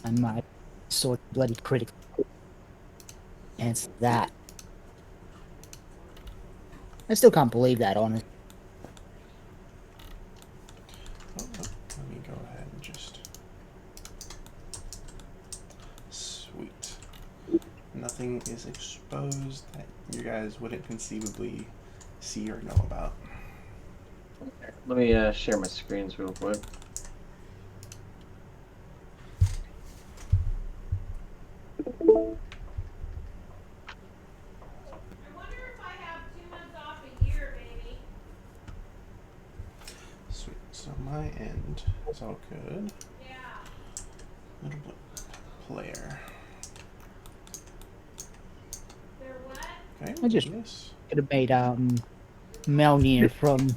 And my sword bloody critical. And it's that. I still can't believe that, honestly. Let me go ahead and just... Sweet. Nothing is exposed that you guys wouldn't conceivably see or know about. Let me share my screens real quick. Sweet. So my end is all good. Little bit player. Okay. I just yes. could have made Melnir from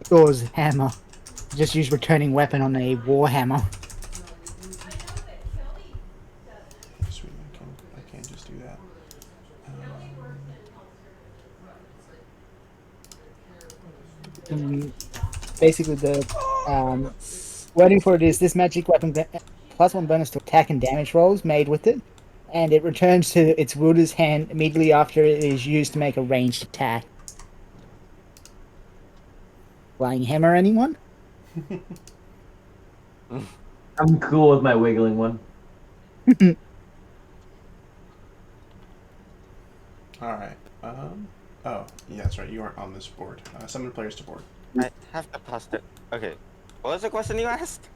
Thor's hammer. Just use returning weapon on a warhammer. Sweet. I can just do that. Basically, the wording for it is this magic weapon +1 bonus to attack and damage rolls made with it, and it returns to its wielder's hand immediately after it is used to make a ranged attack. Flying hammer, anyone? I'm cool with my wiggling one. Alright. Oh, yeah, that's right. You aren't on this board. Summon players to board. I have to pause it. Okay. What was the question you asked?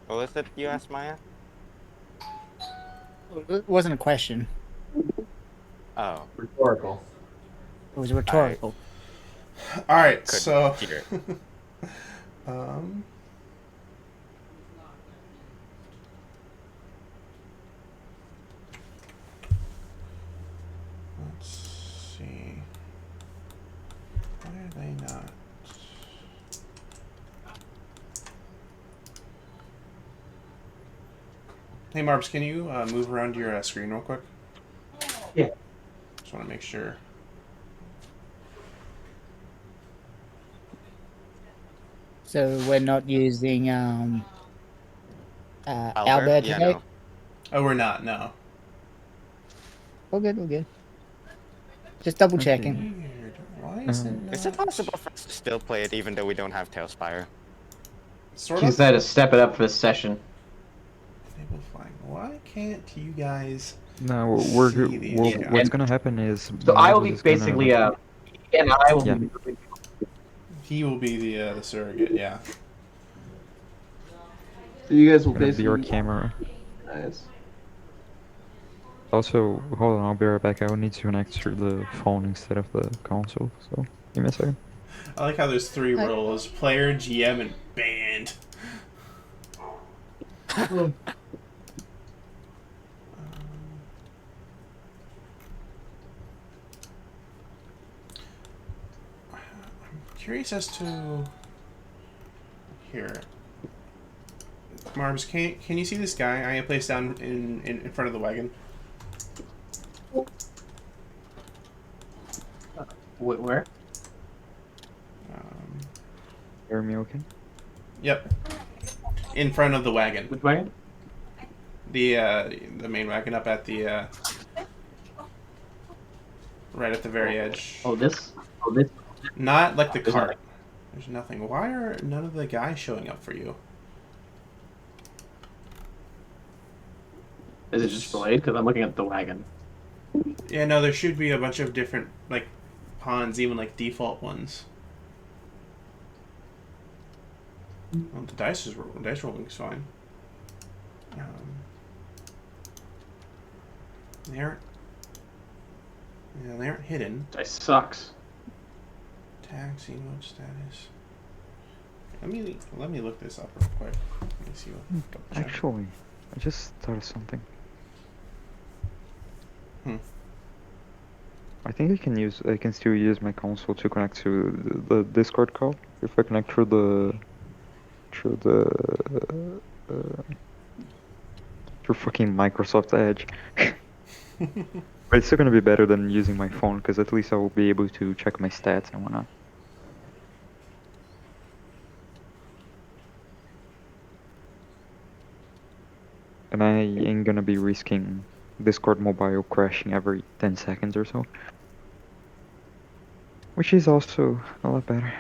What was it you asked, Maya? It wasn't a question. Oh. Rhetorical. It was rhetorical. Alright, Couldn't so... hear. Let's see. Why are they not? Hey, Marbs, can you move around your screen real quick? Yeah. Just want to make sure. So we're not using Albert Yeah, today? no. Oh, we're not, no. All good, all good. Just double checking. Weird. Why is it not? Is it possible for us to still play it even though we don't have Talespire? Sort She of? decided to step it up for this session. Enable flying. Why can't you guys No, see these guys? what's gonna happen is So I will Marbles be is gonna, basically and I will Yeah. be. He will be the surrogate, yeah. So you guys will gonna be basically your camera. Nice. Also, hold on, I'll be right back. I will need to connect through the phone instead of the console, so give me a second. I like how there's three roles: player, GM, and band. I'm curious as to here. Marbs, can you see this guy I placed down in front of the wagon? Where? Hear me okay? Yep. In front of the wagon. Which wagon? The main wagon up at the right at the very edge. Oh, this? Oh, this? Not like the There's cart. nothing. There's nothing. Why are none of the guys showing up for you? Is it just delayed? Because I'm looking at the wagon. Yeah, no, there should be a bunch of different, like, pawns, even, like, default ones. Well, the dice rolling is fine. They aren't... Yeah, they aren't hidden. Dice sucks. Taxi mode status. Let me look this up real quick. Let me see what... double check. Actually, I just thought of something. I think I can still use my console to connect to the Discord call if I connect through fucking Microsoft Edge. But it's still gonna be better than using my phone because at least I will be able to check my stats and whatnot. and I ain't gonna be risking Discord mobile crashing every 10 seconds or so. Which is also a lot better.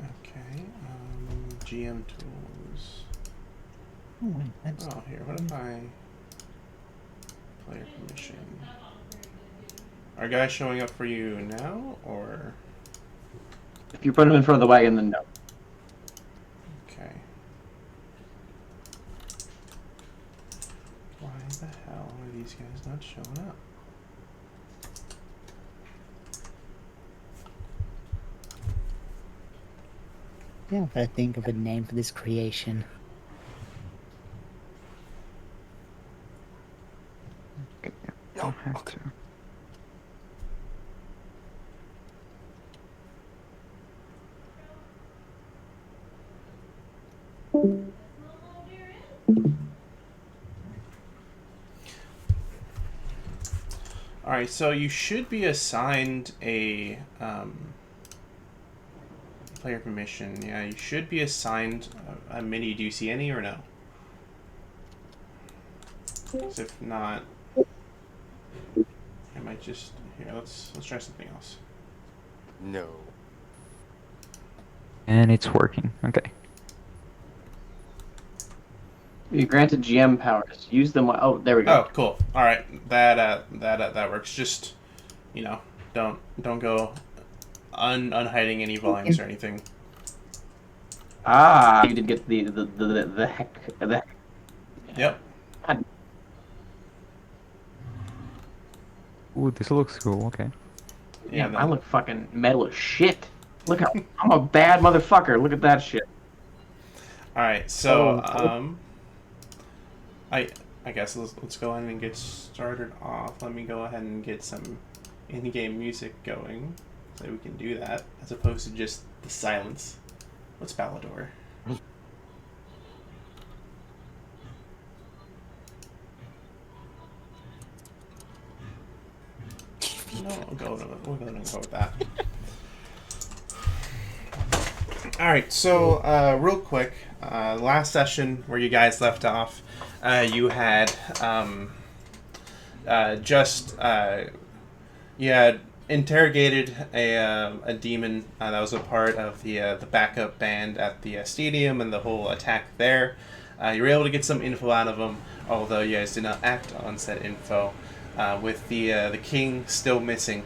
Okay. GM tools. Oh, wait, that's Oh, here. What if I player permission? Are guys showing up for you now, or If you put them in front of the wagon, then no. okay? Why the hell are these guys not showing up? yeah. If I think of a name for this creation. Okay, don't have to. All right, so you should be assigned a player permission. Yeah, you should be assigned a mini. Do you see any or no? 'Cause if not, I might just here. Let's try something else. No. And it's working. Okay. You're granted GM powers. Use them. Oh, there we go. Oh, cool. All right, that works. Just don't go unhiding any volumes or anything. Ah, you did get the heck. The heck. Yep. Ooh, this looks cool. Okay. Yeah. Damn, I look fucking metal as shit. Look how I'm a bad motherfucker. Look at that shit. All right. So Oh. I guess let's go ahead and get started off. Let me go ahead and get some in-game music going, so we can do that as opposed to just the silence. What's Balador? No, we'll go with that. All right, so real quick, last session where you guys left off, you had you had interrogated a demon that was a part of the backup band at the stadium and the whole attack there. You were able to get some info out of them, although you guys did not act on said info. With the king still missing,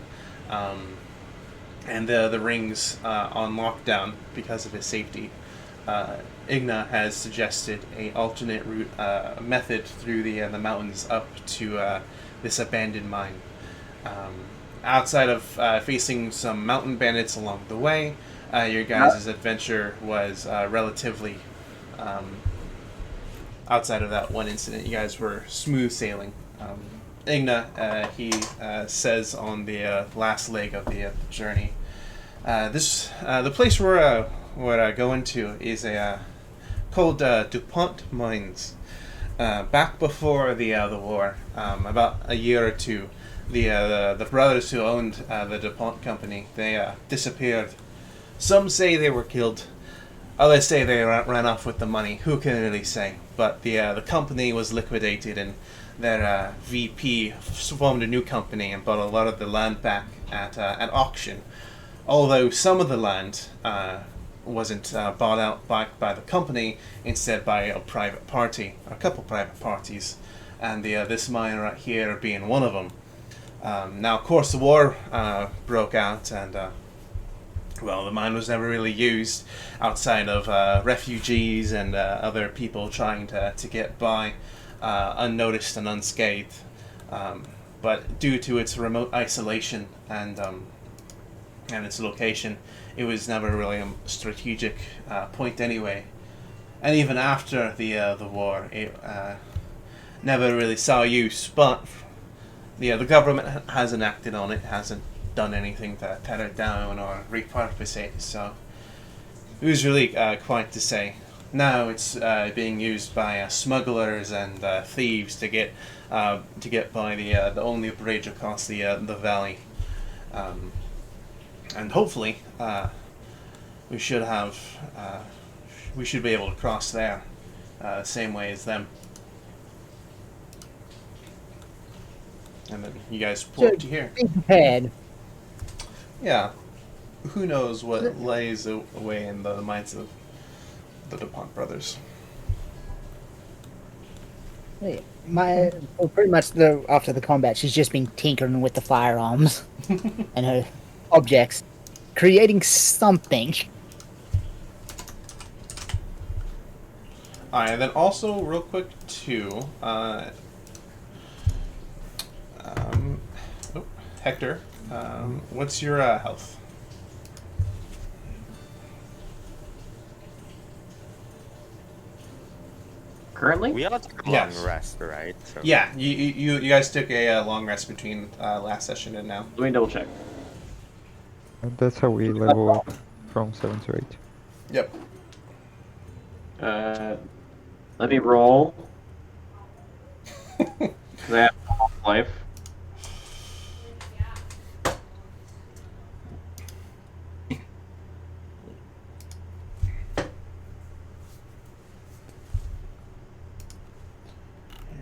and the rings on lockdown because of his safety. Igna has suggested a alternate route method through the mountains up to this abandoned mine. Outside of facing some mountain bandits along the way, your guys' adventure was relatively outside of that one incident. You guys were smooth sailing. Igna, he says on the last leg of the journey, the place we're going to is called DuPont Mines. Back before the war, about a year or two, the brothers who owned the DuPont company, they disappeared. Some say they were killed. Others say they ran off with the money. Who can really say? But the company was liquidated, and their VP formed a new company and bought a lot of the land back at auction. Although some of the land wasn't bought out by the company, instead by a private party, or a couple private parties, and this mine right here being one of them. Now, of course, the war broke out, and well, the mine was never really used outside of refugees and other people trying to get by unnoticed and unscathed. But due to its remote isolation and its location, it was never really a strategic point anyway. And even after the war, it never really saw use. But the government hasn't acted on it, hasn't done anything to tear it down or repurpose it. So it was really quite to say. Now it's being used by smugglers and thieves to get by the only bridge across the valley, and hopefully we should have we should be able to cross there, same way as them. And then you guys pull up to here. Be prepared. Yeah. Who knows what lays away in the minds of the DuPont brothers. Pretty much after the combat, she's just been tinkering with the firearms and her objects, creating something. Alright, and then also, real quick, too, Hector, what's your health? Currently? We all took a Yes. long rest, right? So Yeah, you guys took a long rest between last session and now. Let me double check. That's how we level up from 7 to 8. Yep. Let me roll. 'Cause I have life. Here,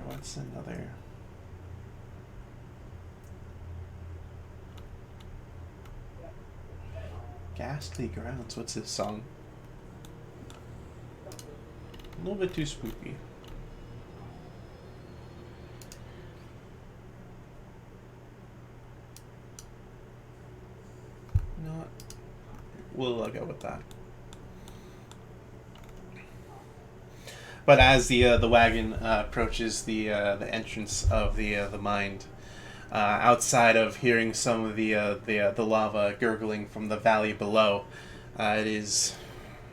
what's another? Ghastly Grounds. What's this song? A little bit too spooky. Not. We'll go with that. But as the wagon approaches the entrance of the mine, outside of hearing some of the lava gurgling from the valley below, it is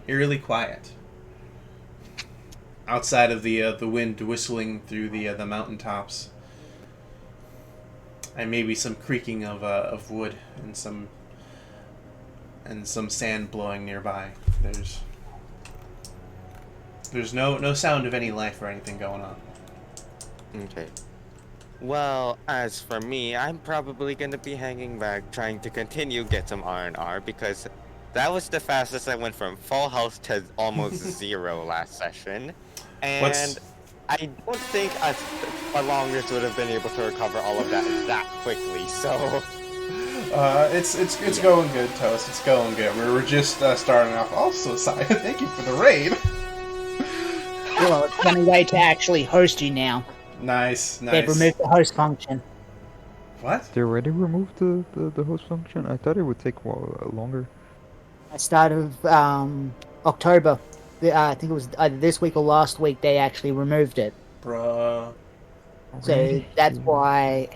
eerily quiet. Outside of the wind whistling through the mountaintops, and maybe some creaking of wood and some sand blowing nearby. There's no sound of any life or anything going on. Okay. Well, as for me, I'm probably gonna be hanging back, trying to get some R&R, because that was the fastest I went from full health to almost 0 last session. And I don't think a long rest would have been able to recover all of that quickly, so... It's going good, Toast. It's going good. We were just starting off. Also, Saya, thank you for the raid. Well, it's one way to actually host you now. Nice. They've removed the host function. What? They already removed the host function? I thought it would take longer. At the start of October, I think it was either this week or last week, they actually removed it. Bruh. So that's why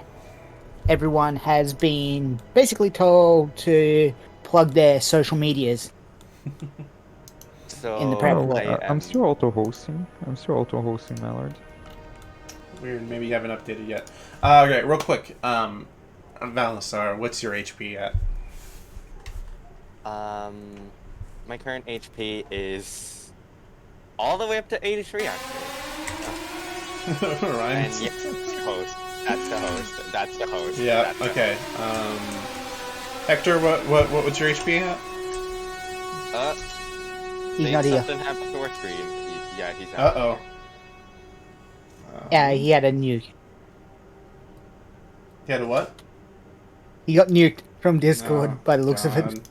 everyone has been basically told to plug their social medias. So, In the prep. I'm still auto-hosting. Mallard. Weird. Maybe you haven't updated yet. Okay, real quick. Valasar, what's your HP at? My current HP is all the way up to 83, actually. Ryan. And yes, that's the host. That's the host. Yeah. That's the Okay. Hector, what's your HP at? He's not here. Something happened to our screen. Yeah, he's out. Uh-oh. Yeah, he had a nuke. He had a what? He got nuked from Discord Oh, by the looks of God. it.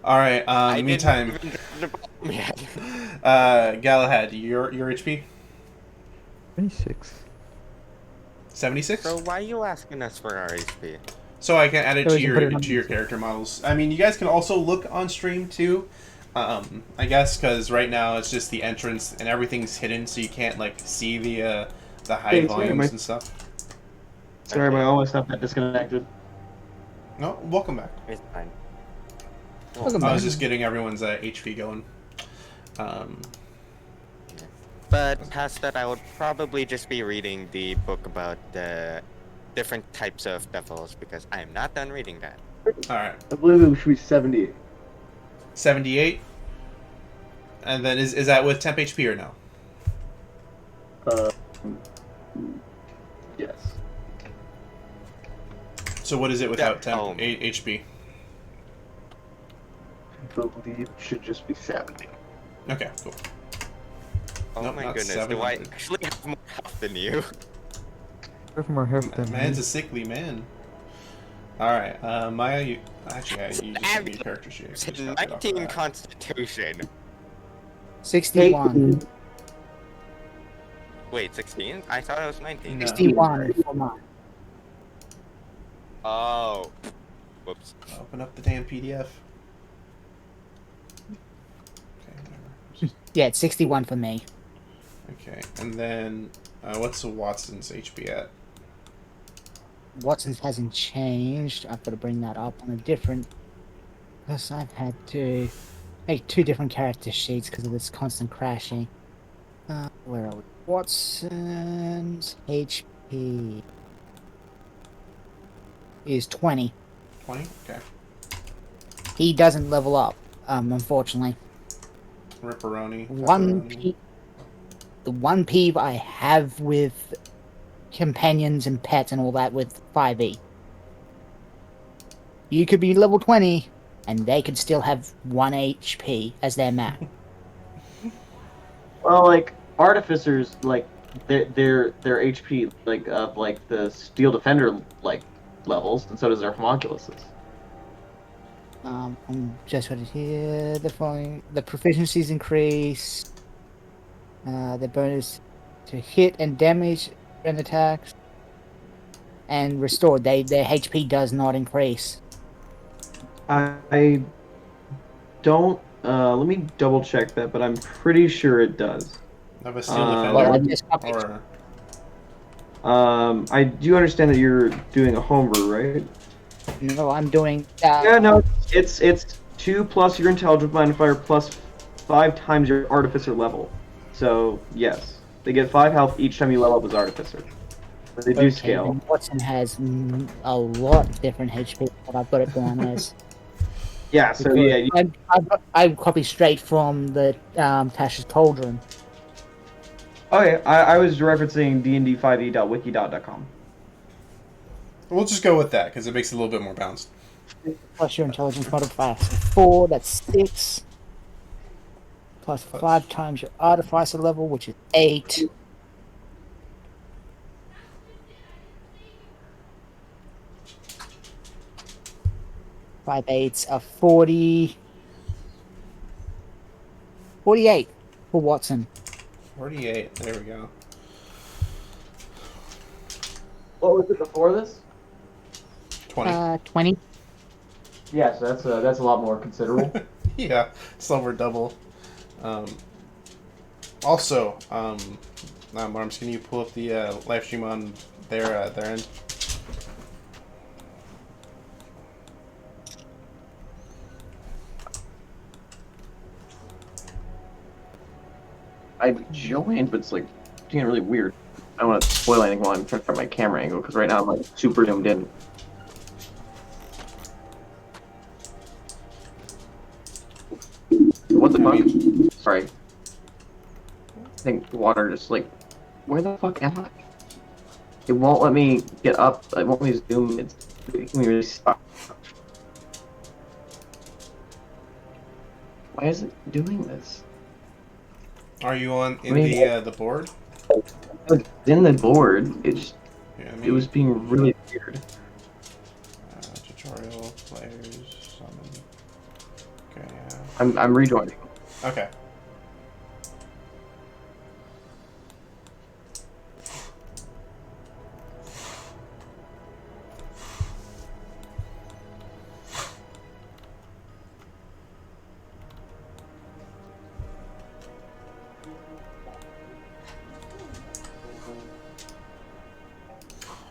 All right. I didn't Meantime, even get the bottom yet. Galahad, your HP? 26. 76. So why are you asking us for our HP? So I can add it So to we can put it your on the- character models. I mean, you guys can also look on stream too. I guess because right now it's just the entrance and everything's hidden, so you can't like see the high Hey, sorry, volumes Mike. and stuff. Sorry, Okay. my all my stuff got disconnected. No, welcome back. It's fine. Welcome I was back. just getting everyone's HP going. But past that, I would probably just be reading the book about the different types of devils, because I am not done reading that. All right, I believe it should be 78. 78. And then is that with temp HP or no? Yes. So what is it without Yeah, temp HP? I believe it should just be 70. Okay, cool. Oh Nope, my not goodness, do I 700. actually have more health than you? I have more health than Man's me. a sickly man. Alright, Maya, you... Actually, yeah, you just don't need character sheet. You can just copy it off of 19 that. constitution. 61. Wait, 16? I thought it was 19. No. 61 for mine. Oh. Whoops. Open up the damn PDF. Okay, whatever. Yeah, it's 61 for me. Okay, and then what's Watson's HP at? Watson's hasn't changed. I've got to bring that up on a different... Because I've had to make 2 different character sheets because of this constant crashing. Where are we? Watson's HP is 20. 20? Okay. He doesn't level up, unfortunately. Ripperoni. One Pepperoni. the one peeve I have with companions and pets and all that with 5e. You could be level 20 and they could still have 1 HP as their max. Well, like artificers, like their HP like of like the steel defender like levels, and so does their homunculuses. I'm just ready here. The following, the proficiencies increase. The bonus to hit and damage and attacks, and restored. Their HP does not increase. I don't. Let me double check that, but I'm pretty sure it does. Of a steel Well, Well, I defender? just copied. Or... I do understand that you're doing a homebrew, right? No, I'm doing. Yeah, no, it's 2 plus your intelligence modifier plus 5 times your artificer level. So yes, they get 5 health each time you level up as artificer. But they do scale. Then Watson has a lot different HP that I've got it down as. Yeah, so yeah, I copy straight from the Tasha's Cauldron. okay. I was referencing dnd5e.wiki.com. We'll just go with that, because it makes it a little bit more balanced. Plus your intelligence modifier. So 4, that's 6. Plus 5 times your artificer level, which is 8. Five eights are 40. 48 for Watson. 48, there we go. What was it before this? 20. 20. Yeah, so that's a lot more considerable. Yeah, it's over double. Also, Marms, can you pull up the live stream on their end? I joined, but it's like getting really weird. I don't want to spoil anything while I'm trying to find my camera angle because right now I'm like super zoomed in. What the fuck? Sorry. I think water just like, where the fuck am I? It won't let me get up. It won't let me zoom. It's making me really stuck. Why is it doing this? Are you on in the board? I was in the board. It just, Yeah, it was being really weird. tutorial players summon. Okay. I'm rejoining. Okay.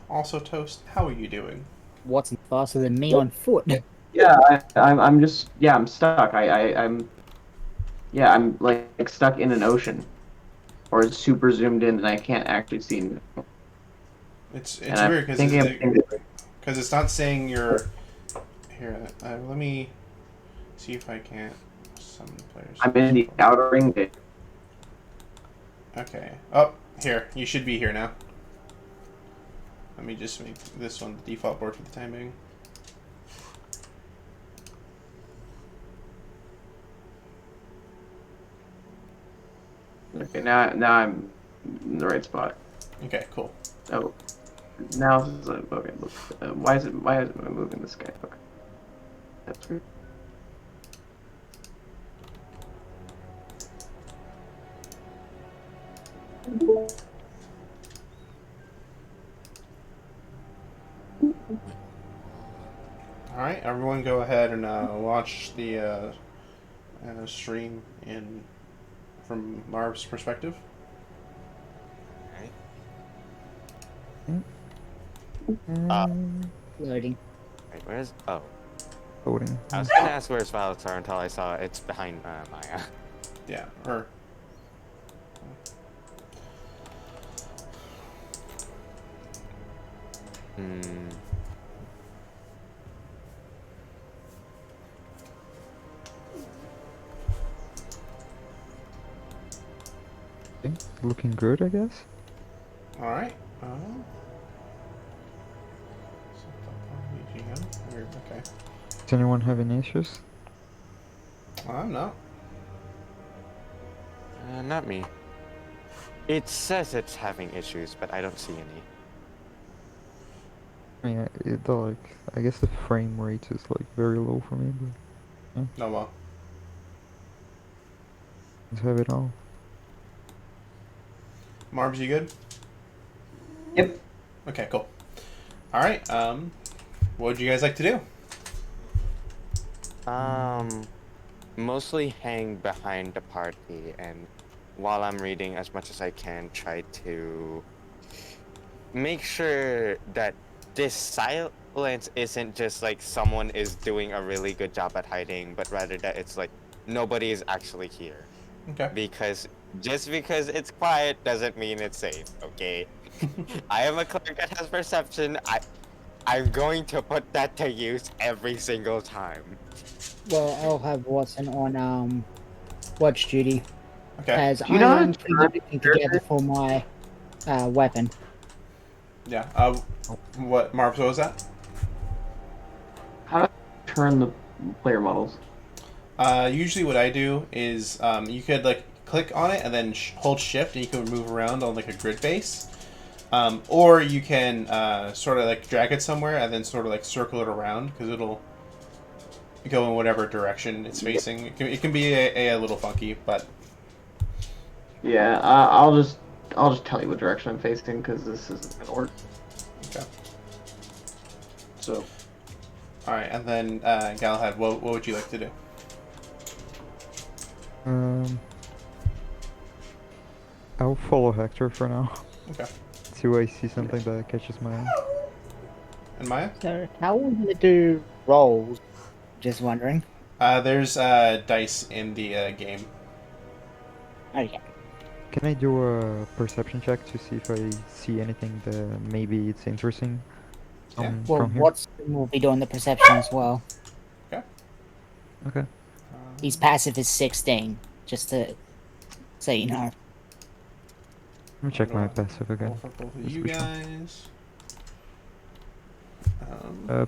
Also, Toast, how are you doing? Watson faster than me on foot. Yeah, I'm just, yeah, I'm stuck. I'm like stuck in an ocean, or it's super zoomed in and I can't actually see anything. It's And I'm weird because it's not saying you're here. Let me see if I can't summon players. I'm in the outer ring. Okay. Oh, here. You should be here now. Let me just make this one the default board for the time being. Okay, now I'm in the right spot. Okay, cool. Oh, now this is okay. Look, why is it moving this guy? Okay, that's good. All right, everyone, go ahead and watch the stream in from Marv's perspective. Loading. Wait, where's... Oh. Loading. I was gonna ask where's Valtar until I saw it's behind Maya. Yeah, or Hmm. Okay, looking good, I guess. all right. Weird. Okay. Does anyone have any issues? I'm not. Not me. It says it's having issues, but I don't see any. I mean, I guess the frame rate is like very low for me, but No, well. let's have it all. Marbs, you good? Yep. Okay, cool. All right. What would you guys like to do? Mostly hang behind the party, and while I'm reading as much as I can, try to make sure that this silence isn't just like someone is doing a really good job at hiding, but rather that it's like nobody is actually here. Okay. Because just because it's quiet doesn't mean it's safe, okay? I am a cleric that has perception. I'm going to put that to use every single time. Well, I'll have Watson on watch duty, Okay. as Do you I know how am to putting turn everything your together for my weapon. Yeah. What Marbs? What was that? How do I turn the player models? Usually what I do is you could like click on it and then hold shift and you can move around on like a grid base. Or you can sort of like drag it somewhere and then sort of like circle it around because it'll go in whatever direction it's facing. It can be a little funky, but Yeah, I'll just tell you what direction I'm facing because this isn't gonna work. okay. So All right, and then Galahad, what would you like to do? I'll follow Hector for now. Okay. Till I see something that catches my eye. And Maya? So, how will you do rolls? Just wondering. There's dice in the game. Okay. Can I do a perception check to see if I see anything that maybe it's interesting Yeah. Well, from here? Watson will be doing the perception as well. Okay. His passive is 16, just to so you know. Let me check my passive again. Roll for both of Just you be sure. guys.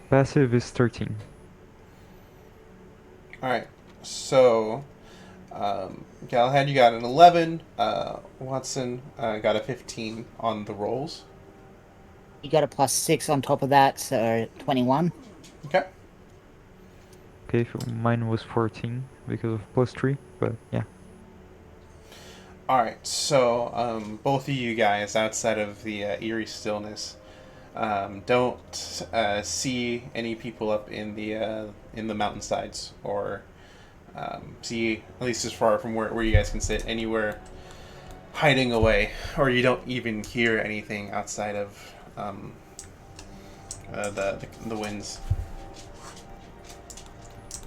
Passive is 13. All right. So, Galahad, you got an 11. Watson got a 15 on the rolls. You got a +6 on top of that, so 21. Okay. Okay, so mine was 14 because of +3, but yeah. All right. So, both of you guys, outside of the eerie stillness, don't see any people up in the mountainsides or see, at least as far from where you guys can sit, anywhere hiding away, or you don't even hear anything outside of the winds.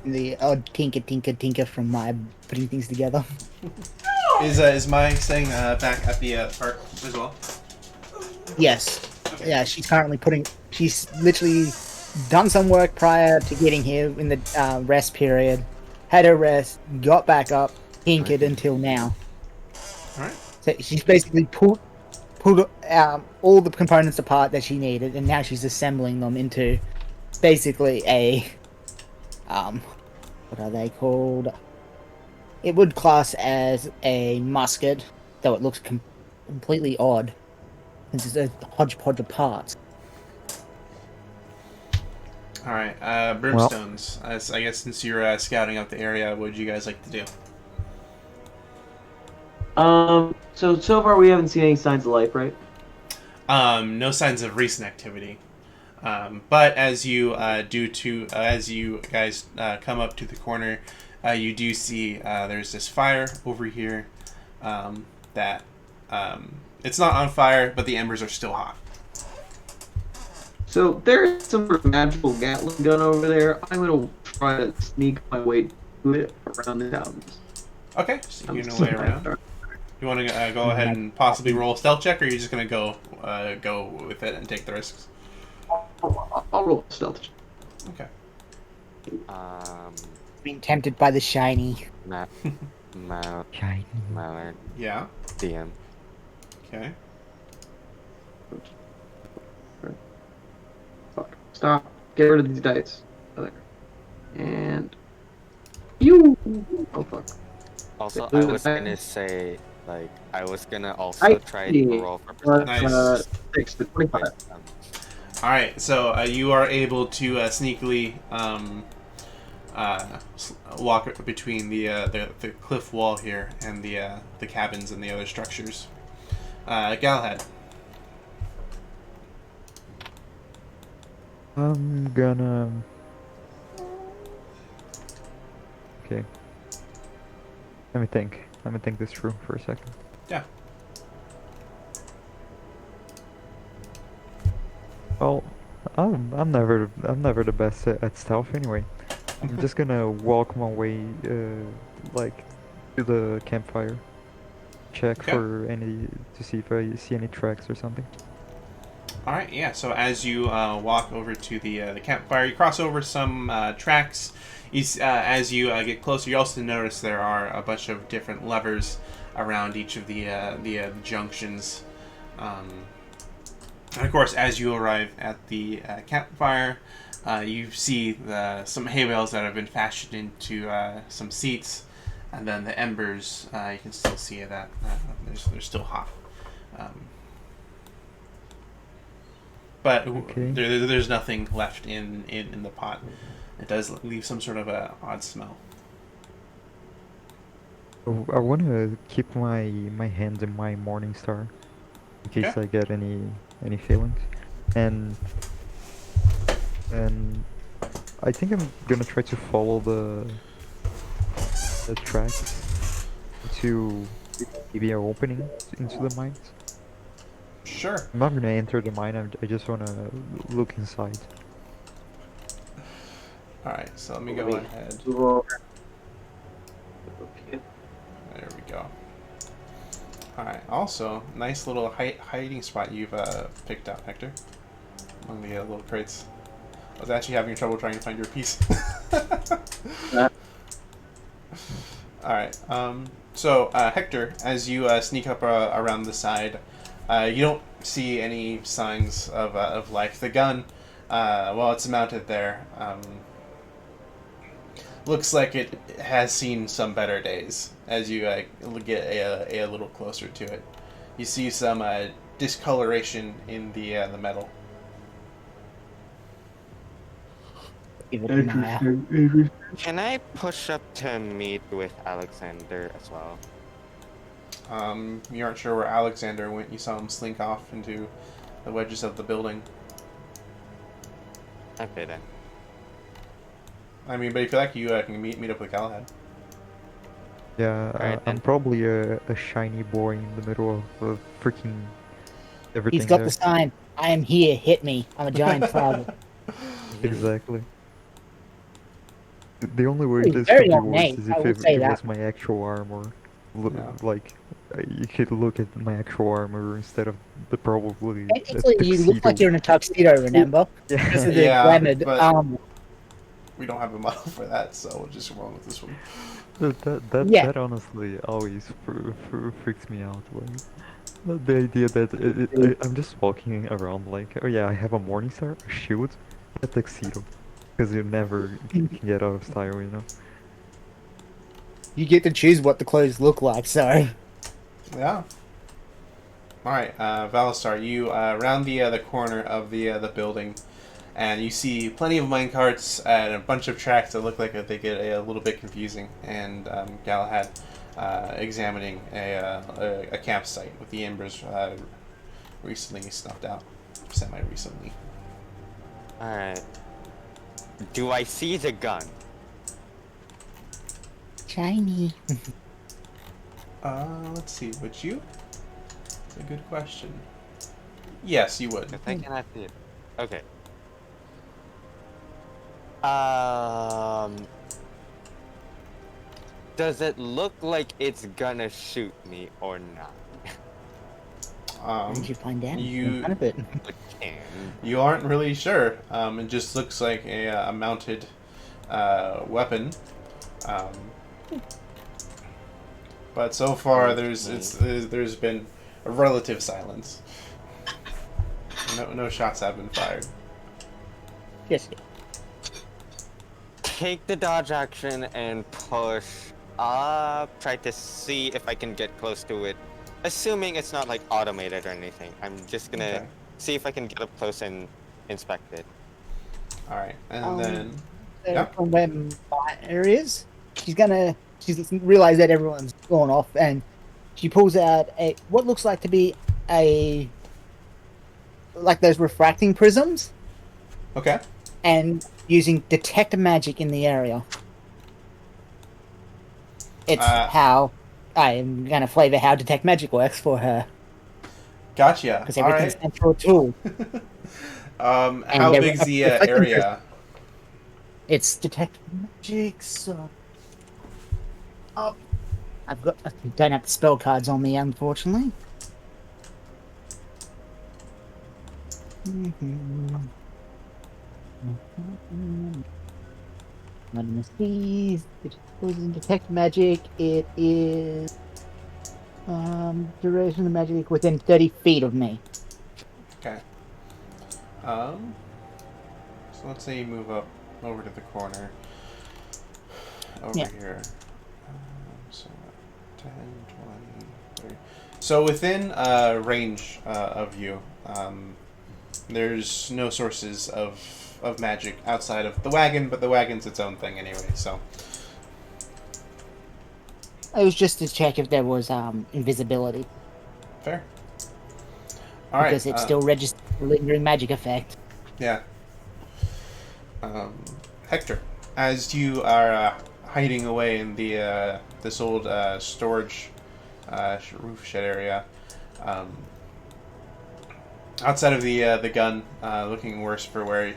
The odd tinker from my putting things together. Is Mai staying back at the park as well? Yes. Yeah, she's currently she's literally done some work prior to getting here in the rest period. Had her rest, got back up, tinkered until now. Alright. So she's basically pulled all the components apart that she needed, and now she's assembling them into basically a what are they called? It would class as a musket, though it looks completely odd, since it's a hodgepodge of parts. All right, Well, brimstones. I guess since you're scouting out the area, what would you guys like to do? So far we haven't seen any signs of life, right? No signs of recent activity. But as you as you guys come up to the corner, you do see there's this fire over here. That it's not on fire, but the embers are still hot. So there's some sort of magical Gatling gun over there. I'm gonna try to sneak my way to it around the mountains. Okay, so you know way around. You want to go ahead and possibly roll a stealth check, or are you just gonna go with it and take the risks? I'll roll a stealth check. Okay. Being tempted by the shiny. shiny. Mallard, Yeah. DM. Okay. Fuck. Stop. Get rid of these dice. Oh, there. And you. Oh fuck. Also, Yeah, I was I- gonna say, like, I was gonna also try to roll for perception. Nice. 6 to 25. but, All right, so you are able to sneakily walk between the cliff wall here and the cabins and the other structures. Galahad. I'm gonna. Okay. Let me think. Let me think this through for a second. Yeah. Well, I'm never the best at stealth anyway. I'm just gonna walk my way, like, to the campfire. Check Okay. for to see if I see any tracks or something. All right, yeah. So as you walk over to the campfire, you cross over some tracks. As you get closer, you also notice there are a bunch of different levers around each of the junctions. And of course, as you arrive at the campfire, you see some hay bales that have been fashioned into some seats, and then the embers. You can still see that they're still hot. But Okay. there's nothing left in the pot. It does leave some sort of a odd smell. I want to keep my hands in my morning star, in case Okay. I get any feelings, and I think I'm gonna try to follow the tracks to maybe an opening into the mines. Sure. I'm not gonna enter the mine. I just wanna look inside. All right. So let me go Wait. ahead. Roll. There we go. Alright, also, nice little hiding spot you've picked out, Hector. Among the little crates. I was actually having trouble trying to find your piece. Alright, so Hector, as you sneak up around the side, you don't see any signs of life. The gun, while it's mounted there, looks like it has seen some better days as you get a little closer to it. You see some discoloration in the metal. Give it an eye out. Can I push up to meet with Alexander as well? You aren't sure where Alexander went. You saw him slink off into the wedges of the building. Okay then. I mean, but if you like, you can meet up with Galahad. Yeah, Alright, I'm then. probably a shiny boy in the middle of freaking everything He's got there. the sign. I am here. Hit me. I'm a giant frog. Exactly. The only way He's this very could be ornate, worse is I if would it, say it that. was my actual armor. Yeah. Like, you could look at my actual armor instead of the probably a Technically, you look like tuxedo. you're in a tuxedo, remember? Because Yeah. of the Yeah, glamored but- armor. We don't have a model for that, so we'll just roll with this one. Yeah. That honestly always freaks me out. Like, the idea that I'm just walking around like, oh yeah, I have a morning star, a shield, a tuxedo, because you never can get out of style, you know. You get to choose what the clothes look like, so. Yeah. All right, Valistar, you round the corner of the building, and you see plenty of minecarts and a bunch of tracks that look like they get a little bit confusing. And Galahad examining a campsite with the embers recently snuffed out, semi-recently. Alright. Do I see the gun? Shiny. Let's see. Would you? That's a good question. Yes, you would. Because I cannot see it. Okay. Um. Does it look like it's gonna shoot me or not? How did you find out? You None of it. It can. you aren't really sure. It just looks like a mounted weapon. Um, but so far, there's been a relative silence. No shots have been fired. Yes. Take the dodge action and push up. Try to see if I can get close to it. Assuming it's not like automated or anything. I'm just gonna Okay. see if I can get up close and inspect it. All right, and then yeah. From where Maya is, she's realize that everyone's gone off, and she pulls out what looks like to be like those refracting prisms, Okay. and using detect magic in the area. It's how I'm gonna flavor how detect magic works for her, Gotcha. because All everything's right. sent through a tool. How they're big's the reflecting area? It's detect magic, so I don't have the spell cards on me, unfortunately. Not in the seas. It goes in detect magic. It is duration of magic within 30 feet of me. Okay. Um. So let's say you move up over to the corner. Over Yeah. here. So 10, 20, 30. So within range of you, there's no sources of magic outside of the wagon, but the wagon's its own thing anyway. So It was just to check if there was invisibility, fair. All right. because it still registers the lingering magic effect. Yeah. Hector, as you are hiding away in the this old storage roof shed area, outside of the gun, looking worse for wear,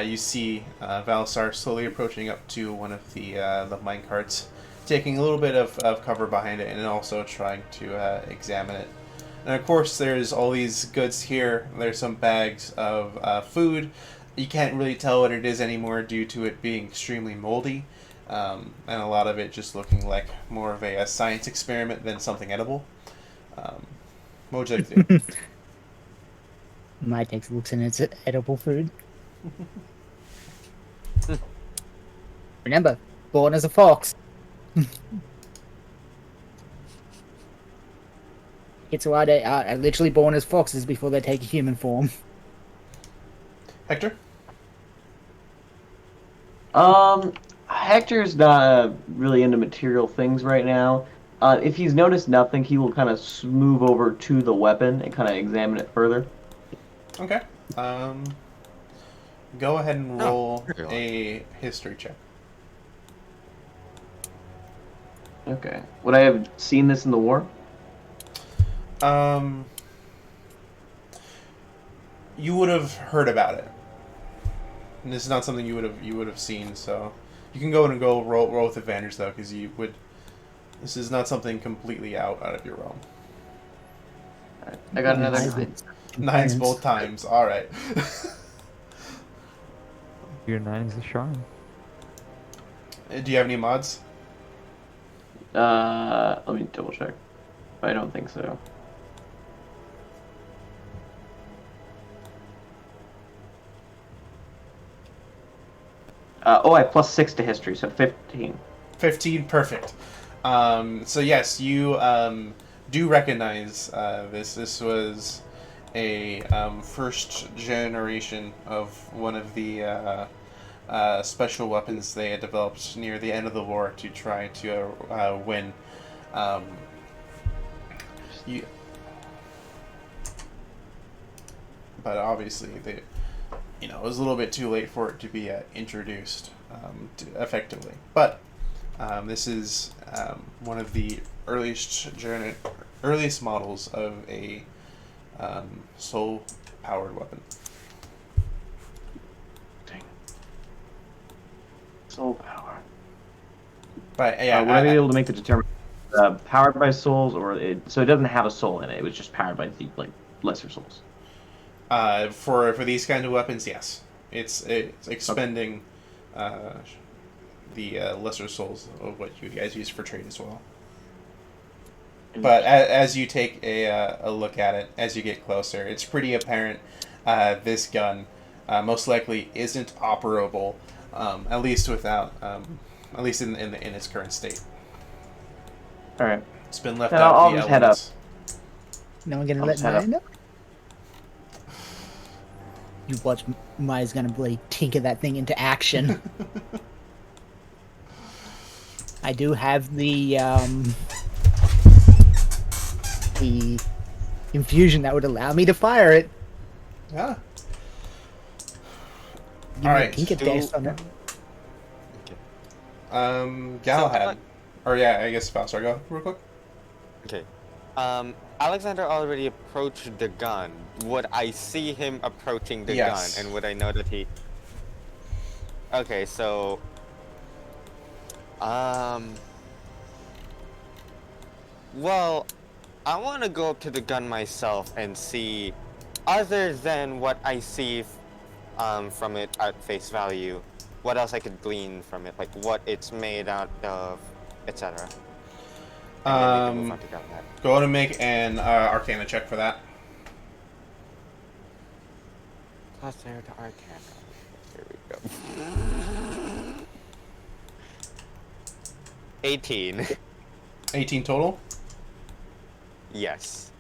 you see Valisar slowly approaching up to one of the mine carts, taking a little bit of cover behind it, and also trying to examine it. And of course, there's all these goods here. There's some bags of food. You can't really tell what it is anymore due to it being extremely moldy, and a lot of it just looking like more of a science experiment than something edible. What would you like to do? My takes looks in its edible food. Remember, born as a fox. It's why they are literally born as foxes before they take a human form. Hector? Hector's not really into material things right now. If he's noticed nothing, he will kind of move over to the weapon and kind of examine it further. Okay. Go ahead and Oh, roll really? a history check. Okay. Would I have seen this in the war? You would have heard about it. And this is not something you would have seen, so you can go and roll with advantage though, because you would. This is not something completely out of your realm. Alright, I got another 9. Nines both times. All right. Your 9's a charm. Do you have any mods? Let me double check. But I don't think so. I have +6 to history, so 15. 15, perfect. So yes, you do recognize this. This was a first generation of one of the special weapons they had developed near the end of the war to try to win. Um, you, but obviously, it was a little bit too late for it to be introduced effectively. But this is one of the earliest models of a soul-powered weapon. Soul power. But yeah, would I be able to make the determination powered by souls, or so it doesn't have a soul in it? It was just powered by the lesser souls. for these kind of weapons, yes, it's expending the lesser souls of what you guys use for trade as well. But as you take a look at it, as you get closer, it's pretty apparent this gun most likely isn't operable, at least without, at least in its current state. All right. It's been left Then out I'll to the just head up. elements. No one gonna I'll let just head Maya know? You watch Maya's gonna really tinker that thing into action. I do have the infusion that would allow me to fire it. Yeah. Give me Alright. a tinker test on it. Galahad. Or yeah, I guess Faustar, go real quick. Okay. Alexander already approached the gun. Would I see him approaching the Yes. gun, and would I know that he? Okay, so. Well, I want to go up to the gun myself and see, other than what I see, from it at face value, what else I could glean from it, like what it's made out of, etc. And then we can move on to Galahad. Go ahead and make an Arcana check for that. Plus 0 to Arcana. Here we go. 18. 18 total. Yes.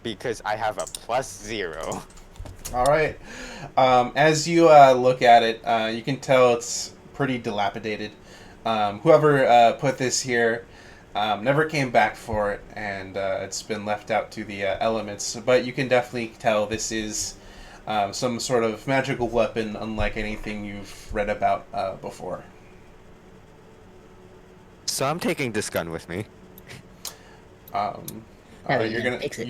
Because I have a plus 0. All right. As you look at it, you can tell it's pretty dilapidated. Whoever put this here never came back for it, and it's been left out to the elements. But you can definitely tell this is some sort of magical weapon, unlike anything you've read about before. So I'm taking this gun with me. You're gonna fix it.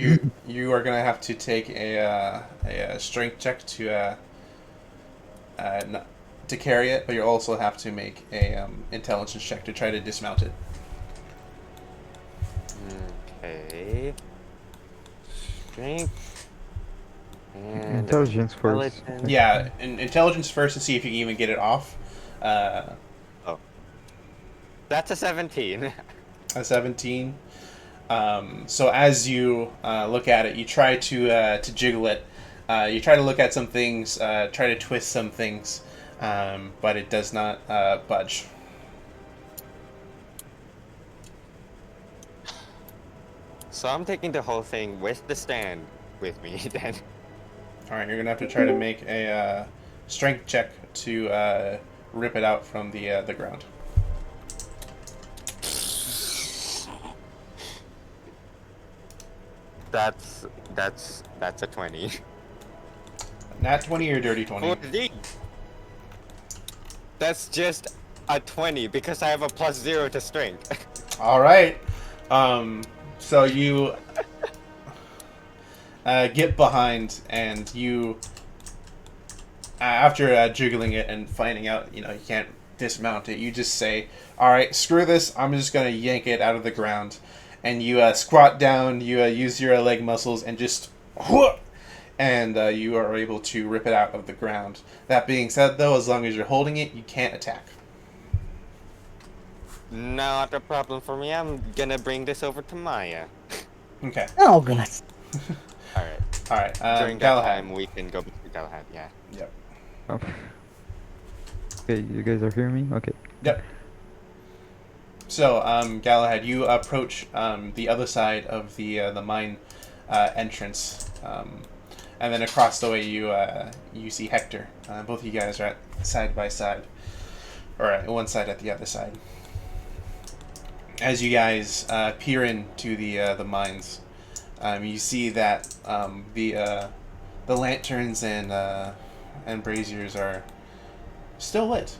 you are gonna have to take a strength check to carry it, but you also have to make a intelligence check to try to dismount it. Okay. Strength. And Intelligence first. intelligence. Yeah, intelligence first to see if you can even get it off. Oh. That's a 17. A 17. So as you look at it, you try to jiggle it. You try to look at some things, try to twist some things, but it does not budge. So I'm taking the whole thing with the stand with me then. All right, you're gonna have to try to make a strength check to rip it out from the ground. That's a 20. Nat 20 or dirty 20? 40. That's just a 20 because I have a plus 0 to strength. All right. So you get behind, and you, after jiggling it and finding out, you can't dismount it, you just say, "All right, screw this. I'm just gonna yank it out of the ground." And you squat down. You use your leg muscles and just, and you are able to rip it out of the ground. That being said, though, as long as you're holding it, you can't attack. Not a problem for me. I'm gonna bring this over to Maya. Okay. Oh god. Alright. All right. During that Galahad. time, we can go back to Galahad, yeah. Yep. Oh. Okay, you guys are hearing me? Okay. Yep. So, Galahad, you approach the other side of the mine entrance, and then across the way you see Hector. Both of you guys are at side by side, or at one side at the other side. As you guys peer into the mines, you see that the lanterns and braziers are still lit.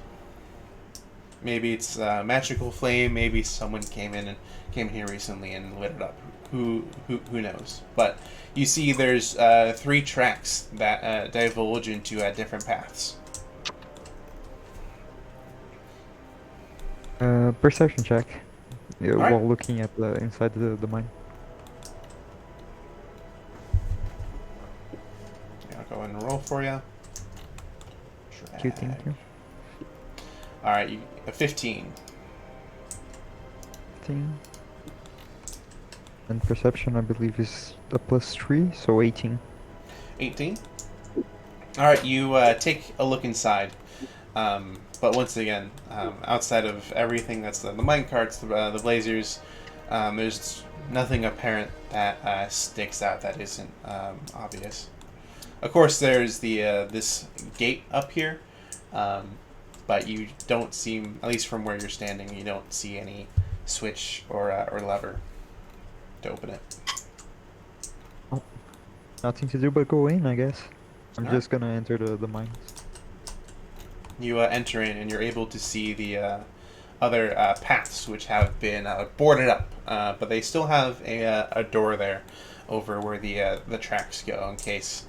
Maybe it's a magical flame. Maybe someone came in here recently and lit it up. Who knows? But you see, there's 3 tracks that divulge into different paths. Perception check. Yeah, Alright. while looking at the inside the mine. I'll go ahead and roll for you. Cute, thank you. All right, a 15. 15. And perception, I believe, is a +3, so 18. 18. All right, you take a look inside. But once again, outside of everything that's the mine carts, the blazers, there's nothing apparent that sticks out that isn't obvious. Of course, there's this gate up here, but you don't seem, at least from where you're standing, you don't see any switch or lever to open it. Oh, nothing to do but go in, I guess. I'm Alright. just gonna enter the mines. You enter in, and you're able to see the other paths, which have been boarded up, but they still have a door there over where the tracks go, in case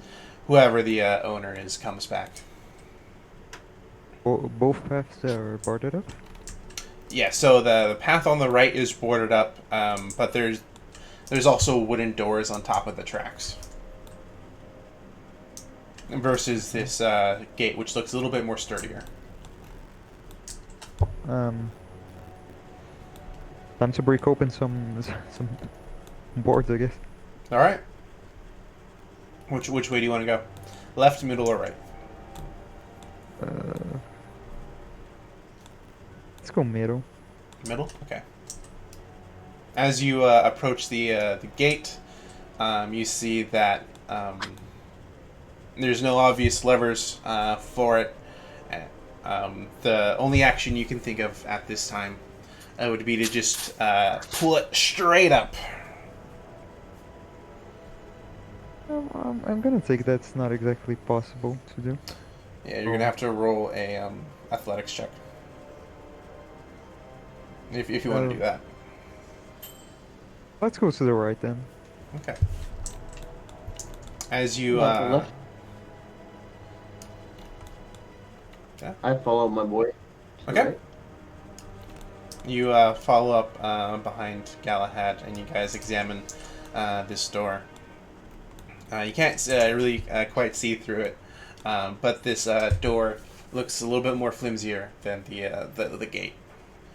whoever the owner is comes back. Both paths are boarded up? Yeah, so the path on the right is boarded up, but there's also wooden doors on top of the tracks. Versus this gate, which looks a little bit more sturdier. Time to break open some boards, I guess. All right. Which way do you want to go? Left, middle, or right? Let's go middle. Middle. Okay. As you approach the gate, you see that there's no obvious levers for it. The only action you can think of at this time would be to just pull it straight up. I'm gonna take that's not exactly possible to do. Yeah, you're gonna have to roll a athletics check if you want to do that. Let's go to the right then. Okay. As you Left. Yeah. I follow my boy. Okay. Right. You follow up behind Galahad, and you guys examine this door. You can't really quite see through it, but this door looks a little bit more flimsier than the gate.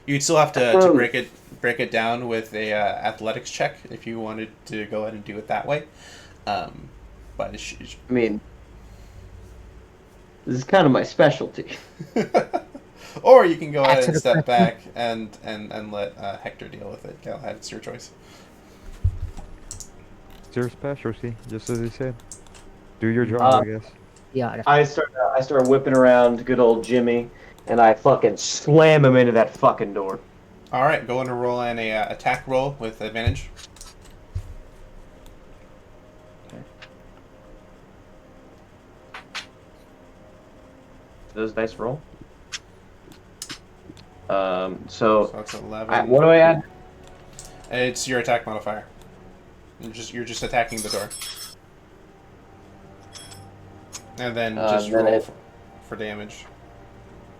You'd still have to break it down with a athletics check if you wanted to go ahead and do it that way. But I mean, this is kind of my specialty. or you can go ahead and step back and let Hector deal with it. Galahad, it's your choice. It's your specialty, just as he said. Do your job, I guess. Yeah. I start whipping around good old Jimmy, and I fucking slam him into that fucking door. All right, go on and roll an attack roll with advantage. Those dice roll. So So that's 11. what do I add? It's your attack modifier. You're just attacking the door. And then just then roll it- for damage.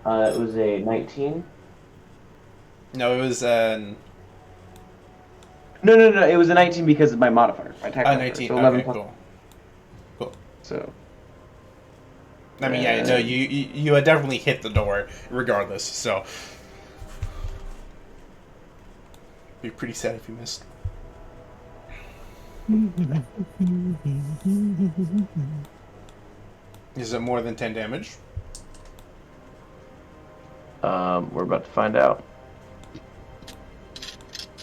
It was a 19. No, it was No. It was a 19 because of my modifier. My attack modifier. 19. So 11 Okay, plus- cool. So I mean, yeah, no, you definitely hit the door regardless, so be pretty sad if you missed. Is it more than 10 damage? we're about to find out.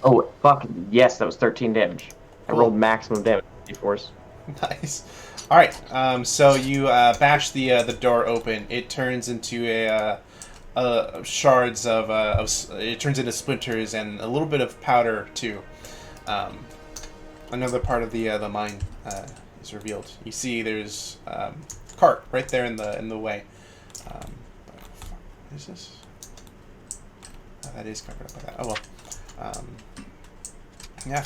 Oh, fuck, yes, that was 13 damage. I Cool. rolled maximum damage with D4s. Nice. All right. So you bash the door open. It turns into shards it turns into splinters and a little bit of powder too. Um, Another part of the mine is revealed. You see, there's cart right there in the way. What is this? Oh, that is covered up by that. Oh well. Yeah,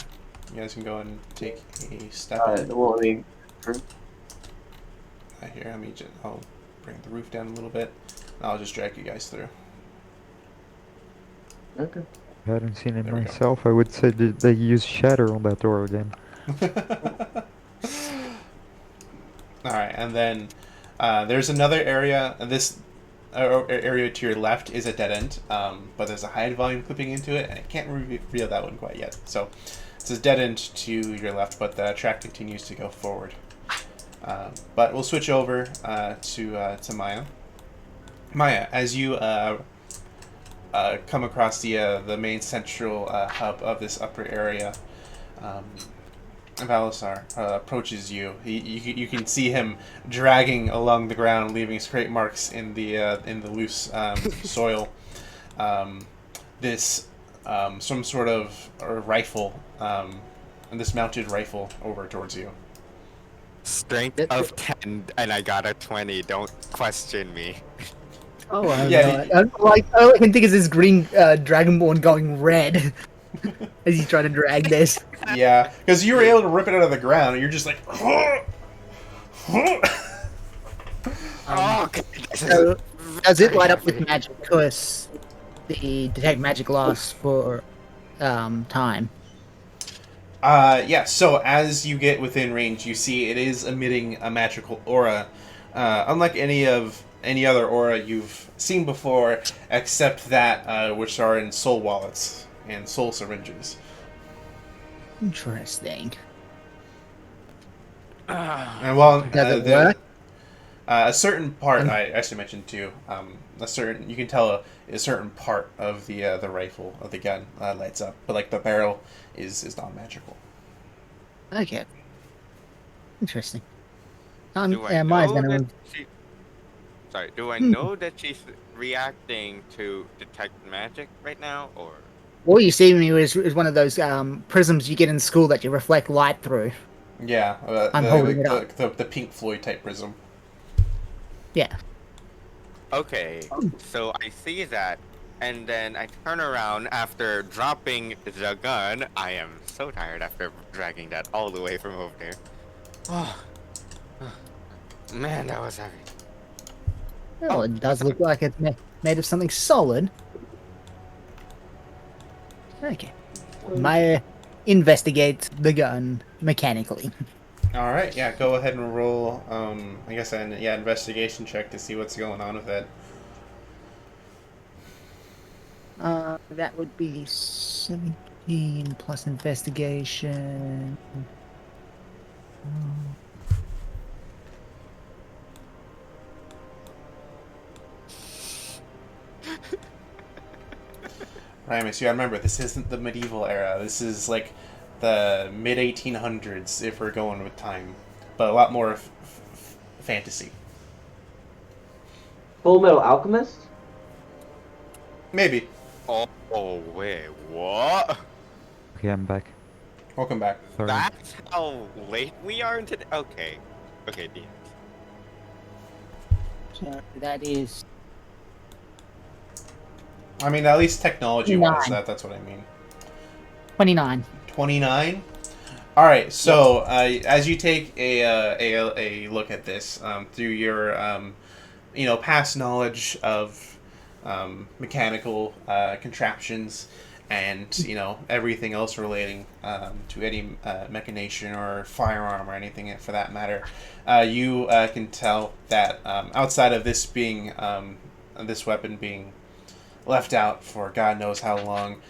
you guys can go and take a step in. Well, let me... Here, I'll bring the roof down a little bit. And I'll just drag you guys through. Okay. I hadn't seen it There we go. myself. I would say that they use shatter on that door again. All right, and then there's another area. This area to your left is a dead end, but there's a high volume clipping into it, and I can't reveal that one quite yet. So it's a dead end to your left, but the track continues to go forward. But we'll switch over to Maya. Maya, as you come across the main central hub of this upper area, Valasar approaches you. You can see him dragging along the ground, leaving scrape marks in the loose soil. This some sort of rifle, this mounted rifle over towards you. Strength of 10, and I got a 20. Don't question me. Oh, I Yeah, know. All I can think is this green dragonborn going red as he's trying to drag this. Yeah, because you were able to rip it out of the ground, and you're just like. Oh, okay. So, does it light up with magic? Because the detect magic lasts for time. Yeah, so as you get within range, you see it is emitting a magical aura, unlike any other aura you've seen before, except that which are in soul wallets and soul syringes. Interesting. And while Does it work? a certain part, I actually mentioned too, you can tell a certain part of the rifle of the gun lights up, but like the barrel is not magical. Okay. Interesting. Do I Maya's know that gonna. she... Sorry, do I know that she's reacting to detect magic right now, or... All you see me is one of those prisms you get in school that you reflect light through. Yeah, I'm holding it up. the Pink Floyd type prism. Yeah. Okay, so I see that, and then I turn around after dropping the gun. I am so tired after dragging that all the way from over there. Oh, man, that was heavy. Well, it does look like it's made of something solid. Okay. Maya investigates the gun mechanically. All right, yeah, go ahead and roll. I guess investigation check to see what's going on with it. That would be 17 plus investigation. Right, so you gotta remember, this isn't the medieval era. This is like the mid 1800s, if we're going with time, but a lot more fantasy. Full Metal Alchemist? Maybe. Oh, wait, what? Okay, I'm back. Welcome back. Sorry. That's how late we are into the... Okay. Okay, Dean. So that is I mean, at least technology-wise, 9. that's what I mean. 29. 29. All right. So as you take a look at this through your past knowledge of mechanical contraptions and everything else relating to any machination or firearm or anything for that matter, you can tell that outside of this being this weapon being left out for God knows how long,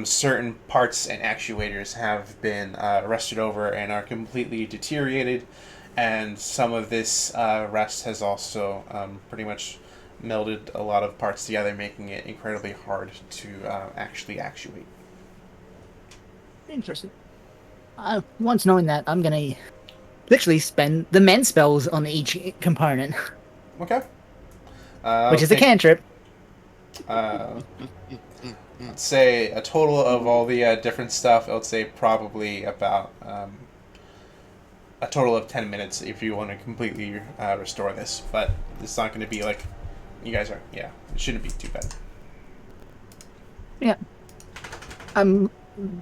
certain parts and actuators have been rusted over and are completely deteriorated, and some of this rust has also pretty much melded a lot of parts together, making it incredibly hard to actually actuate. Interesting. Once knowing that, I'm gonna literally spend the men spells on each component, Okay. which I'll is a take, cantrip. uh, let's say a total of all the different stuff. I would say probably about a total of 10 minutes if you want to completely restore this. But it's not going to be like you guys are. Yeah, it shouldn't be too bad. Yeah.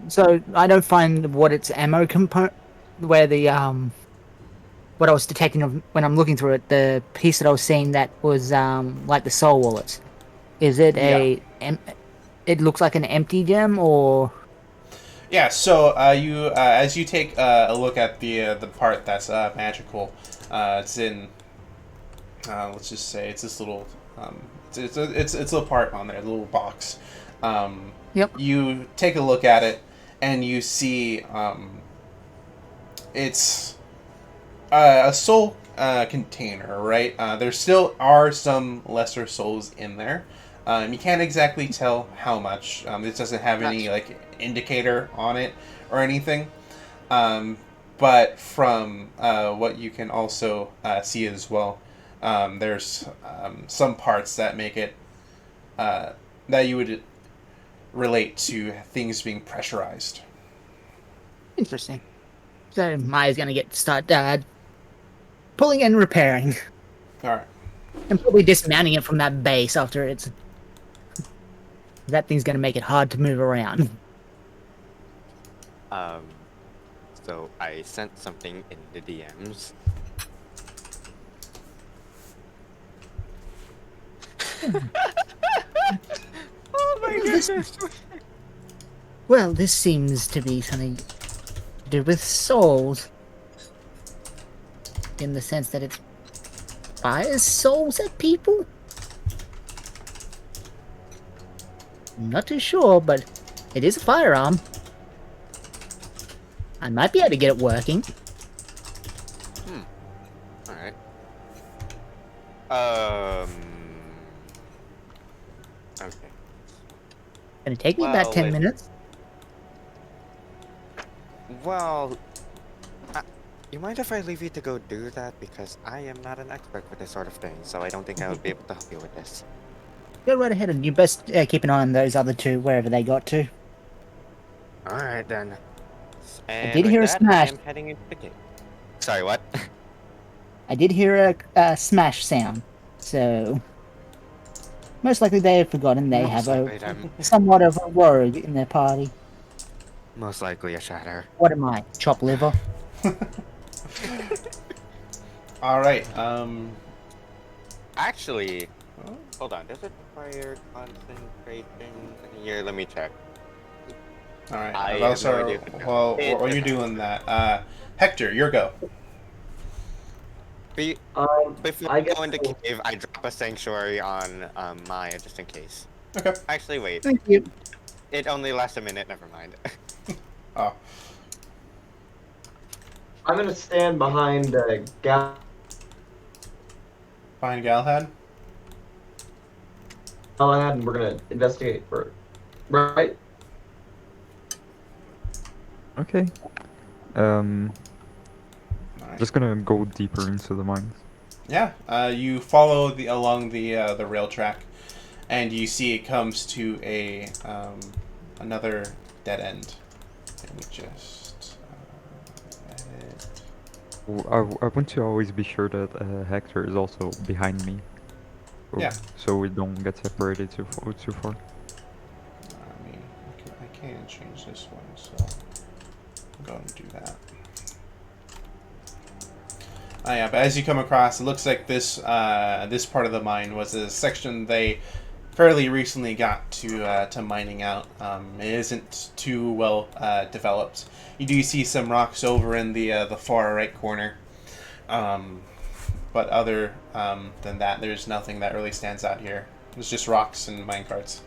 So I don't find what its ammo component, where the what I was detecting when I'm looking through it, the piece that I was seeing that was like the soul wallets. Is it Yeah. it looks like an empty gem, or Yeah. So you as you take a look at the part that's magical, it's in. Let's just say it's this little. It's a little part on there, a little box. Um, yep, you take a look at it, and you see it's a soul container, right? There still are some lesser souls in there. You can't exactly tell how much. It doesn't have any like indicator on it or anything. Um, but from what you can also see as well, there's some parts that make it that you would relate to things being pressurized. interesting. So Maya's gonna start pulling and repairing, All right. and probably dismounting it from that base after it's. That thing's gonna make it hard to move around. Um, so I sent something in the DMs. Oh my goodness! Well, this seems to be something to do with souls. In the sense that it fires souls at people? I'm not too sure, but it is a firearm. I might be able to get it working. All right. Okay. Gonna take me Well, about 10 minutes. Well, you mind if I leave you to go do that? Because I am not an expert with this sort of thing, so I don't think I would be able to help you with this. Go right ahead, and you best keep an eye on those other two, wherever they got to. All right then. And did with hear a that, I smash. am heading into the cave. Sorry, what? I did hear a smash sound, so most likely they have forgotten they have Most likely them. somewhat of a rogue in their party. Most likely a shatter. What am I, chop liver? All right. Actually, hold on. Does it require concentration? Here, let me check. All right. I Well, have no idea. well, while you're doing that, Hector, your go. Before I I guess go into we'll- cave, I drop a sanctuary on Maya just in case. Okay. Actually, wait. Thank you. It only lasts a minute. Never mind. Oh. I'm gonna stand behind Galahad, Behind Galahad. and we're gonna investigate for it. Right? Okay. Alright. Just gonna go deeper into the mines. Yeah. You follow along the rail track, and you see it comes to a another dead end. Let me just. Edit. I want to always be sure that Hector is also behind me. Yeah. So we don't get separated too far. I mean, I can change this one, so I'm going to do that. Oh yeah, but as you come across, it looks like this this part of the mine was a section they fairly recently got to mining out. It isn't too well developed. You do see some rocks over in the far right corner, but other than that, there's nothing that really stands out here. It's just rocks and minecarts.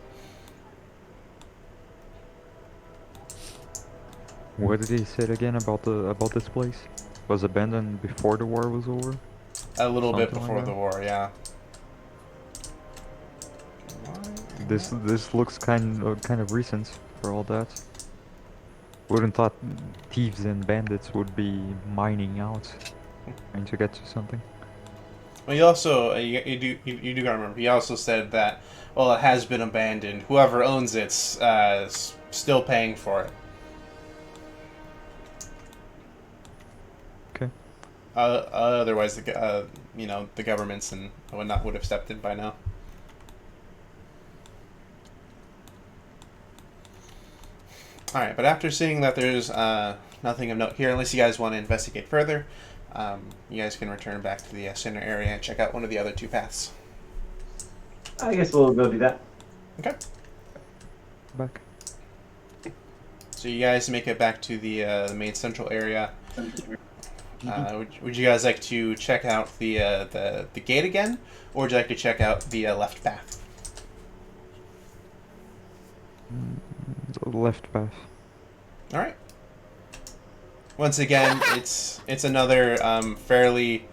What did he say again about this place? Was abandoned before the war was over? A little bit Something like before that? the war, yeah. This looks kind of recent for all that. Wouldn't thought thieves and bandits would be mining out, trying to get to something. Well, you also you do gotta remember. He also said that well, it has been abandoned. Whoever owns it's still paying for it. Okay. Otherwise, the governments and whatnot would have stepped in by now. All right, but after seeing that there's nothing of note here, unless you guys want to investigate further, you guys can return back to the center area and check out one of the other two paths. I guess we'll go do that. Okay. Back. So you guys make it back to the main central area. Would you guys like to check out the gate again, or would you like to check out the left path? The left path. All right. Once again, it's another fairly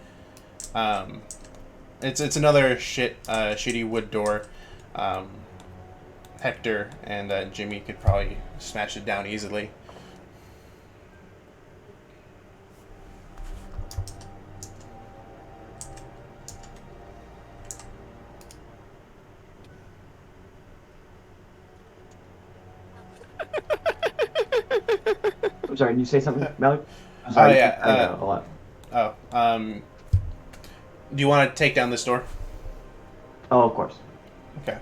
it's another shitty wood door. Hector and Jimmy could probably smash it down easily. I'm sorry, did you say something, Malik? I'm sorry. Oh yeah. I know a lot. Do you want to take down this door? Oh, of course. Okay.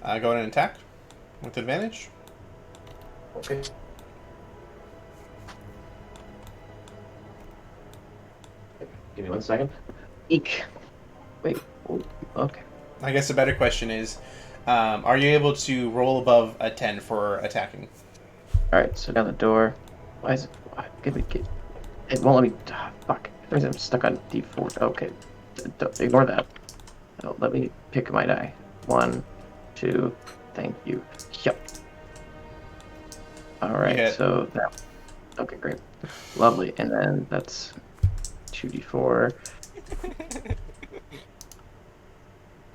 Go ahead and attack with advantage. Okay. Give me 1 second. Eek. Wait. Oh, okay. I guess the better question is, are you able to roll above a 10 for attacking? All right. So down the door. Why is it? It won't let me. Fuck. I'm stuck on D4. Okay. Ignore that. Oh, let me pick my die. 1, 2. Thank you. Yep. All right. hit. So that. Okay, great. Lovely. And then that's 2D4.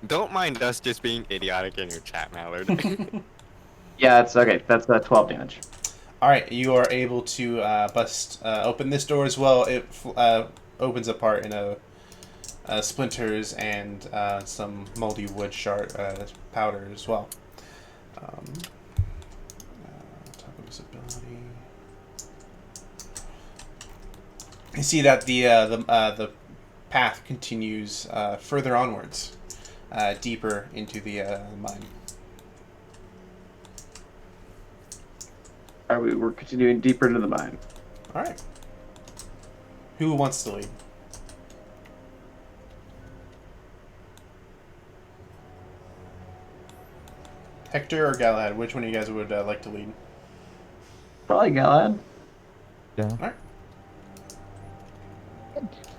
Don't mind us just being idiotic in your chat, Mallard. Yeah, it's okay. That's 12 damage. All right, you are able to bust open this door as well. It opens apart in splinters and some moldy wood shard powder as well. Talk of visibility. You see that the path continues further onwards, deeper into the mine. We're continuing deeper into the mine. All right. Who wants to lead? Hector or Galahad? Which one of you guys would like to lead? Probably Galad. Yeah. All right.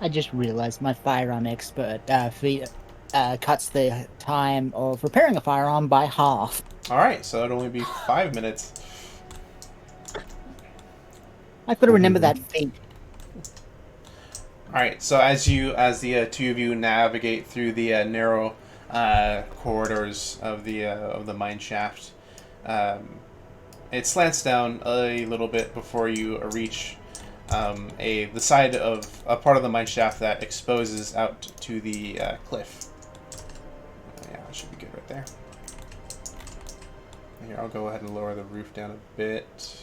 I just realized my firearm expert feat cuts the time of repairing a firearm by half. All right. So it'll only be 5 minutes. I've got to remember that feat. All right. So as the two of you navigate through the narrow corridors of the mine shaft, it slants down a little bit before you reach the side of a part of the mine shaft that exposes out to the cliff. Yeah, that should be good right there. Here, I'll go ahead and lower the roof down a bit.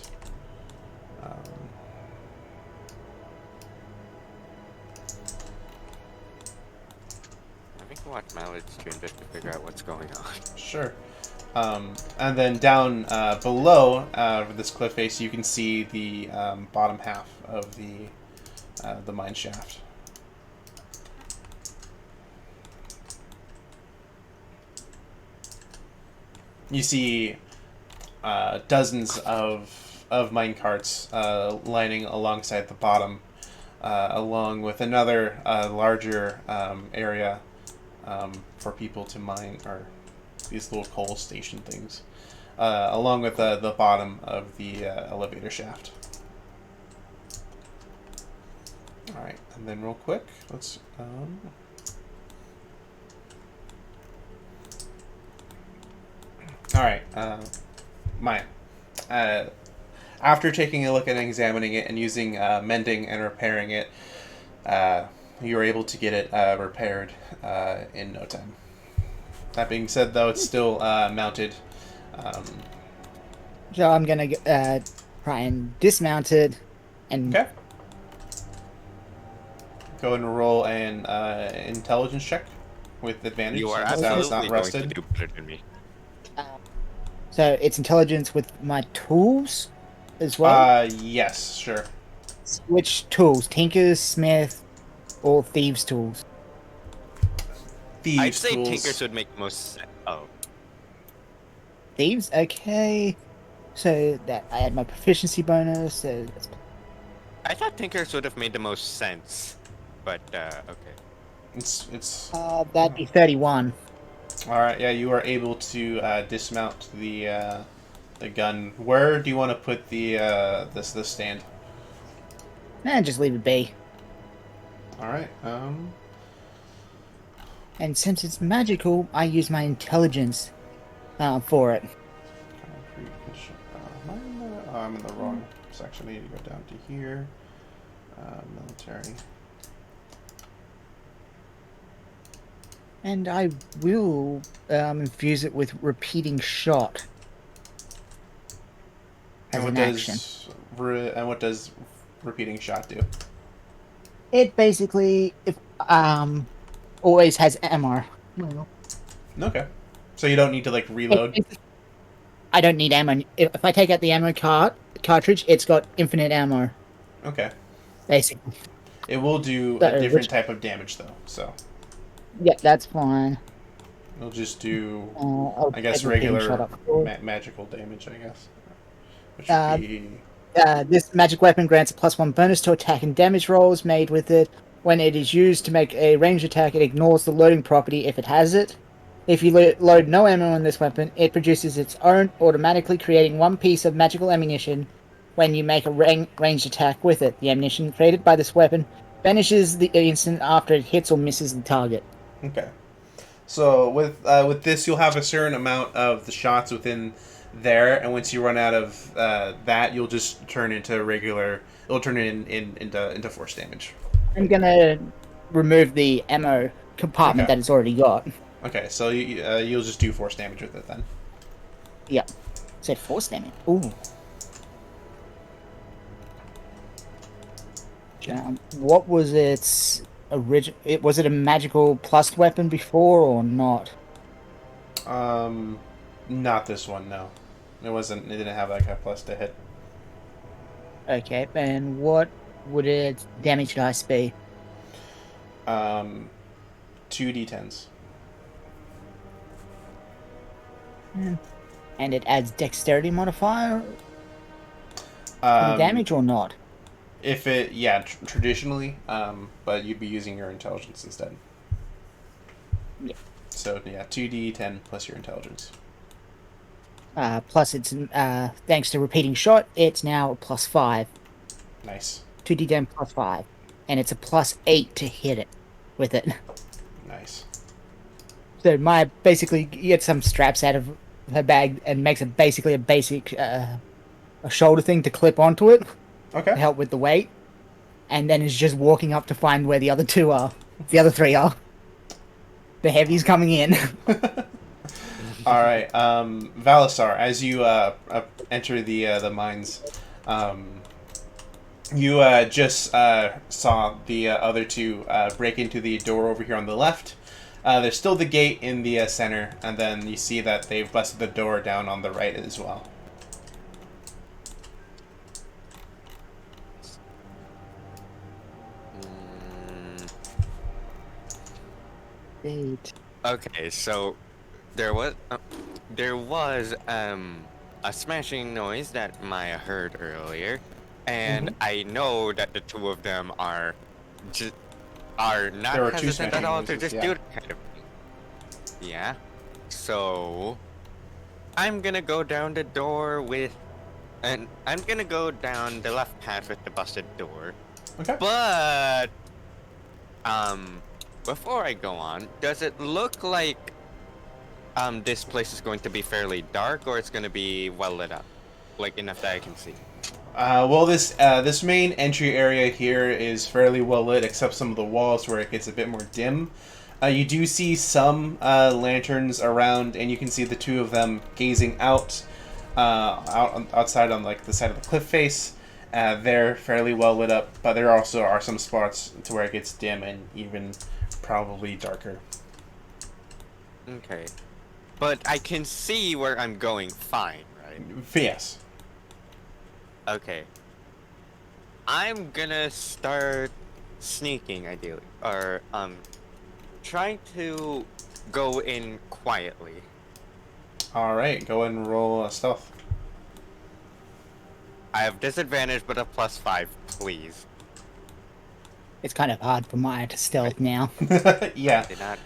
I think watch Mallard's stream just to figure out what's going on. Sure. And then down below this cliff face, you can see the bottom half of the mine shaft. You see dozens of mine carts lining alongside the bottom, along with another larger area for people to mine, or these little coal station things, along with the bottom of the elevator shaft. All right, and then real quick, let's. All right, Maya. After taking a look and examining it and using mending and repairing it, you were able to get it repaired in no time. That being said, though, it's still mounted. Um, So I'm gonna try and dismount it, and okay. Go and roll an intelligence check with advantage You are since that is not absolutely going to rusted. do better than me. so it's intelligence with my tools as well. Yes, sure. Which tools? Tinker's, Smith, or thieves' tools? I'd Thieves say tools. Tinkers would make most sense. Oh, Thieves. Okay. So that I had my proficiency bonus. So that's, I thought Tinkers would have made the most sense, but okay. It's that'd be 31. all right. Yeah, you are able to dismount the gun. Where do you want to put the this stand? And just leave it be. All right. And since it's magical, I use my intelligence for it. I'm in the wrong section. I need to go down to here. Military. And I will infuse it with repeating shot as an action. And what does repeating shot do? It basically always has ammo. Well, Okay. So you don't need to like reload. I don't need ammo. If I take out the ammo cartridge, it's got infinite ammo, Okay. basically. It will do So, a different type of damage though. So Yeah, that's fine. it'll just do, I'll I guess, take repeating regular shot up for it. magical damage. I guess. Which Uh, would be This magic weapon grants a +1 bonus to attack and damage rolls made with it. When it is used to make a ranged attack, it ignores the loading property if it has it. If you load no ammo in this weapon, it produces its own, automatically creating one piece of magical ammunition when you make a ranged attack with it. The ammunition created by this weapon vanishes the instant after it hits or misses the target. okay. So with this, you'll have a certain amount of the shots within there, and once you run out of that, you'll just turn into regular. It'll turn into force damage. I'm gonna remove the ammo compartment Okay. that it's already got. Okay, so you'll just do force damage with it then. Yep. Said force damage. Ooh. What was its original? Was it a magical plus weapon before or not? Not this one. No, it wasn't. It didn't have like a plus to hit. Okay, and what would its damage dice be? 2d10s. And it adds dexterity modifier to the Um, damage or not? If it, yeah, traditionally, but you'd be using your intelligence instead. Yeah. So yeah, 2d10 plus your intelligence. Plus, it's thanks to repeating shot, it's now a +5. Nice, 2d10 +5, and it's a +8 to hit it with it. nice. So Maya basically gets some straps out of her bag and makes basically a basic a shoulder thing to clip onto it to Okay. help with the weight, and then is just walking up to find where the other three are. The heavies coming in. All right, Valisar, as you enter the mines, you just saw the other two break into the door over here on the left. There's still the gate in the center, and then you see that they've busted the door down on the right as well. Eight. Okay, so there was a smashing noise that Maya heard earlier, and I know that the two of them are not There were two hesitant at smashing all to noises, just yeah. do that kind of thing. Yeah. So I'm gonna go down the door with, and I'm gonna go down the left path with the busted door. Okay. But before I go on, does it look like this place is going to be fairly dark, or it's going to be well lit up, like enough that I can see? Well, this main entry area here is fairly well lit, except some of the walls where it gets a bit more dim. You do see some lanterns around, and you can see the two of them gazing outside on like the side of the cliff face. They're fairly well lit up, but there also are some spots to where it gets dim and even probably darker. Okay. But I can see where I'm going fine, right? Yes. Okay. I'm gonna start sneaking, ideally. Or, trying to go in quietly. All right, go ahead and roll stealth. I have disadvantage, but a +5, please. It's kind of hard for Maya to stealth now. Yeah. Did not.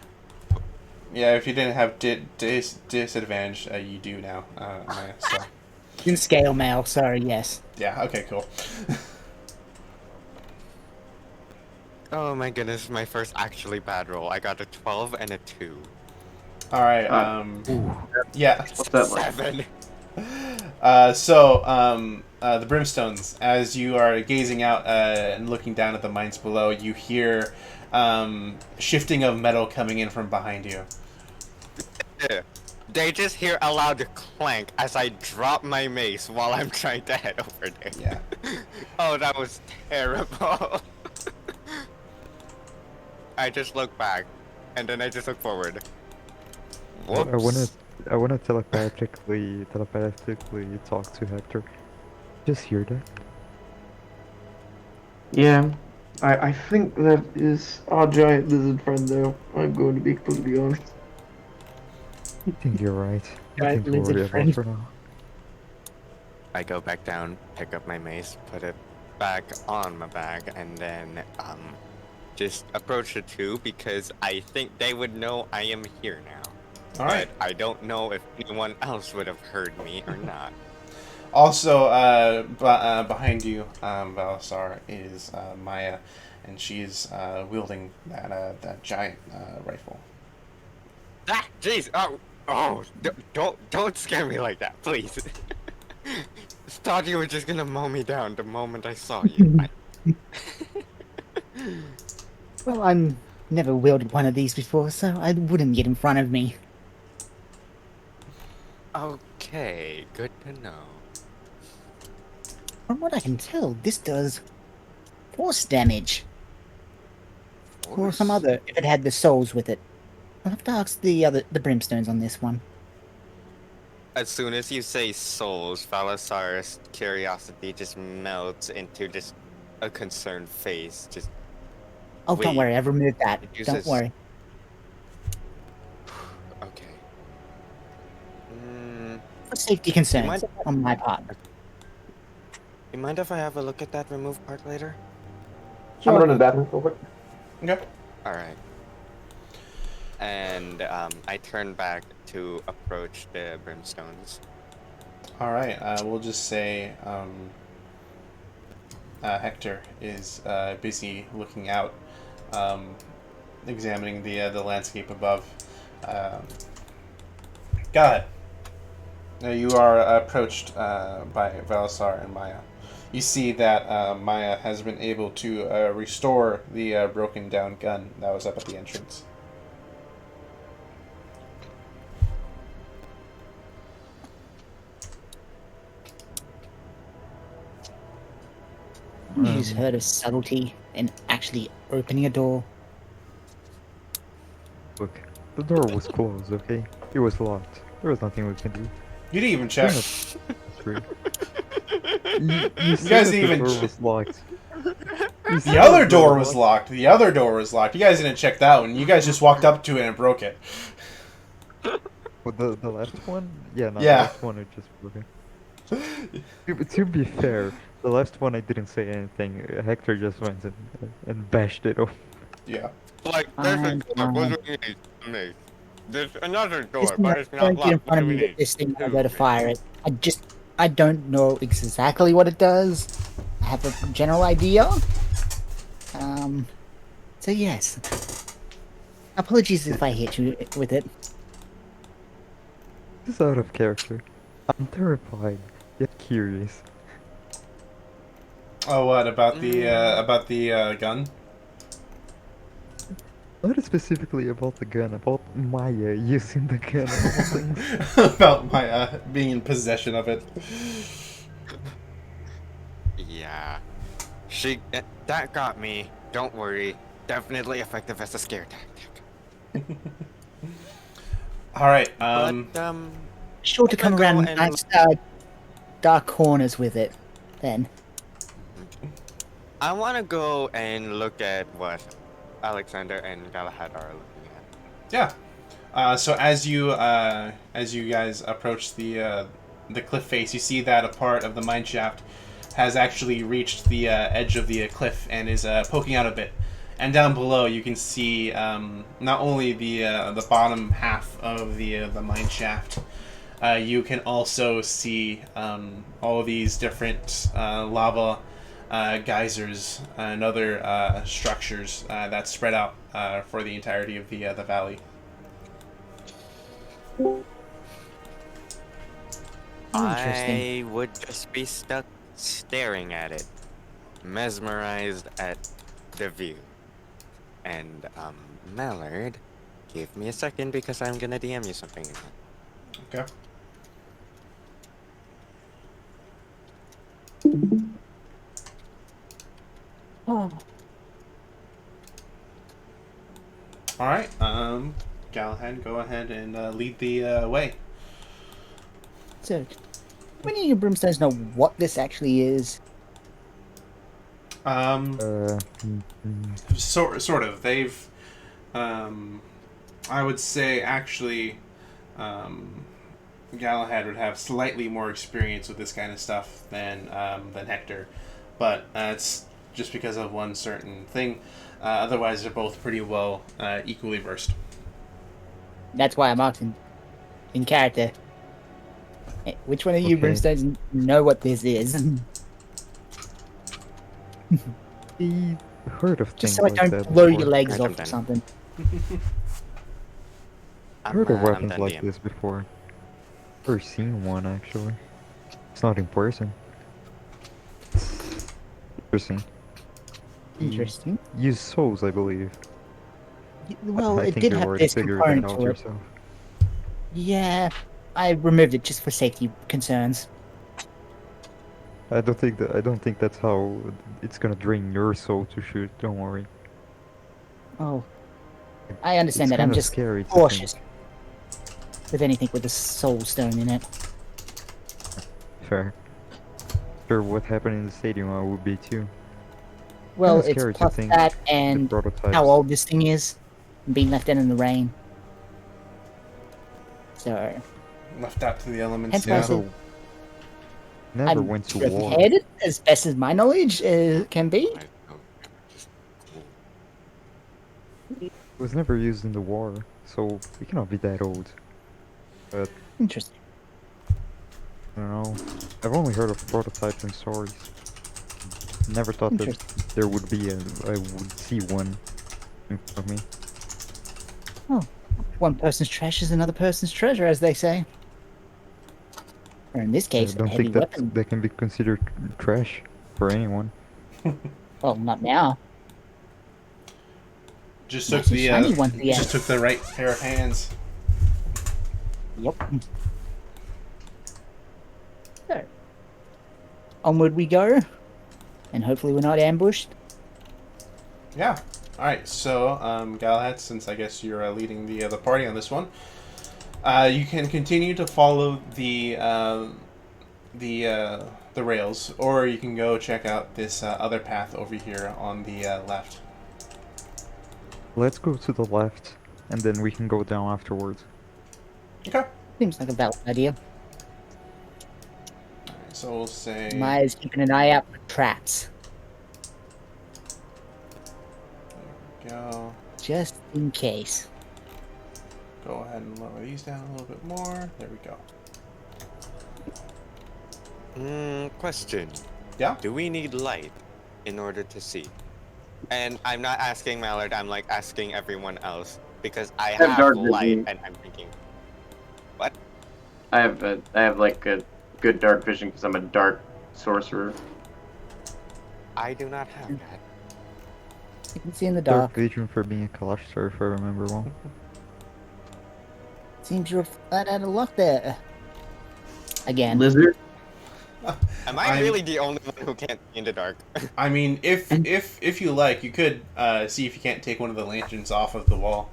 Yeah, if you didn't have disadvantage, you do now. Maya, so. In scale mail, sorry, yes. Yeah, okay, cool. Oh my goodness, my first actually bad roll. I got a 12 and a 2. Alright, yeah. What's that like? 7. The brimstones, as you are gazing out and looking down at the mines below, you hear shifting of metal coming in from behind you. They just hear a loud clank as I drop my mace while I'm trying to head over there. Yeah. Oh, that was terrible. I just look back, and then I just look forward. Whoops. I wanna telepathically talk to Hector. Just hear that. Yeah, I think that is our giant lizard friend, though. I'm going to be completely honest. I think you're right. Giant Nothing to worry lizard about friend. for now. I go back down, pick up my mace, put it back on my bag, and then just approach the two because I think they would know I am here now. Alright. But I don't know if anyone else would have heard me or not. Also, behind you, Balasar, is Maya, and she's wielding that giant rifle. Ah, jeez! Don't scare me like that, please. Thought you were just gonna mow me down the moment I saw you. Well, I'm never wielded one of these before, so I wouldn't get in front of me. Okay, good to know. From what I can tell, this does force damage. Or some other, if it had the souls with it. I'll have to ask the brimstones on this one. As soon as you say souls, Valasaur's curiosity just melts into just a concerned face. Just Oh, don't Wait. worry, I've removed that. It Don't uses- worry. okay. For safety concerns mind- on my part. You mind if I have a look at that remove part later? I'm gonna run to the bathroom real quick. Okay. All right. And I turn back to approach the brimstones. Alright, we'll just say Hector is busy looking out, examining the landscape above. Go ahead. You are approached by Velasar and Maya. You see that Maya has been able to restore the broken down gun that was up at the entrance. You just heard of subtlety in actually opening a door. Look, the door was closed, okay? It was locked. There was nothing we can do. You didn't even check. That's true. You guys didn't even The door check. was locked. The other door was locked. The other door was locked. You guys didn't check that one. You guys just walked up to it and broke it. What, the left one? Yeah, no, Yeah. the left one I just broke. To be fair, the last one I didn't say anything. Hector just went and bashed it off. Yeah. Like, there's a door, what do we need? There's another door, Just don't get in front of me with this thing and go to fire it. I don't know exactly what it does. I have a general idea. So yes. Apologies if I hit you with it. This is out of character. I'm terrified, yet curious. Oh, what about the gun? Not specifically about the gun, about Maya using the gun of all things. About my being in possession of it. Yeah. That got me. Don't worry. Definitely effective as a scare tactic. All right. But Sure to I'm gonna come go around and nice dark corners with it. Then I want to go and look at what Alexander and Galahad are looking at. Yeah. So as you guys approach the cliff face, you see that a part of the mine shaft has actually reached the edge of the cliff and is poking out a bit. And down below, you can see not only the bottom half of the mine shaft. You can also see all of these different lava geysers and other structures that spread out for the entirety of the valley. interesting. I would just be stuck staring at it, mesmerized at the view. And, Mallard, give me a second because I'm gonna DM you something. Okay. Oh, All right. Galahad, go ahead and lead the way. so many of your brimstones know what this actually is. Um, Mm, mm. sort of. They've, I would say, actually, um, Galahad would have slightly more experience with this kind of stuff than Hector, but it's just because of one certain thing. Otherwise, they're both pretty well equally versed. That's why I'm asking in character. Which one of you Okay. brimstones know what this is? I heard of Just things so I like don't that blow before. your legs Right, I'm off or done. something. Heard of I'm weapons done like DM. this before. Never seen one actually. It's not in person. Interesting. Interesting. Use souls, I believe. Well, I it think did you have already this figured that component out to it. yourself. Yeah, I removed it just for safety concerns. I don't think that's how it's gonna drain your soul to shoot. Don't worry. Oh, I understand It's that. I'm kind of just scary to cautious think. with anything with a soul stone in it. Fair. Sure, what happened in the stadium I would be too. Well, Kinda it's scary to plus think that the and prototypes. how old this thing is, and being left in the rain. So, Left out to the elements. hence why I Yeah. said Never I'm went to war. prepared as best as my knowledge can be. It was never used in the war, so it cannot be that old. But Interesting. I don't know. I've only heard of prototypes and stories. Never thought that Interesting. there would be I would see one in front of me. Oh, one person's trash is another person's treasure, as they say. Or in this I case, a don't heavy think that weapon. that can be considered trash for anyone. Well, not now. Just took Nice and the shiny one, yeah. just took the right pair of hands. Yep. So, onward we go, and hopefully we're not ambushed. Yeah. All right. So, Galahad, since I guess you're leading the party on this one, you can continue to follow the rails, or you can go check out this other path over here on the left. Let's go to the left, and then we can go down afterwards. Okay. Seems like a valid idea. So we'll say. Maya's keeping an eye out for traps, Go. just in case. Go ahead and lower these down a little bit more. There we go. Question. Yeah. Do we need light in order to see? And I'm not asking Mallard, I'm like asking everyone else because I have have dark light vision. and I'm thinking, what? I have like a good dark vision because I'm a dark sorcerer. I do not have that. You can see in the Dark dark. Vision for being a Kalashtar, if I remember well. Seems you're flat out of luck there. Again. Lizard. Am I I'm- really the only one who can't see in the dark? I mean, if And- if you like, you could see if you can't take one of the lanterns off of the wall.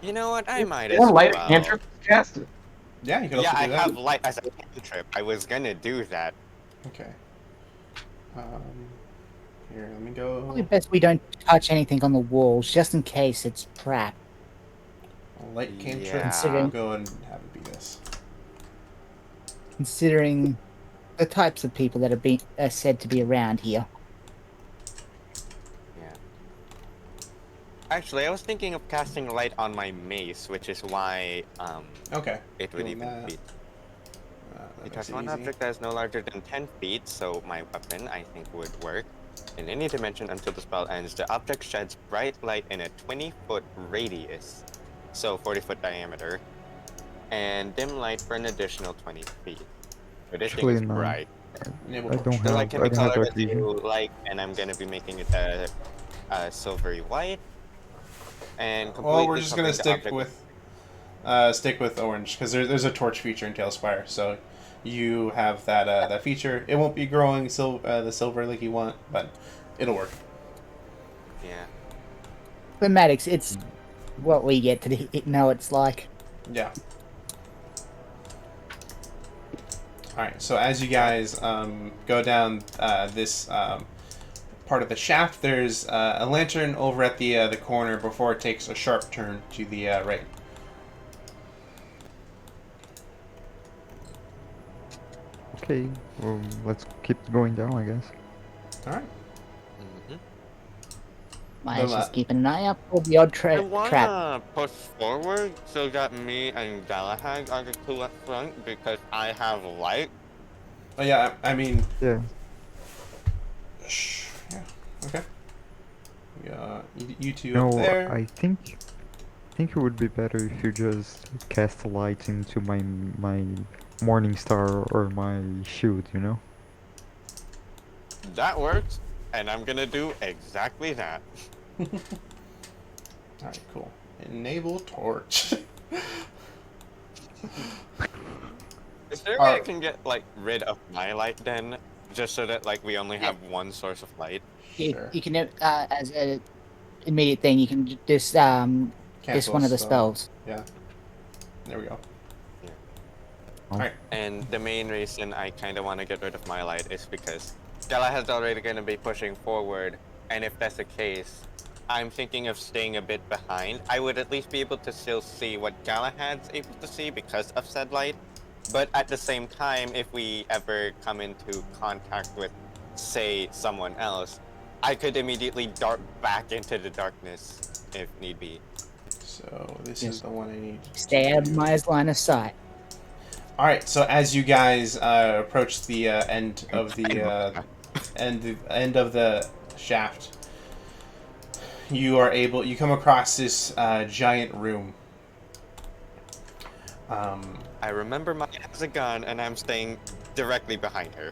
You know what? I might You as want light well. cantrip cast? Yeah, you could also Yeah, I do that. have light as a cantrip. I was gonna do that. Okay. Here, let me Probably go. best we don't touch anything on the walls, just in case it's trapped. Light cantrip. Yeah. I'll go and have it be this. Considering the types of people that are said to be around here. Yeah. Actually, I was thinking of casting light on my mace, which is why Okay. it would Doing even that. be. That It makes has it one easy. object that is no larger than 10 feet, so my weapon, I think, would work. In any dimension until the spell ends, the object sheds bright light in a 20-foot radius, so 40-foot diameter, and dim light for an additional 20 feet. So this thing Actually, is no. bright. Enable I torch. don't The light can be I don't have colored dark vision. into light, and I'm gonna be making it silvery white. And Well, we're completely just gonna covering the stick with orange because there's a torch feature in Talespire, so you have that feature. It won't be growing the silver like you want, but it'll work. Yeah. But Maddox, it's what we get to know it's like. Yeah. All right. So as you guys go down this part of the shaft, there's a lantern over at the corner before it takes a sharp turn to the right. Okay, well, let's keep going down, I guess. All right. Mm-hmm. Mine's Well, just keeping an eye out for the odd I trap. wanna push forward so that me and Galahad are the two up front because I have light. Oh yeah. I mean. Yeah. Yeah. Okay. Yeah. You two No, up there. I think it would be better if you just cast a light into my morning star or my shield, you know? That works, and I'm gonna do exactly that. All right. Cool. Enable torch. Is there a way I Alright. can get like rid of my light then, just so that like we only have one source of light? Sure. You can, as an immediate thing, you can just Cancel one of the spell. spells. Yeah. There we go. Oh. Alright. And the main reason I kind of want to get rid of my light is because Galahad's already going to be pushing forward, and if that's the case, I'm thinking of staying a bit behind. I would at least be able to still see what Galahad's able to see because of said light, but at the same time, if we ever come into contact with, say, someone else, I could immediately dart back into the darkness if need be. So this Yes. is the one I need. Stay out of my line of sight. All right. So as you guys approach the end of the end of the shaft, you come across this giant room. I remember mine has a gun, and I'm staying directly behind her.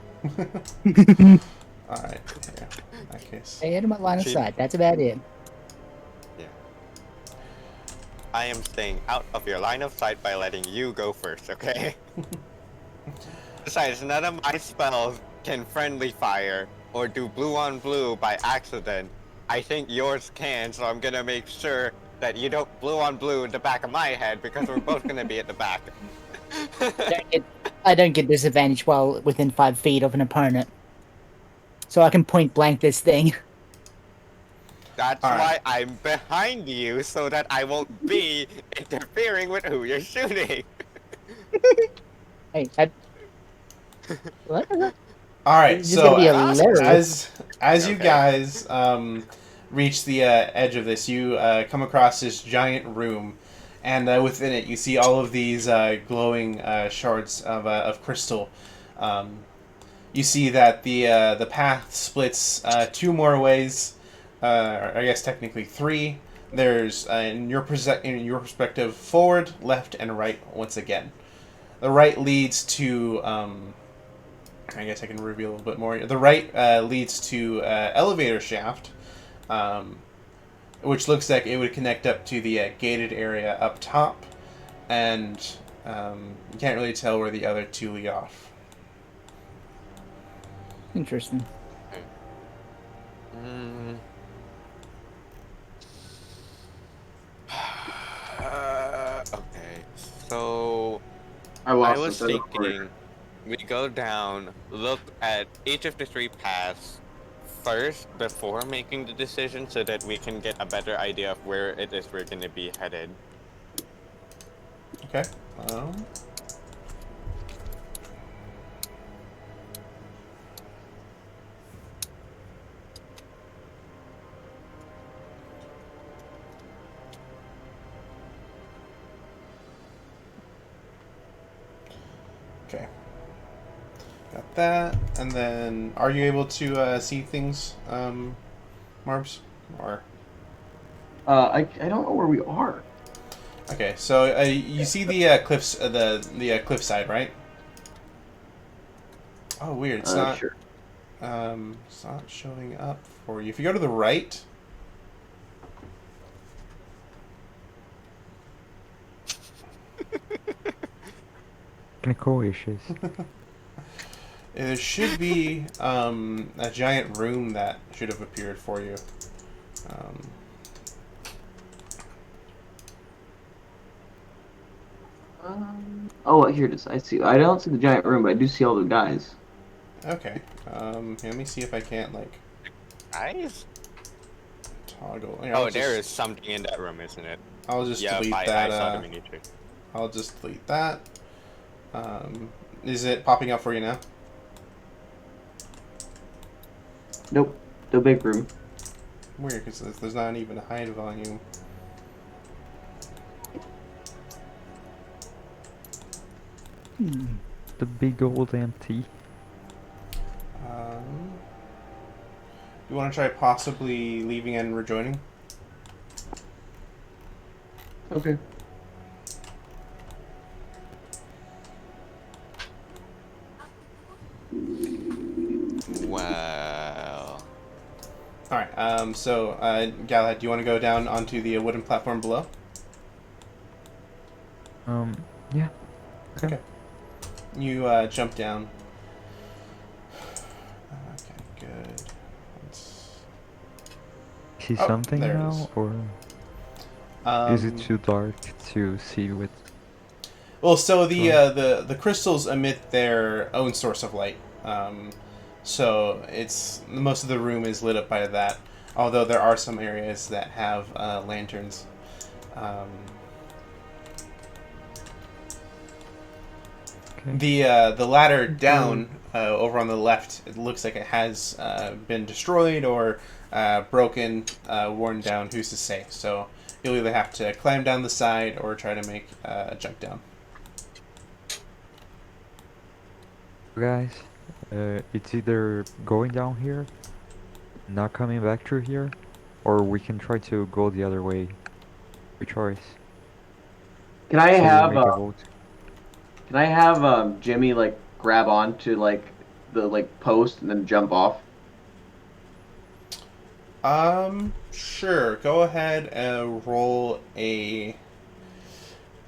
All right. Yeah. In that case. Stay out of my line of She- sight. That's about it. Yeah. I am staying out of your line of sight by letting you go first, okay? Besides, none of my spells can friendly fire or do blue on blue by accident. I think yours can, so I'm gonna make sure that you don't blue on blue in the back of my head because we're both gonna be at the back. I don't get disadvantage while within 5 feet of an opponent. So I can point blank this thing. That's All right. why I'm behind you, so that I won't be interfering with who you're shooting. Hey, what? All right. This is So gonna be hilarious. as you Okay. guys reach the edge of this, you come across this giant room, and within it you see all of these glowing shards of crystal. You see that the path splits two more ways. Or I guess technically three. There's in your perspective forward, left, and right once again. The right leads to I guess I can reveal a little bit more. The right leads to elevator shaft, which looks like it would connect up to the gated area up top, and you can't really tell where the other two lead off. Interesting. Mm. Okay, so I I lost was this. I don't know where- thinking we go down, look at each of the three paths first before making the decision so that we can get a better idea of where it is we're going to be headed. Okay. Okay. Got that. And then, are you able to see things, Marbs? Or I don't know where we are. okay, so you see the cliffs, the cliffside, right? Oh, weird. Sure. It's not showing up for you. If you go to the right, Technical issues. there should be a giant room that should have appeared for you. Oh, here it is. I see. I don't see the giant room, but I do see all the guys. Okay. Let me see if I can't like Guys? toggle. Here, Oh, there is something in that room, isn't it? I'll just Yeah, delete I that. saw the miniature. I'll just delete that. Is it popping up for you now? Nope. The big room. Weird, because there's not even a hide volume. The big old empty. You want to try possibly leaving and rejoining? Okay. Wow. Alright, so, Galahad, do you want to go down onto the wooden platform below? Yeah. Okay. You, jump down. Okay, good. See Oh, something there it now, is. or is it too dark to see with? Well, so the crystals emit their own source of light. So it's most of the room is lit up by that. Although there are some areas that have lanterns. Okay. The ladder down over on the left, it looks like it has been destroyed or broken, worn down. Who's to say? So you'll either have to climb down the side or try to make a jump down. Guys, it's either going down here, not coming back through here, or we can try to go the other way. Your choice. Can I So we have make a vote. Can I have Jimmy like grab on to like the post and then jump off? Sure. Go ahead and roll a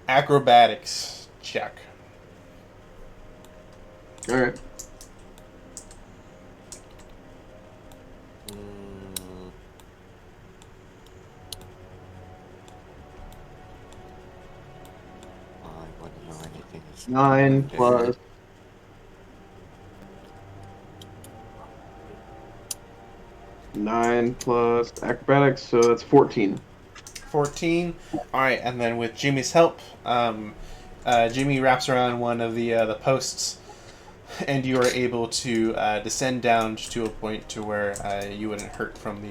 acrobatics check. All right. I wouldn't know anything. 9 plus 9 plus acrobatics, so that's 14. 14. All right, and then with Jimmy's help, Jimmy wraps around one of the posts, and you are able to descend down to a point to where you wouldn't hurt from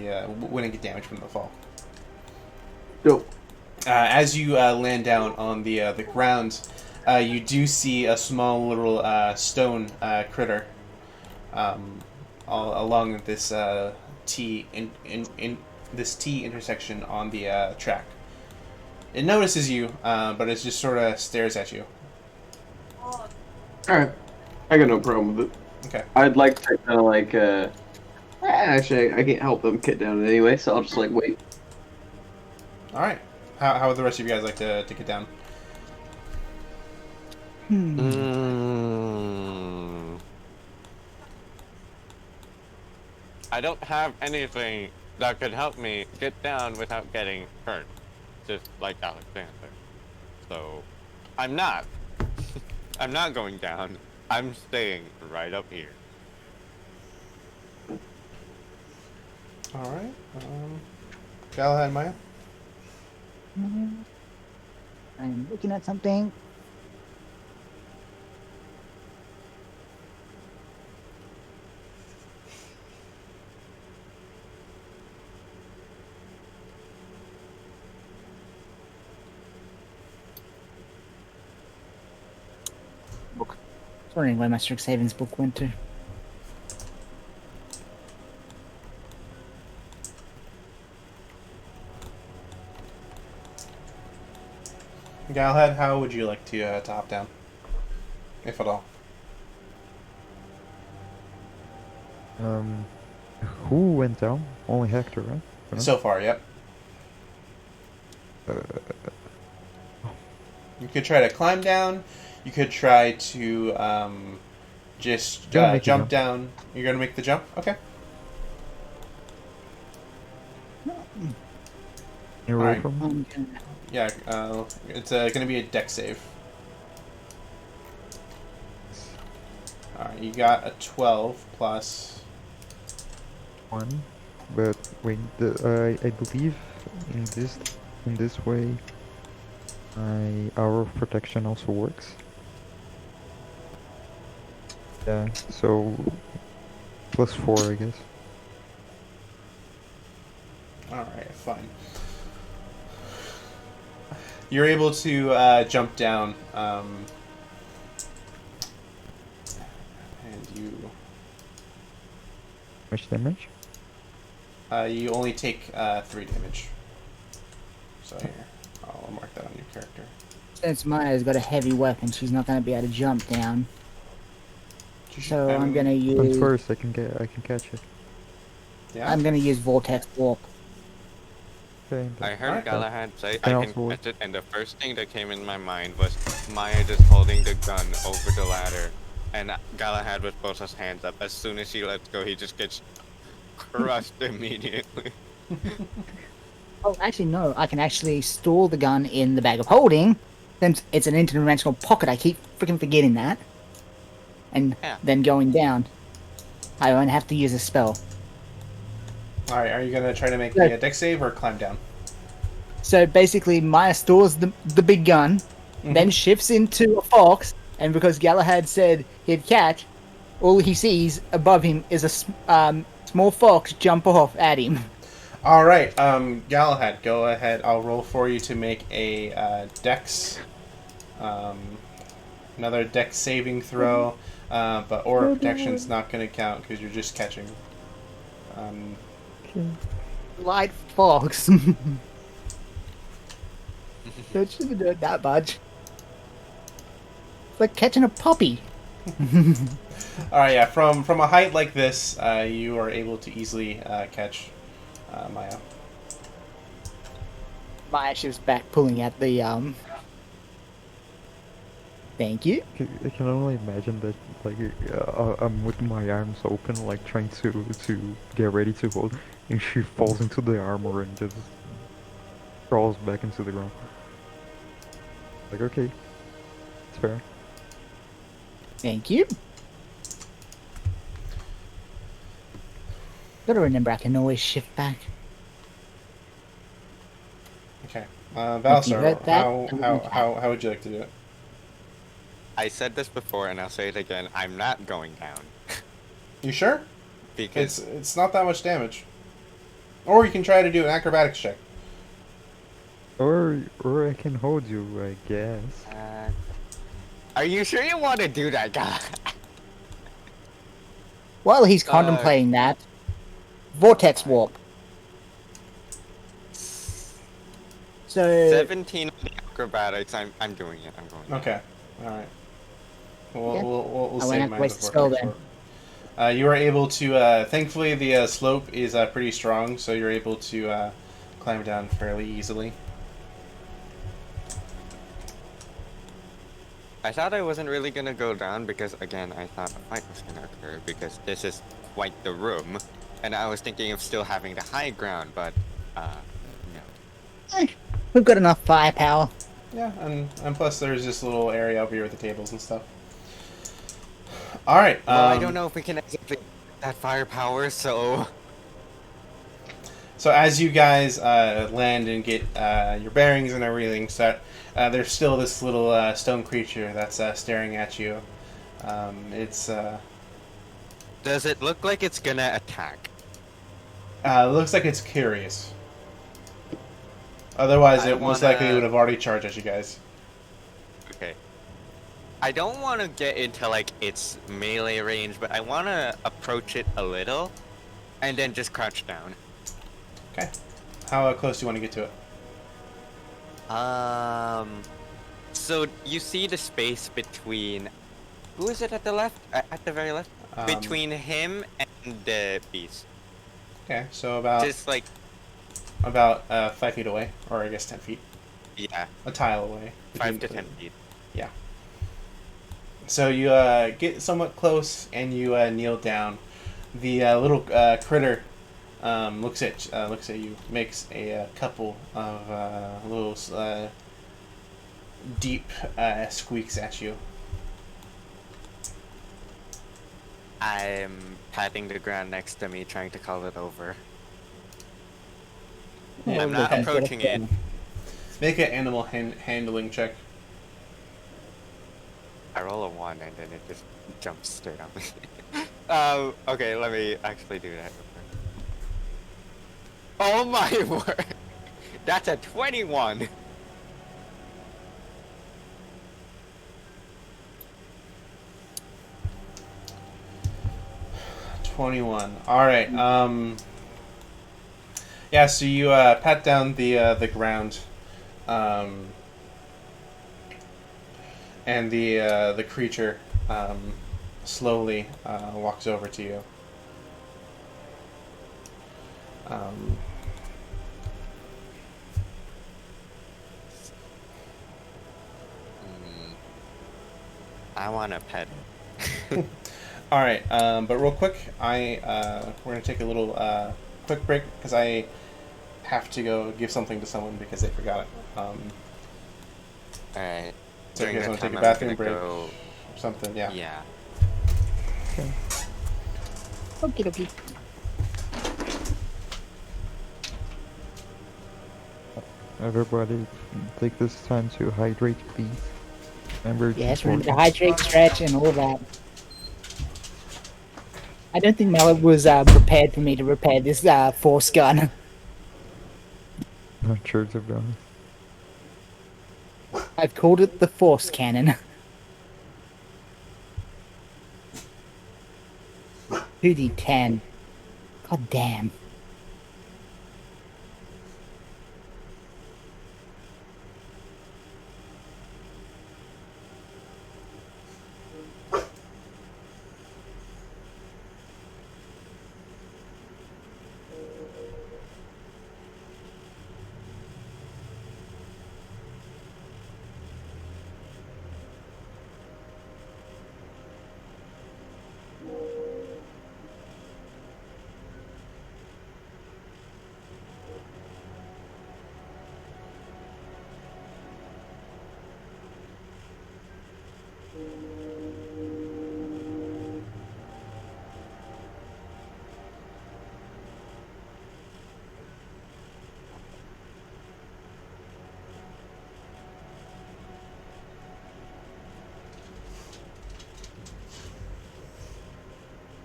wouldn't get damage from the fall. Dope. As you land down on the ground, you do see a small little stone critter along this T in this T intersection on the track. It notices you, but it just sort of stares at you. All right. I got no problem with it. Okay. I'd like to kind of like, actually, I can't help them get down anyway, so I'll just like wait. All right. How would the rest of you guys like to get down? Mm. I don't have anything that could help me get down without getting hurt, just like Alexander. So, I'm not. I'm not going down. I'm staying right up here. All right. Galahad, Maya. I'm looking at something. Book. I was wondering where my Strixhaven's book went to. Galahad, how would you like to hop down, if at all? Who went down? Only Hector, right? For now? So far, yep. Uh, You could try to climb down. You could try to just Gonna make the jump jump. down. You're gonna make the jump. Okay. you roll Alright. from? I'm gonna- Yeah. It's gonna be a deck save. All right. You got a 12 plus. One, but wait, I believe in this way, my hour of protection also works. Yeah, so +4, I guess. All right. Fine. You're able to jump down, and Much damage? you only take 3 damage. So here, I'll mark that on your character. Since Maya's got a heavy weapon, she's not going to be able to jump down. So I'm going to Once use. first, I can catch it. Yeah. I'm going to use Vortex Warp. Okay, I heard Alright. Galahad say Can I also can work. catch it, and the first thing that came in my mind was Maya just holding the gun over the ladder, and Galahad with both his hands up. As soon as she lets go, he just gets crushed immediately. Oh, actually, no. I can actually store the gun in the bag of holding. Since it's an interdimensional pocket, I keep freaking forgetting that. And Yeah. then going down, I won't have to use a spell. All right. Are you gonna try to make Yeah. the deck save or climb down? So basically, Maya stores the big gun, then shifts into a fox, and because Galahad said he'd catch, all he sees above him is a small fox jump off at him. All right, Galahad, go ahead. I'll roll for you to make a dex, another dex saving throw, but aura protection's not going to count because you're just catching. Okay. Light fox. That shouldn't do it that much. It's like catching a puppy. All right, yeah. From a height like this, you are able to easily catch Maya. Maya shifts back, pulling at the Thank you. I can only imagine that, like, I'm with my arms open, like, trying to get ready to hold, and she falls into the armor and just crawls back into the ground. Like, okay, it's fair. Thank you. Gotta remember I can always shift back. Okay, If you Valsar, heard that, how would you like to do it? I said this before, and I'll say it again. I'm not going down You sure? because It's not that much damage. Or you can try to do an acrobatics check. Or I can hold you, I guess. Are you sure you want to do that, guy? While he's contemplating that, Vortex Warp. So 17 on the acrobatics. I'm doing it. I'm going. Okay, all right. We'll, Yeah. we'll I won't save have to mine waste the before spell next then. work. You are able to. Thankfully, the slope is pretty strong, so you're able to climb down fairly easily. I thought I wasn't really gonna go down because, again, I thought a fight was gonna occur because this is quite the room, and I was thinking of still having the high ground, but no. Eh, we've got enough firepower. Yeah, and plus there's this little area over here with the tables and stuff. All right. Well, I don't know if we can exactly that firepower, so So as you guys land and get your bearings and everything set, there's still this little stone creature that's staring at you. It's does it look like it's gonna attack? looks like it's curious. Otherwise, it most likely would have already charged at you guys. Okay. I don't want to get into like its melee range, but I want to approach it a little, and then just crouch down. Okay. How close do you want to get to it? So you see the space between, who is it at the left? At the very left? Between him and the beast. Okay, so about Just like, 5 feet away, or I guess 10 feet. yeah, A tile away. 5 to 10 feet. Yeah. So you get somewhat close and you kneel down. The little critter looks at you, makes a couple of little deep squeaks at you. I'm patting the ground next to me, trying to call it over. I'm not okay. approaching it. Make an animal handling check. I roll a 1 and then it just jumps straight on me. Okay, let me actually do that real quick. Oh my word! That's a 21! 21. All right. Yeah. So you pat down the ground, and the creature slowly walks over to you. I wanna pet it. All right, but real quick, we're gonna take a little quick break because I have to go give something to someone because they forgot it. Alright. So you guys want to take a I'm bathroom gonna break go- or something? Yeah. Yeah. Okie dokie. Everybody, take this time to hydrate, please. Remember, it's Yes, remember to important. hydrate, stretch, and all that. I don't think Mallet was prepared for me to repair this force gun. Not sure to be honest. I've called it the force cannon. 2d10. God damn.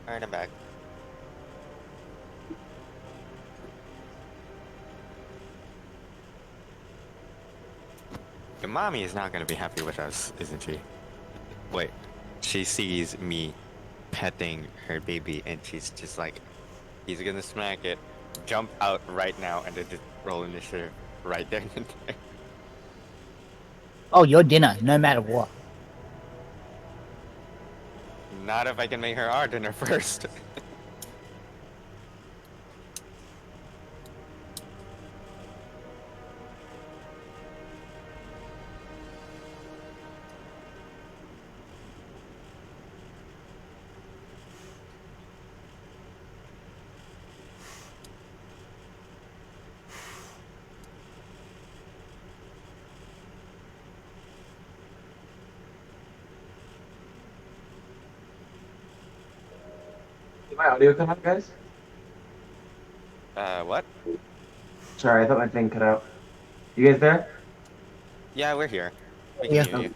Alright, I'm back. Your mommy is not gonna be happy with us, isn't she? Wait, she sees me petting her baby and she's just like, he's gonna smack it, jump out right now, and then just roll initiative right there and there. Oh, your dinner, no matter what. Not if I can make her our dinner first. Did my audio cut out, guys? What? Sorry, I thought my thing cut out. You guys there? Yeah, we're here. We can Yeah. hear you.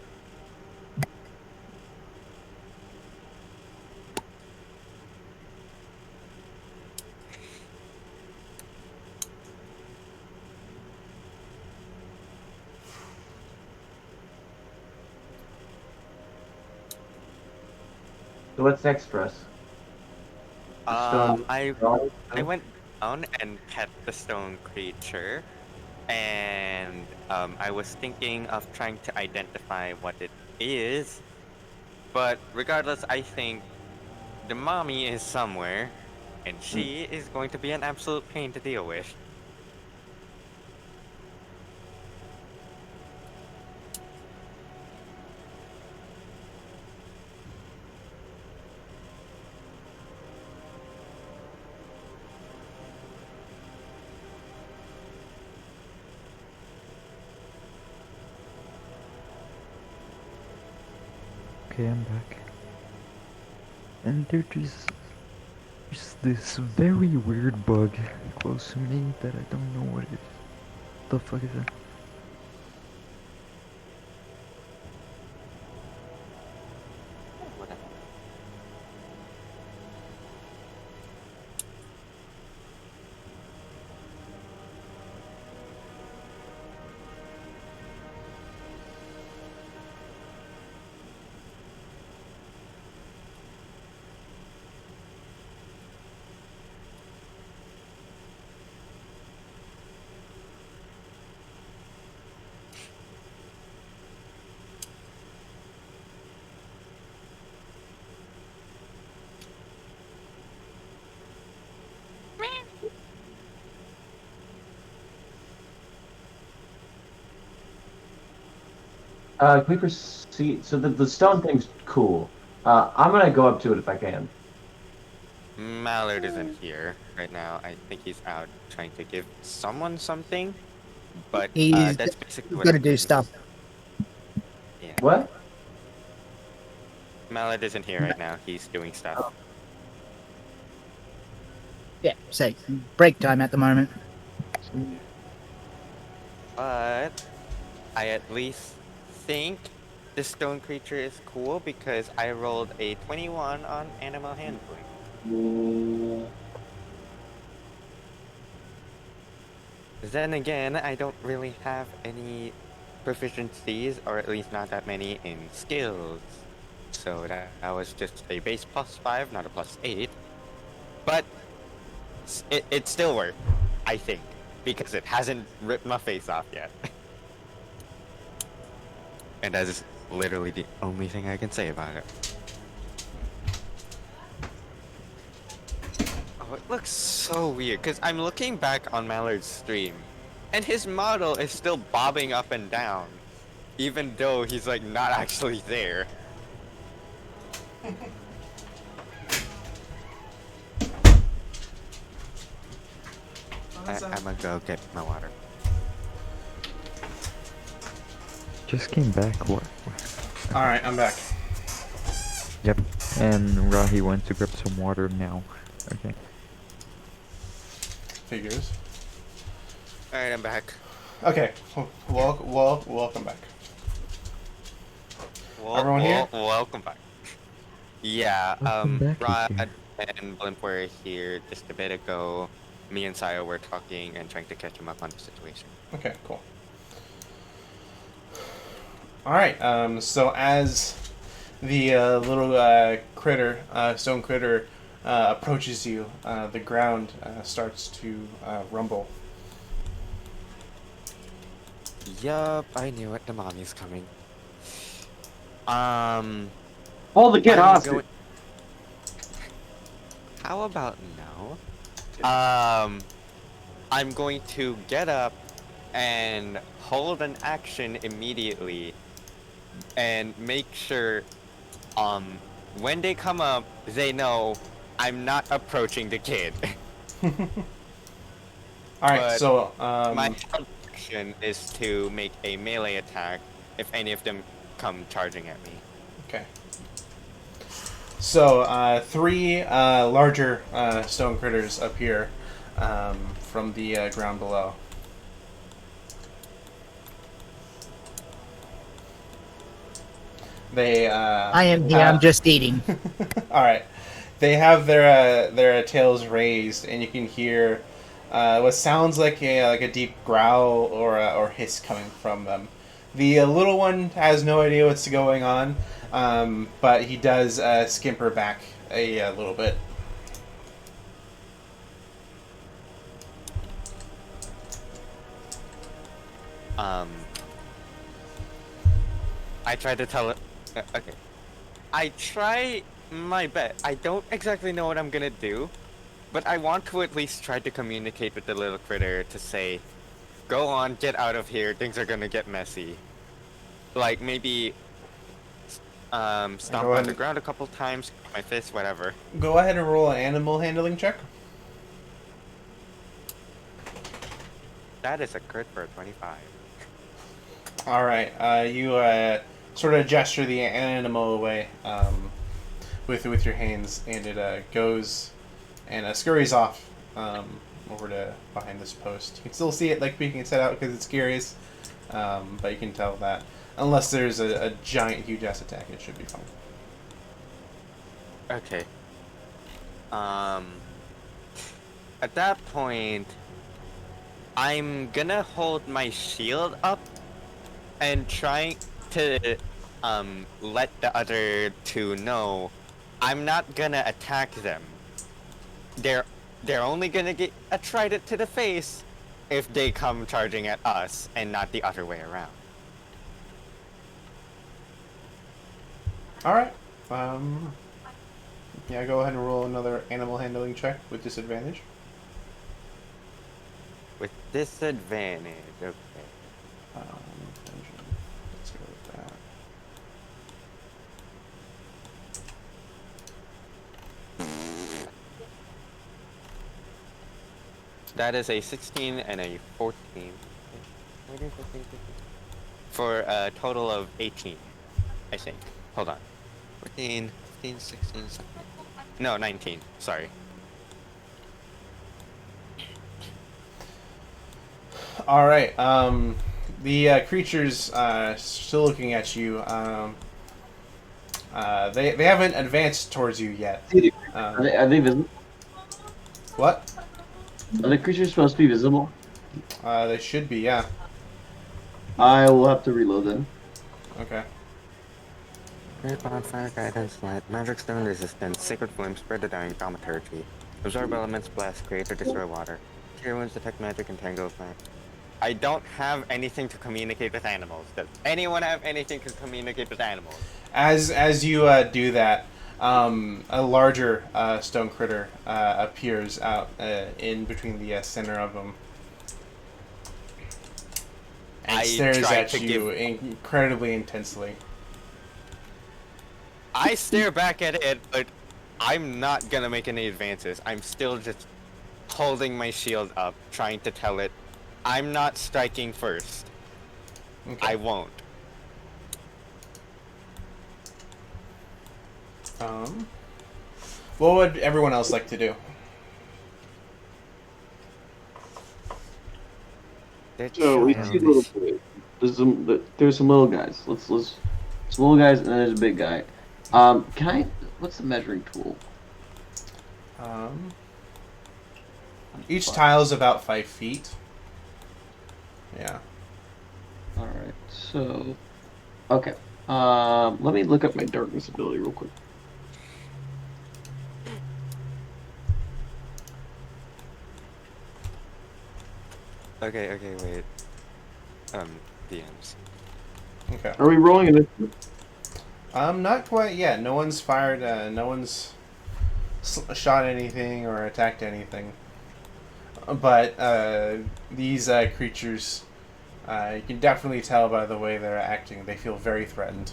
So what's next for us? I went down and pet the stone creature, and I was thinking of trying to identify what it is, but regardless, I think the mommy is somewhere, and she is going to be an absolute pain to deal with. Okay, I'm back. And there's this very weird bug close to me that I don't know what it is. The fuck is that? Can we proceed? So the stone thing's cool. I'm gonna go up to it if I can. Mallard isn't here right now. I think he's out trying to give someone something, but He's that's basically what got to it do means. stuff. Yeah. What? Mallard isn't here right now. He's doing stuff. Yeah, so break time at the moment. But I at least think the stone creature is cool because I rolled a 21 on animal handling. Then again, I don't really have any proficiencies, or at least not that many in skills. So that was just a base +5, not a +8. But it still worked, I think, because it hasn't ripped my face off yet. And that is literally the only thing I can say about it. Oh, it looks so weird, because I'm looking back on Mallard's stream, and his model is still bobbing up and down, even though he's like not actually there. I'm gonna go get my water. Just came back. What? Alright, I'm back. Yep. And Rahi went to grab some water now. Okay. Figures. Alright, I'm back. Okay, welcome back. Everyone here? Welcome back. Yeah, Welcome back Rod again. and Blimp were here just a bit ago. Me and Sayo were talking and trying to catch him up on the situation. Okay, cool. Alright, so as the little critter, stone critter, approaches you, the ground starts to rumble. Yup, I knew it. The mommy's coming. Hold the kid I'm hostage. going- How about now? I'm going to get up and hold an action immediately and make sure, when they come up, they know I'm not approaching the kid. All right, But so my held action is to make a melee attack if any of them come charging at me. okay. So three larger stone critters appear from the ground below. They. I am here. I'm just eating. All right. They have their tails raised, and you can hear what sounds like a deep growl or hiss coming from them. The little one has no idea what's going on, but he does scamper back a little bit. I try to tell it. Okay. I try my best. I don't exactly know what I'm gonna do, but I want to at least try to communicate with the little critter to say, go on, get out of here, things are gonna get messy. Like, maybe, stomp on the ground a couple times, my fist, whatever. Go ahead and roll an animal handling check. That is a crit for a 25. All right. You sort of gesture the animal away with your hands, and it goes and scurries off over to behind this post. You can still see it like peeking its head out because it's curious, but you can tell that unless there's a giant, huge ass attack, it should be fine. Okay. At that point, I'm gonna hold my shield up and try to let the other two know I'm not gonna attack them. They're only gonna get a trident to the face if they come charging at us and not the other way around. All right. Yeah, go ahead and roll another animal handling check with disadvantage. With disadvantage, okay. Let's go with that. That is a 16 and a 14. For a total of 18, I think. Hold on. 14, 15, 16, 17. No, 19. Sorry. All right. The creatures still looking at you. They haven't advanced towards you yet. Are they visible? What? Are the creatures supposed to be visible? They should be. Yeah. I will have to reload then. Okay. Great bonfire, guidance, light, magic stone resistance, sacred flame, spread the dying, thaumaturgy. Absorb elements, blast, create or destroy water. Cure wounds, detect magic, entangle plant. I don't have anything to communicate with animals. Does anyone have anything to communicate with animals? As you do that, a larger stone critter appears out in between the center of them and stares at you incredibly intensely. I stare back at it, but I'm not gonna make any advances. I'm still just holding my shield up, trying to tell it, I'm not striking first. Okay. I won't. What would everyone else like to do? So we see little boys. There's some little guys. Let's some little guys and then there's a big guy. Can I? What's the measuring tool? Each tile is about 5 feet. Yeah. All right. So, okay. Let me look up my darkness ability real quick. Okay, wait. DMs. Okay. Are we rolling initiative? Not quite yet. No one's fired. No one's shot anything or attacked anything. But these creatures, you can definitely tell by the way they're acting. They feel very threatened.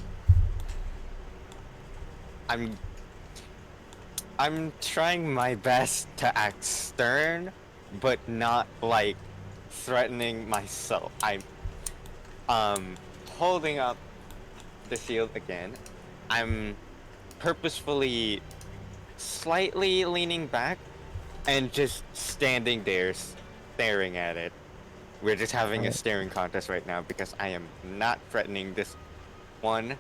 I'm trying my best to act stern, but not like threatening myself. I'm holding up the shield again. I'm purposefully slightly leaning back and just standing there staring at it. We're just having a staring contest right now because I am not threatening this one,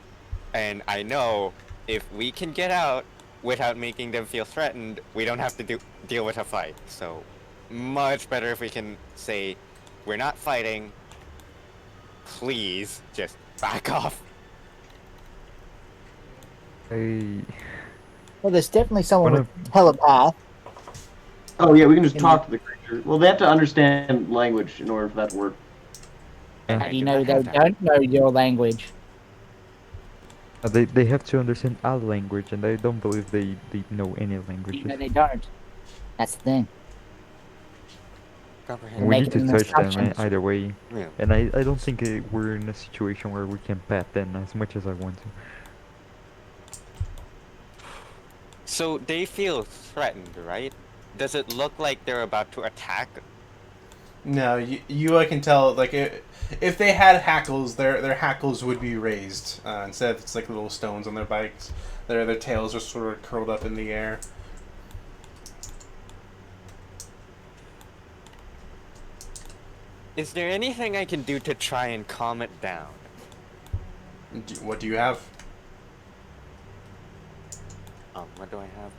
and I know if we can get out without making them feel threatened, we don't have to deal with a fight. So much better if we can say, we're not fighting, please just back off. I Well, there's definitely someone One with telepath. Oh yeah, we can just Can talk to the creature. Well, they have to understand language in order for that to work. And How I do you do know not they have that. don't know your language? they have to understand our language, and I don't believe they know any You languages. know they don't. That's the thing. Comprehend. We Make need to an touch them assumption. either way, Yeah. and I don't think we're in a situation where we can pet them as much as I want to. So they feel threatened, right? Does it look like they're about to attack? No, you can tell like if they had hackles, their hackles would be raised. Instead, it's like little stones on their bikes. Their tails are sort of curled up in the air. Is there anything I can do to try and calm it down? What do you have? What do I have?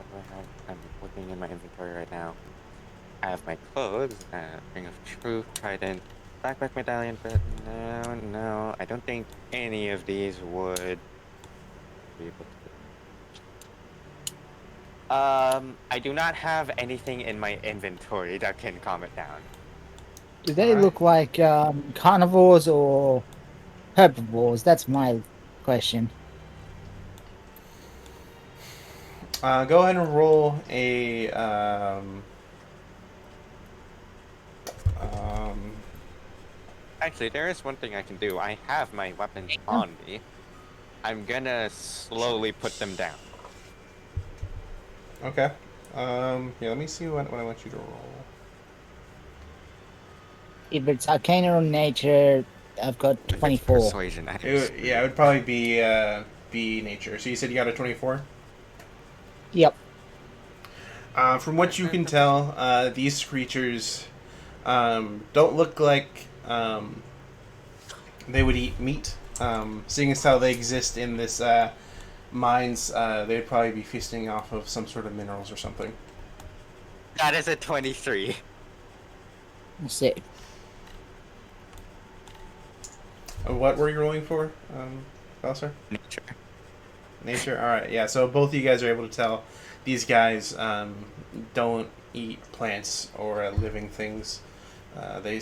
I'm looking in my inventory right now. I have my clothes, Ring of Truth, Trident, Backpack Medallion, but no, I don't think any of these would be able to. I do not have anything in my inventory that can calm it down. Do they Alright. look like carnivores or herbivores? That's my question. Go ahead and roll a Actually, there is one thing I can do. I have my weapons on me. I'm gonna slowly put them down. okay. Yeah, let me see what I want you to roll. If it's Arcana or Nature, I've got If it's 24. Persuasion, I am screwed. Yeah, it would probably be nature. So you said you got a 24. Yep. From what you can tell, these creatures don't look like they would eat meat. Seeing as how they exist in this mines, they'd probably be feasting off of some sort of minerals or something. That is a 23. Let's see. What were you rolling for, Bowser? Nature. Nature. All right. Yeah. So both of you guys are able to tell these guys don't eat plants or living things. They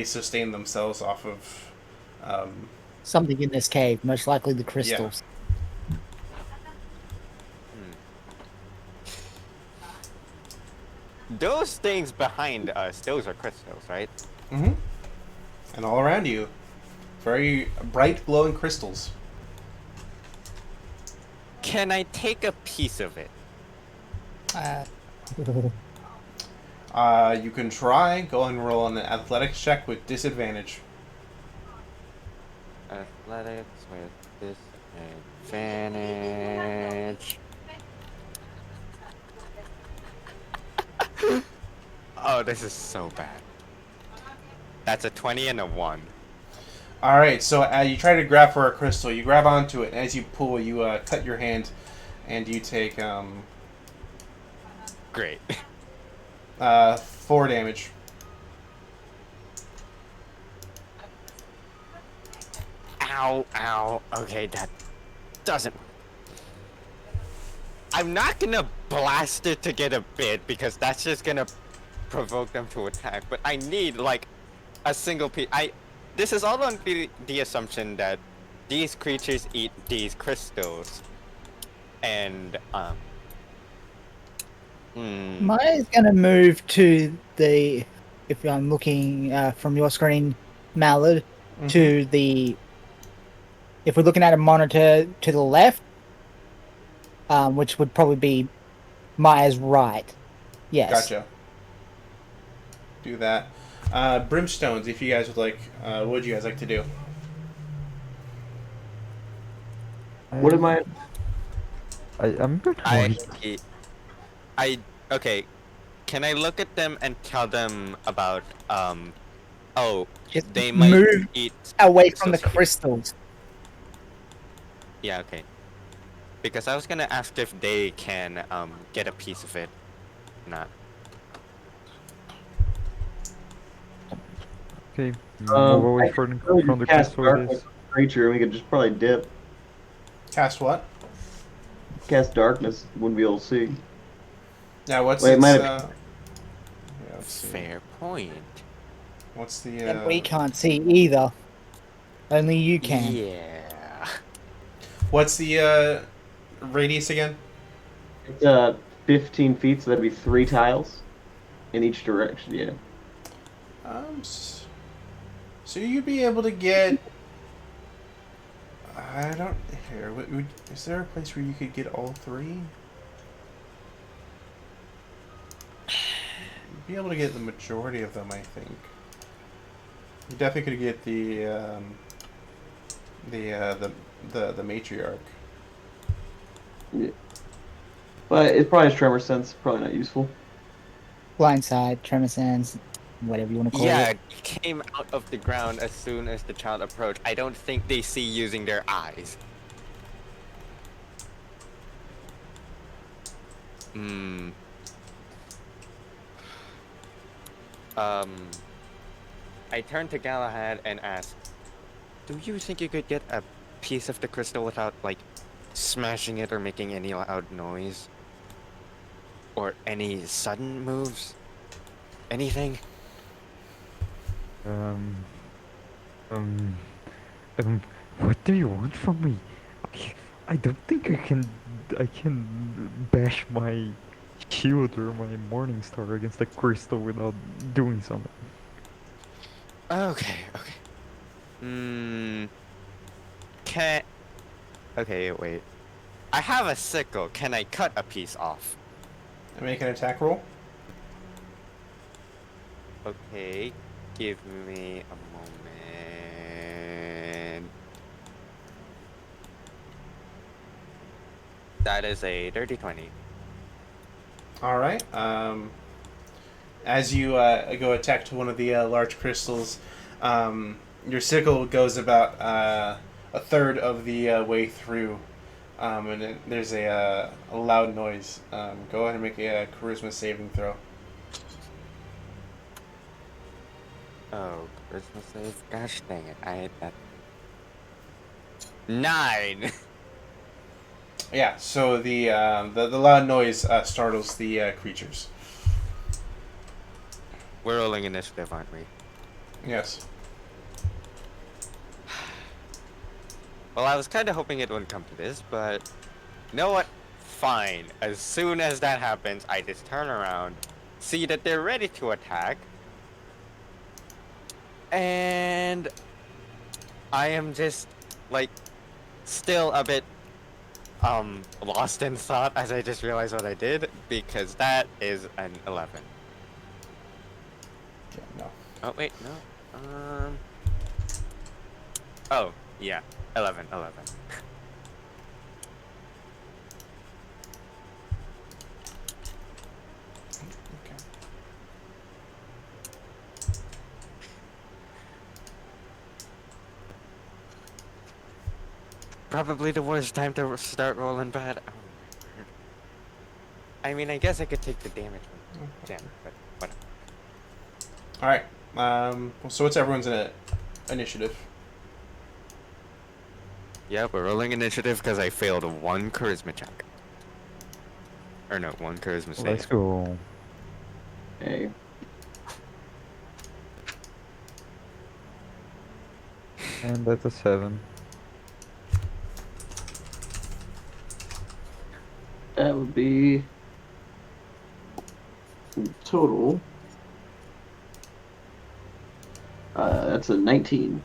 sustain themselves off of. Something in this cave, most likely the crystals. Those things behind us, those are crystals, right? Mm-hmm. And all around you, very bright glowing crystals. Can I take a piece of it? You can try. Go and roll an athletics check with disadvantage. Athletics with disadvantage. Oh, this is so bad. That's a 20 and a 1. All right. So you try to grab for a crystal. You grab onto it, and as you pull, you cut your hand, and you take Great. 4 damage. Ow, ow. Okay, that doesn't work. I'm not gonna blast it to get a bit because that's just gonna provoke them to attack, but I need like a single piece. This is all on the assumption that these creatures eat these crystals, and Hmm. Maya's going to move to the, if I'm looking from your screen, Mallard, Mm-hmm. to the, if we're looking at a monitor to the left, which would probably be Maya's right. Yes. Gotcha. Do that. Brimstones, if you guys would like, what would you guys like to do? What am I? I'm gonna I, wait. I, okay. Can I look at them and tell them about, oh, Just they might move eat away from the crystals. crystals. Yeah, okay. Because I was gonna ask if they can, get a piece of it. Not. Okay, move away I could from really from just the cast crystal it darkness is. on the creature, and we could just probably dip. Cast what? Cast darkness, wouldn't be able to see. Yeah, what's Wait, it its, might have. yeah, let's see. Fair point. What's the, And we can't see either. Only you can. Yeah. what's the, radius again? It's 15 feet, so that'd be 3 tiles in each direction. Yeah. So you'd be able to get. I don't. Here, is there a place where you could get all three? You'd be able to get the majority of them, I think. You definitely could get the matriarch. Yeah. But it probably has tremor sense. Probably not useful. Blindside, tremor sands, whatever you want to call Yeah, it. it came out of the ground as soon as the child approached. I don't think they see using their eyes. Hmm. I turned to Galahad and asked, "Do you think you could get a piece of the crystal without, like, smashing it or making any loud noise? Or any sudden moves? Anything?" Um, um, um, what do you want from me? I don't think I can bash my shield or my morning star against the crystal without doing something. Okay, okay. Hmm. Can. Okay, wait. I have a sickle. Can I cut a piece off? And make an attack roll. Okay, give me a moment. That is a dirty 20. All right. As you go attack to one of the large crystals, your sickle goes about a third of the way through, there's a loud noise. Go ahead and make a charisma saving throw. Oh, Christmas save. Gosh dang it! I hate that. 9. Yeah. So the loud noise startles the creatures. We're rolling initiative, aren't we? Yes. Well, I was kind of hoping it wouldn't come to this, but you know what? Fine. As soon as that happens, I just turn around, see that they're ready to attack, and I am just like still a bit lost in thought as I just realized what I did, because that is an 11. Yeah, no. Oh wait, no. Oh yeah, 11. Okay. Probably the worst time to start rolling bad. Oh my word. I mean, I guess I could take the damage from damage, but whatever. All right. So what's everyone's initiative? Yeah, we're rolling initiative because I failed one charisma check. Or no, one charisma save. Let's go. Hey. And that's a 7. That would be total. That's a 19.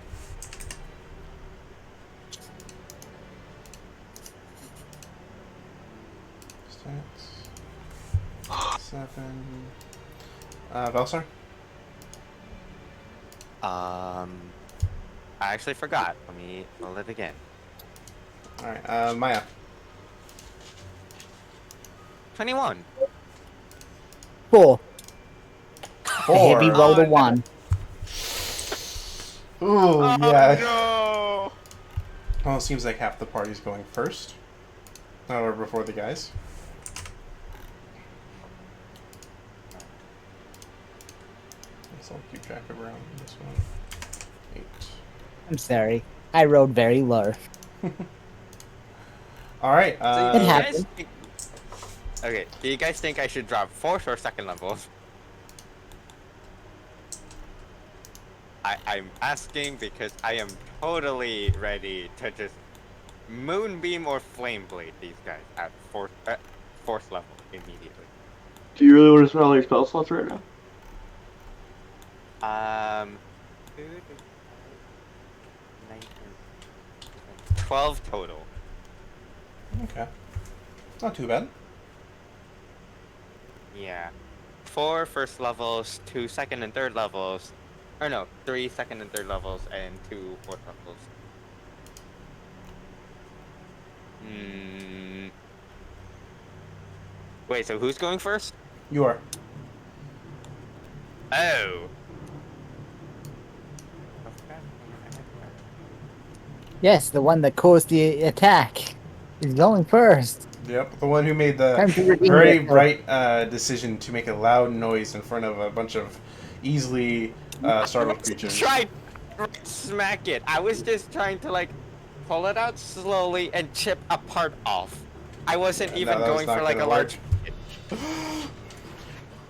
Stats. 7. Velsar? I actually forgot. Let me roll it again. Alright, Maya. 21. 4. A 4. heavy roll to Oh, no. 1. Ooh, Oh yeah. no! Well, it seems like half the party's going first. Or before the guys. Guess I'll keep track of around this one. 8. I'm sorry. I rolled very low. Alright, So do It you guys happened. think... Okay, do you guys think I should drop 4th or 2nd levels? I'm asking because I am totally ready to just Moonbeam or Flame Blade these guys at 4th level immediately. Do you really want to spend all your spell slots right now? 12 total. Okay. Not too bad. Yeah. 4 first levels, 2 second and third levels. Or no, 3 second and third levels, and 2 fourth levels. Wait, so who's going first? You are. Oh. Yes, the one that caused the attack is going first. Yep, the one who made the Time to redeem very yourself. right decision to make a loud noise in front of a bunch of easily startled creatures. Try smack it. I was just trying to like pull it out slowly and chip a part off. I wasn't Yeah, even no, that was going for not like a gonna large.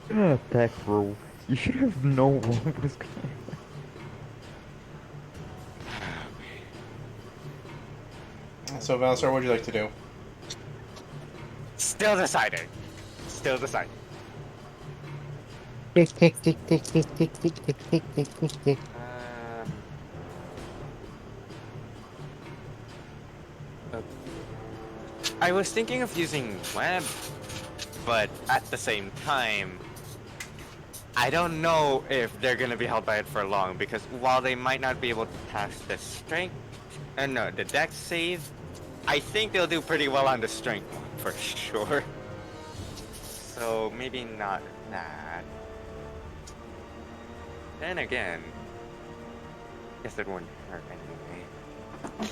Attack roll. You should have known what was going on. So, Valsar, what would you like to do? Still deciding. Still deciding. Tick, tick, tick, tick, tick, tick, tick, tick, tick, tick, tick, tick. I was thinking of using web, but at the same time, I don't know if they're gonna be held by it for long because while they might not be able to pass the strength, no, the dex save, I think they'll do pretty well on the strength one for sure. So maybe not that. Then again, guess it wouldn't hurt anyway.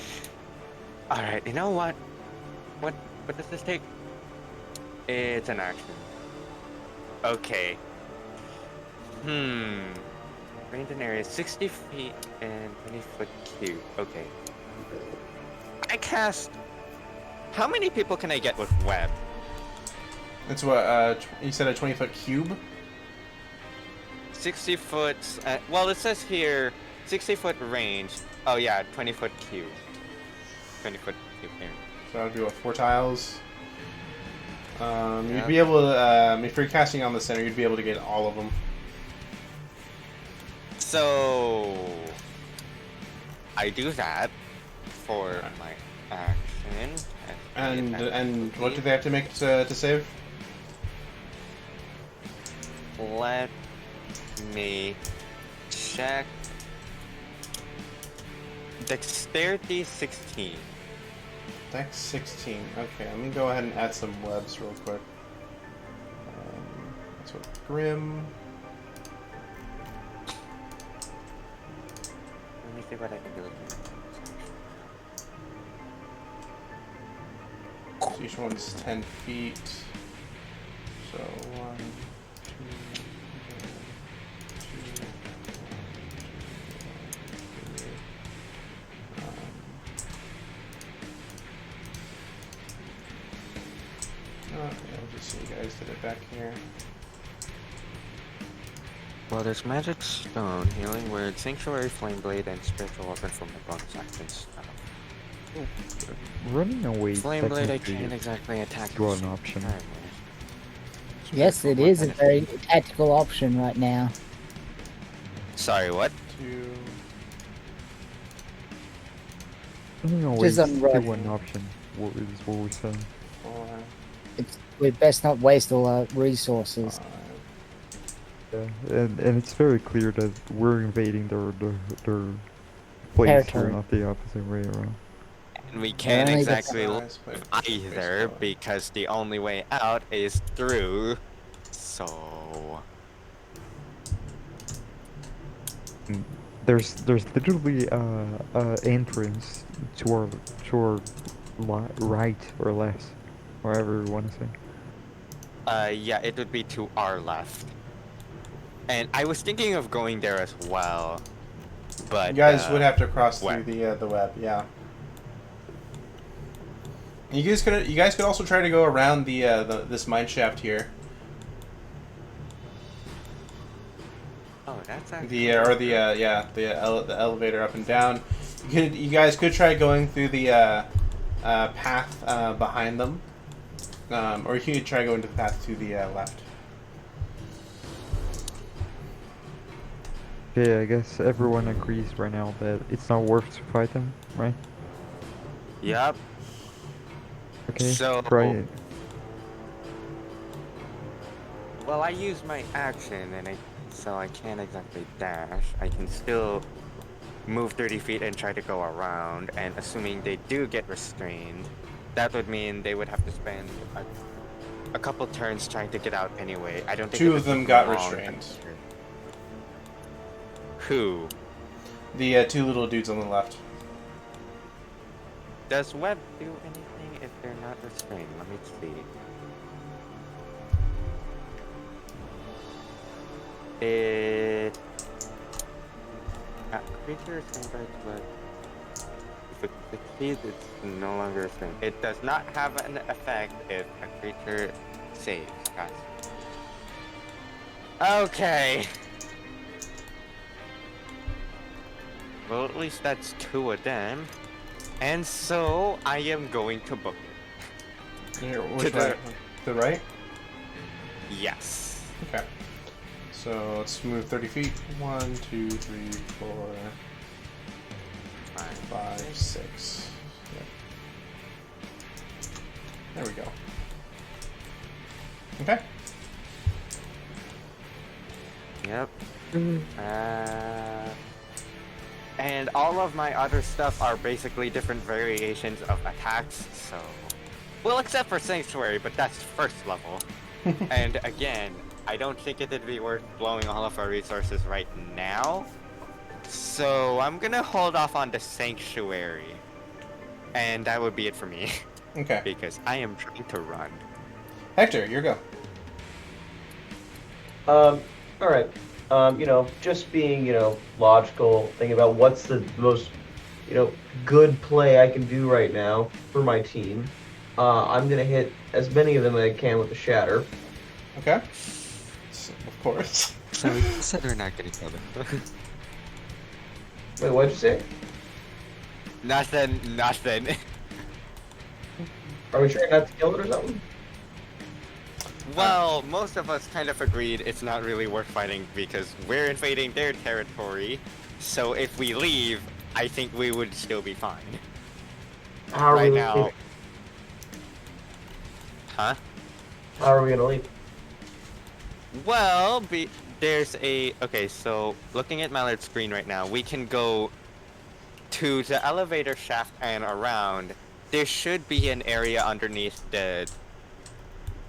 All right, you know what? What does this take? It's an action. Okay. Range and area 60 feet and 20-foot cube. Okay. I cast. How many people can I get with web? That's what, you said a 20-foot cube? 60 foot. Well, it says here 60-foot range. Oh yeah, 20-foot cube. 20-foot cube here. So that would be what, 4 tiles? Yeah. You'd be able to, if you're casting on the center, you'd be able to get all of them. So I do that for my action. And what do they have to make to save? Let me check. Dexterity 16. Dex 16. Okay, let me go ahead and add some webs real quick. That's what Grim. Let me see what I can do. So each one's 10 feet. So 1, 2, 3. Okay, I'll just see you guys did it back here. Well, there's magic stone, healing word, sanctuary, flame blade, and spiritual weapon from my bonus action stuff. Running away Flame blade, I technically can't exactly attack. is still an option. Yes, it is a very tactical option right now. Sorry, what? 2, Depending on Just ways on to right. one option. What is what we saying? 4, We best not waste all our resources. 5. Yeah, and it's very clear that we're invading their place Territory. here, not the opposite way around. And we can't only exactly Guys, leave wait, either basically. because the only way out is through. So There's literally entrance to our right or left, wherever you want to say. yeah, it would be to our left. And I was thinking of going there as well, but You guys would have to cross where? through the web, yeah. You guys could also try to go around the this mine shaft here. Oh, that's actually The elevator up and down. You guys could try going through the path behind them, or you could try going to the path to the left. Okay, I guess everyone agrees right now that it's not worth to fight them, right? Yep. Okay, So- try it. Well, I use my action, so I can't exactly dash. I can still move 30 feet and try to go around, and assuming they do get restrained, that would mean they would have to spend a couple turns trying to get out anyway. I don't think Two it of would them take got long. restrained. Who? The two little dudes on the left. Does web do anything if they're not restrained? Let me see. It... creature restrained by web. If it succeeds, it's no longer restrained. It does not have an effect if a creature saves. Guys. Okay. Well, at least that's 2 of them. And so, I am going to book it. Here, To which the- way? The right? Yes. Okay. So let's move 30 feet. 1, 2, 3, 4, 5, 6. Yep. There we go. Okay. Yep. And all of my other stuff are basically different variations of attacks, so... Well, except for Sanctuary, but that's first level. And again, I don't think it'd be worth blowing all of our resources right now. So I'm gonna hold off on the Sanctuary. And that would be it for me. Okay. Because I am trying to run. Hector, your go. Alright. Just being, logical, thinking about what's the most, good play I can do right now for my team. I'm gonna hit as many of them as I can with the Shatter. Okay. Of course. So you said we're not gonna kill them. Wait, what'd you say? Nothing. Are we trying not to kill it or something? Well, most of us kind of agreed it's not really worth fighting because we're invading their territory. So if we leave, I think we would still be fine. How are Right we now. leaving? Huh? How are we gonna leave? Well, there's a... Okay, so looking at Mallard's screen right now, we can go to the elevator shaft and around. There should be an area underneath the...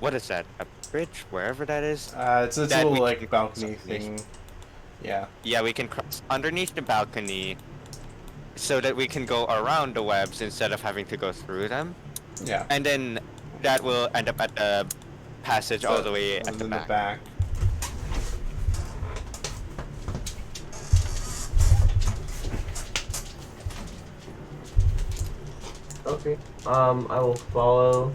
What is that? A bridge? Wherever that is? It's a That little we like can balcony cross underneath. thing. Yeah. Yeah, we can cross underneath the balcony so that we can go around the webs instead of having to go through them. Yeah. And then that will end up at the passage all the way at in the the back. back. Okay. I will follow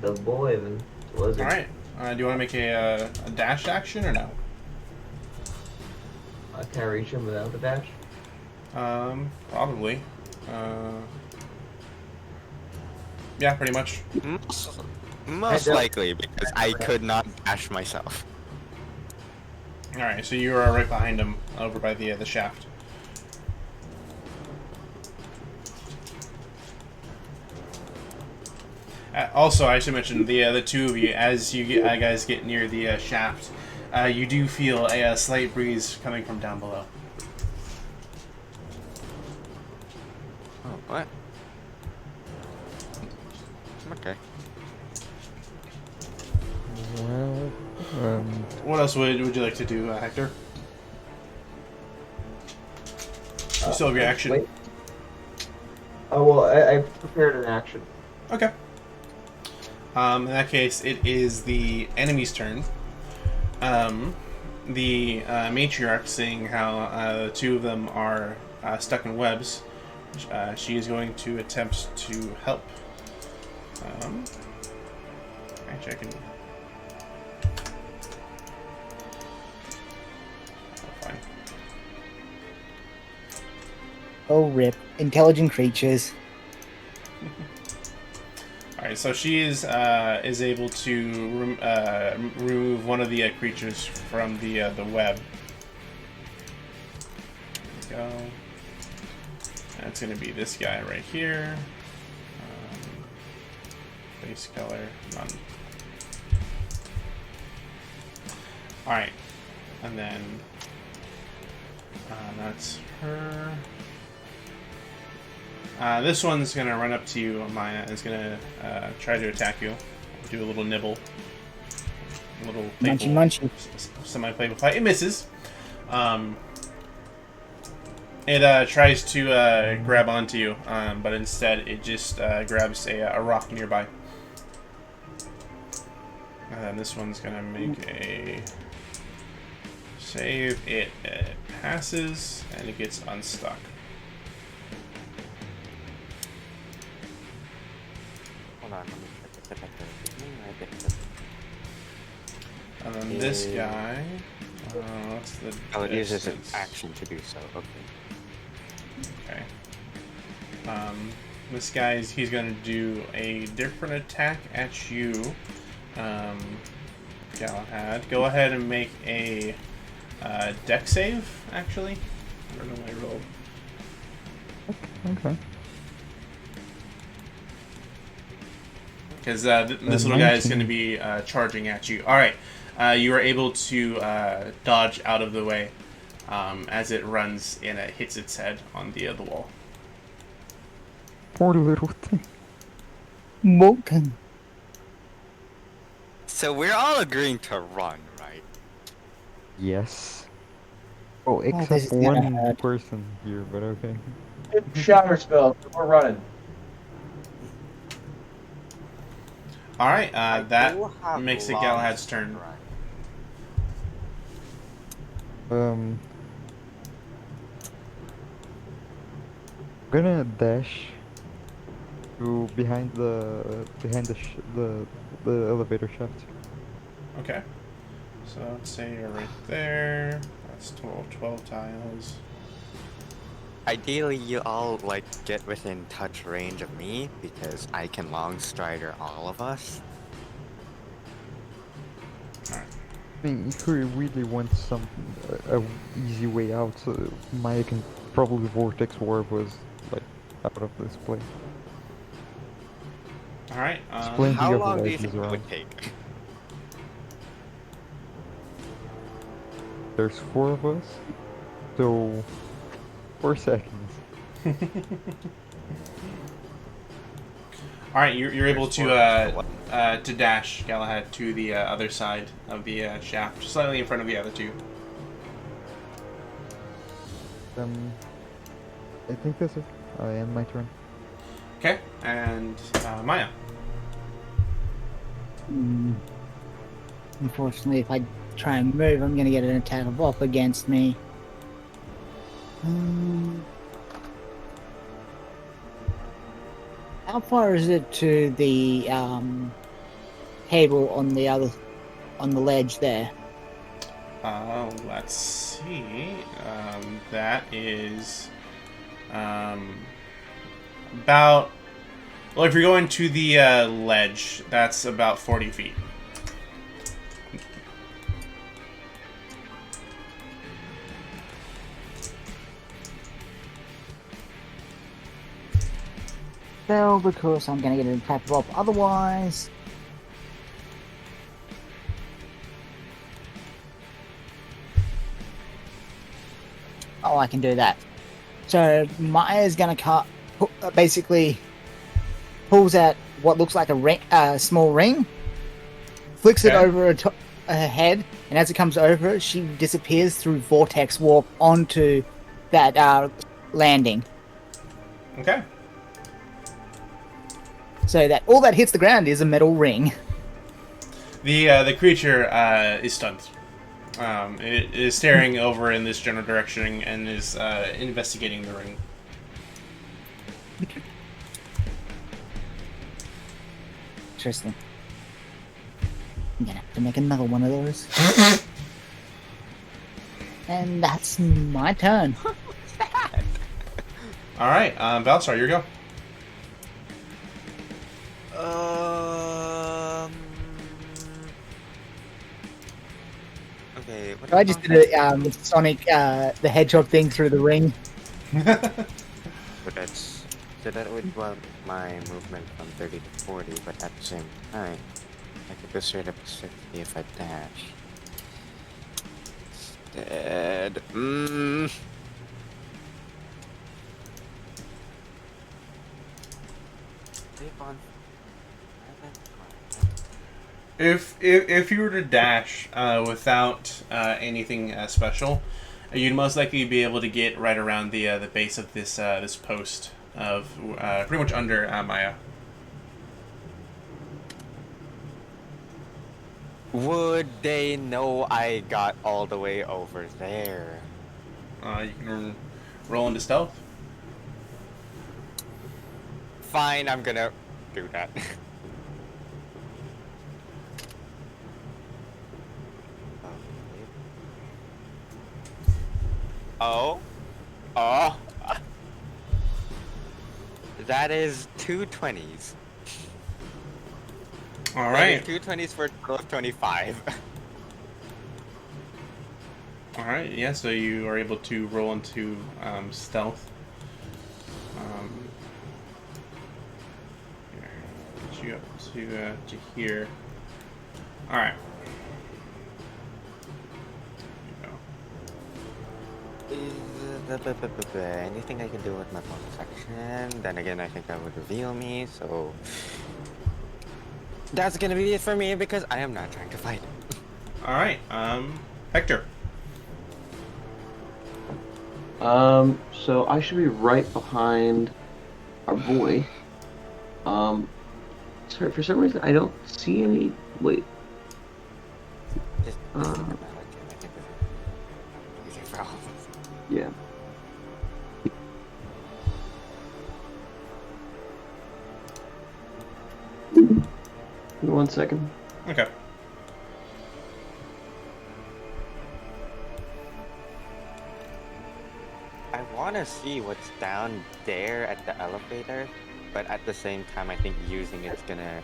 the boy then. Lizard. All right. Do you want to make a dash action or no? Can I reach him without the dash? Probably. Yeah, pretty much. Most likely, because I could not dash myself. All right, so you are right behind him, over by the shaft. Also, I should mention the two of you, as you guys get near the shaft, you do feel a slight breeze coming from down below. Oh, what? Okay. Well, What else would you like to do, Hector? You still have your action. Wait. Oh well, I prepared an action. Okay. In that case, it is the enemy's turn. The matriarch, seeing how the two of them are stuck in webs, she is going to attempt to help. Actually, I can. Fine. Oh, rip. Intelligent creatures. All right, so she is able to remove one of the creatures from the web. There we go. That's going to be this guy right here. Face color, none. All right, and then that's her. This one's gonna run up to you, Maya. Is gonna try to attack you. Do a little nibble, a little playful, Munchy. semi-playful fight. It misses. It tries to grab onto you, but instead it just grabs a rock nearby. And then this one's gonna make a save. It passes and it gets unstuck. Hold on, let me check the And then this guy, what's the Oh, it uses an distance? action to do so. Okay. Okay. This guy's he's gonna do a different attack at you, Galahad. Go ahead and make a deck save. Actually, I don't know what I rolled. okay. Because this little guy is going to be charging at you. All right, you are able to dodge out of the way as it runs and it hits its head on the wall. Poor little thing. Molten. So we're all agreeing to run, right? Yes. Oh, this except is gonna one hurt. person here, but okay. Shatter spell. We're running. All right, that do have makes it long Galahad's turn. I'm gonna dash to behind the the elevator shaft. Okay. So let's say you're right there. That's 12 tiles. Ideally, you all like get within touch range of me because I can long strider all of us. All right. I mean, if we really want some a easy way out, Maya can probably vortex warp was like out of this place. All right. Plenty How of long do you ledges think it around. would take? There's 4 of us, so 4 seconds. All right, you're able There's to dash Galahad to the other side of the shaft, slightly in front of the other two. I think that's it. I end my turn. Okay, and Maya. Unfortunately, if I try and move, I'm going to get an attack of op against me. How far is it to the table on the ledge there? Let's see. That is about Well, if you're going to the ledge, that's about 40 feet. Fail because I'm going to get an attack roll otherwise. Oh, I can do that. So Maya's going to basically pulls out what looks like a ring, small ring, flicks it Okay. over her head, and as it comes over, she disappears through vortex warp onto that landing. Okay. So that all that hits the ground is a metal ring. The creature is stunned. It is staring over in this general direction and is investigating the ring. Interesting. I'm gonna have to make another one of those. And that's my turn. All right, Valsar, your go. Okay. What I just did a Sonic the Hedgehog thing through the ring. But that's so that would bump my movement from 30 to 40, but at the same time, I could go straight up to 60 if I dash. Instead, Leap on. If you were to dash without anything special, you'd most likely be able to get right around the base of this post of pretty much under Maya. Would they know I got all the way over there? You can roll into stealth. Fine, I'm gonna do that. Oh. Oh. That is 2 20s. All That is right. 2 20s for a total of 25. All right. Yeah. So you are able to roll into stealth. Here, get you up to here. All right. There you go. Anything I can do with my bonus action? Then again, I think that would reveal me, so... That's gonna be it for me, because I am not trying to fight. All right. Hector. So I should be right behind our boy. Sorry, for some reason I don't see any. Wait. Just think about it, I think it's easy for all of us. Yeah. Give me 1 second. Okay. I want to see what's down there at the elevator, but at the same time, I think using it's gonna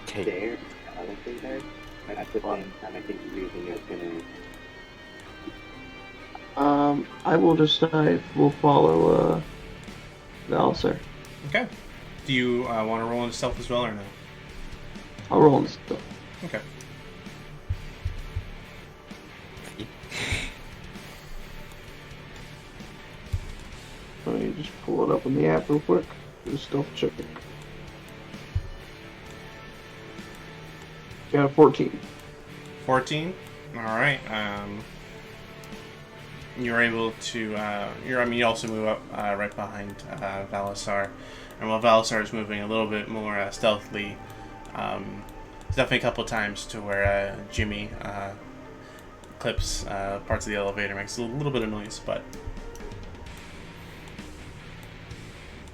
take. There, the elevator, but at the same time, I think using it's gonna. I will just we'll follow Valsar. Okay. Do you want to roll into stealth as well or no? I'll roll in stuff. Okay. Let me just pull it up in the app real quick. Do a stealth check. Got a 14. 14. All right. You're able to. You also move up right behind Valasar, and while Valasar is moving a little bit more stealthily, it's definitely a couple times to where Jimmy clips parts of the elevator, makes a little bit of noise, but.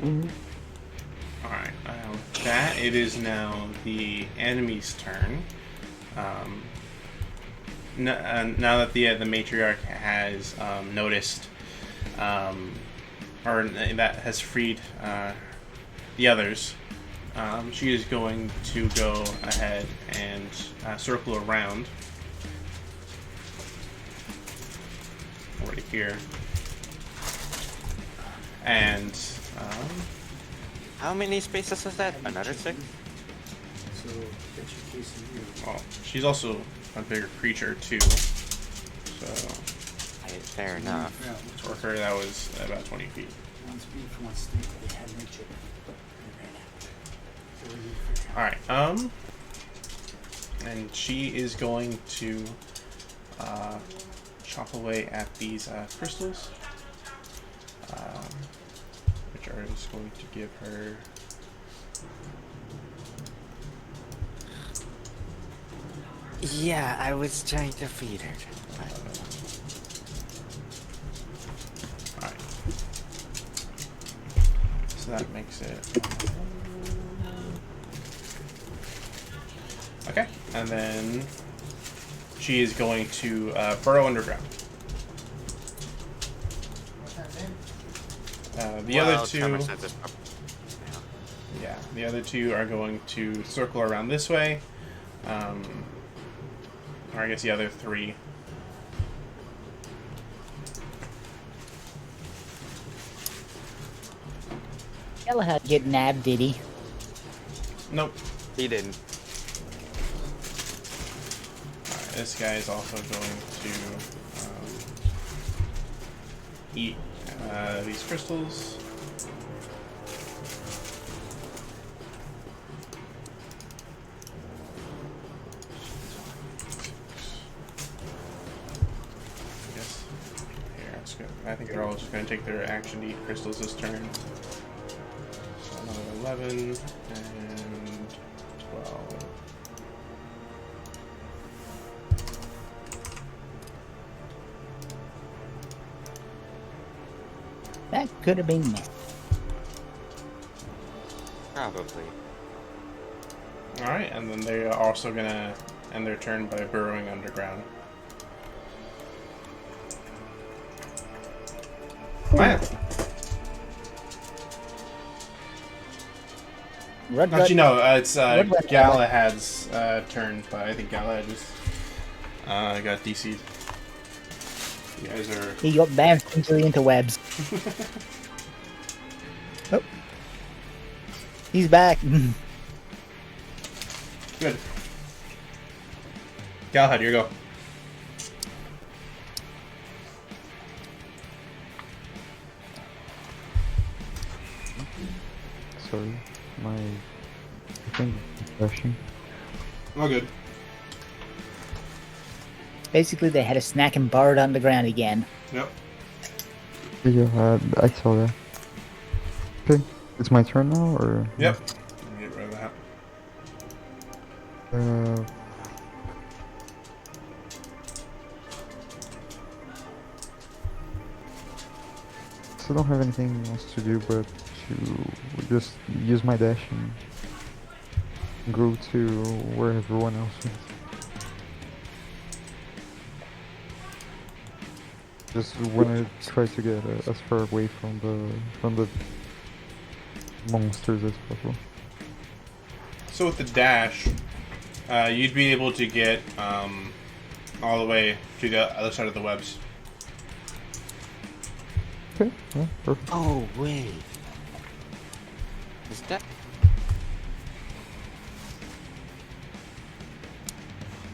Mm-hmm. All right. With that, it is now the enemy's turn. Now that the matriarch has noticed, or that has freed the others, she is going to go ahead and circle around. Right here. And How many spaces is that? Another 6? So get your quesadilla. well, she's also a bigger creature too. So Fair enough. Yeah, for her that was about 20 feet. one's beef, one's steak. They had no chicken. They ran out. So we're looking for town. Alright, and she is going to chop away at these crystals, which are just going to give her Yeah, I was trying to feed her. Alright. So that makes it okay, and then she is going to burrow underground. The other two, Tremor said this- yeah, the other two are going to circle around this way. Or I guess the other three. Galahad get nabbed, did he? Nope. He didn't. Alright, this guy is also going to eat these crystals. I guess here, that's good. I think they're all just going to take their action to eat crystals this turn. So another 11 and 12. That could have been missed. Probably. Alright, and then they are also going to end their turn by burrowing underground. Maya. Actually, no, it's Red- Galahad's turn, but I think Galahad just got DC'd. You guys are... He got bounced into the interwebs. Oh. He's back. Good. Galahad, here you go. Sorry, I think refreshing. Oh, good. Basically, they had a snack and burrowed underground again. Yep. Yeah, I saw that. Okay, it's my turn now, or? Yep. Get rid of that. So I don't have anything else to do but to just use my dash and go to where everyone else is. Just wanna try to get as far away from the monsters as possible. So with the dash, you'd be able to get all the way to the other side of the webs. Okay, yeah, perfect. Oh, wait. Is that...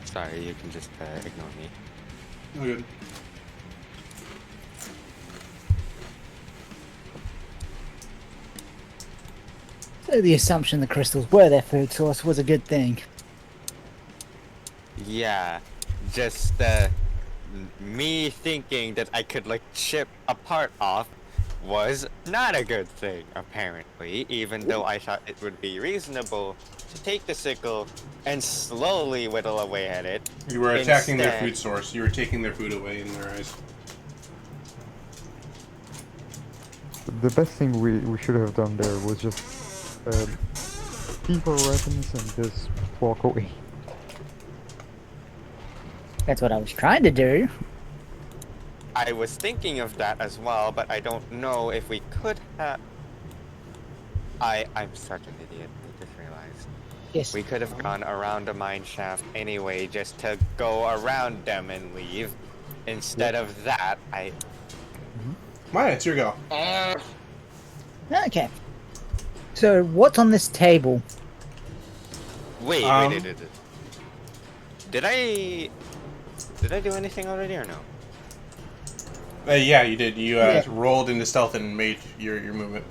Sorry, you can just ignore me. Oh, good. So the assumption the crystals were their food source was a good thing. Yeah, just me thinking that I could like chip a part off was not a good thing, apparently, even though I thought it would be reasonable to take the sickle and slowly whittle away at it. You were attacking their Instead- food source. You were taking their food away in their eyes. The best thing we should have done there was just keep our weapons and just walk away. That's what I was trying to do. I was thinking of that as well, but I don't know if we could have... I'm such an idiot. Yes. We could have gone around the mine shaft anyway, just to go around them and leave. Instead of that, Maya, it's your go. Okay. So what's on this table? Wait. Um, Did I do anything already or no? Yeah, you did. You Yeah. rolled into stealth and made your movement.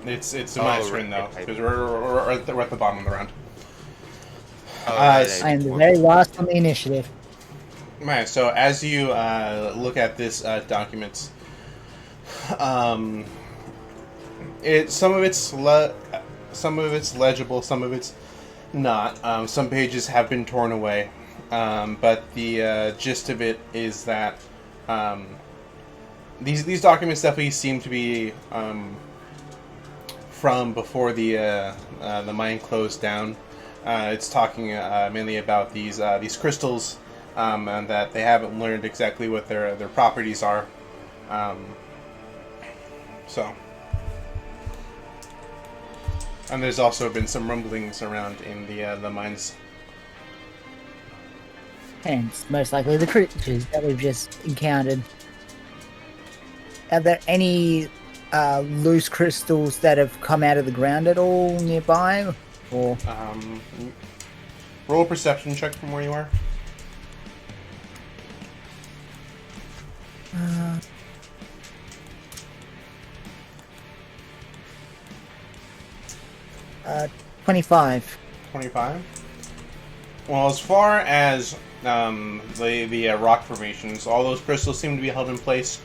It's a my screen though, right. because we're at the bottom of the round. Oh, right, I am the very last on the initiative. Right. So as you look at this document, some of it's legible, some of it's not. Some pages have been torn away, but the gist of it is that these documents definitely seem to be from before the mine closed down. It's talking mainly about these crystals, and that they haven't learned exactly what their properties are. So, and there's also been some rumblings around in the mines. Hence, most likely the creatures that we've just encountered. Are there any loose crystals that have come out of the ground at all nearby? Or Roll a perception check from where you are. 25. 25. Well, as far as the rock formations, all those crystals seem to be held in place.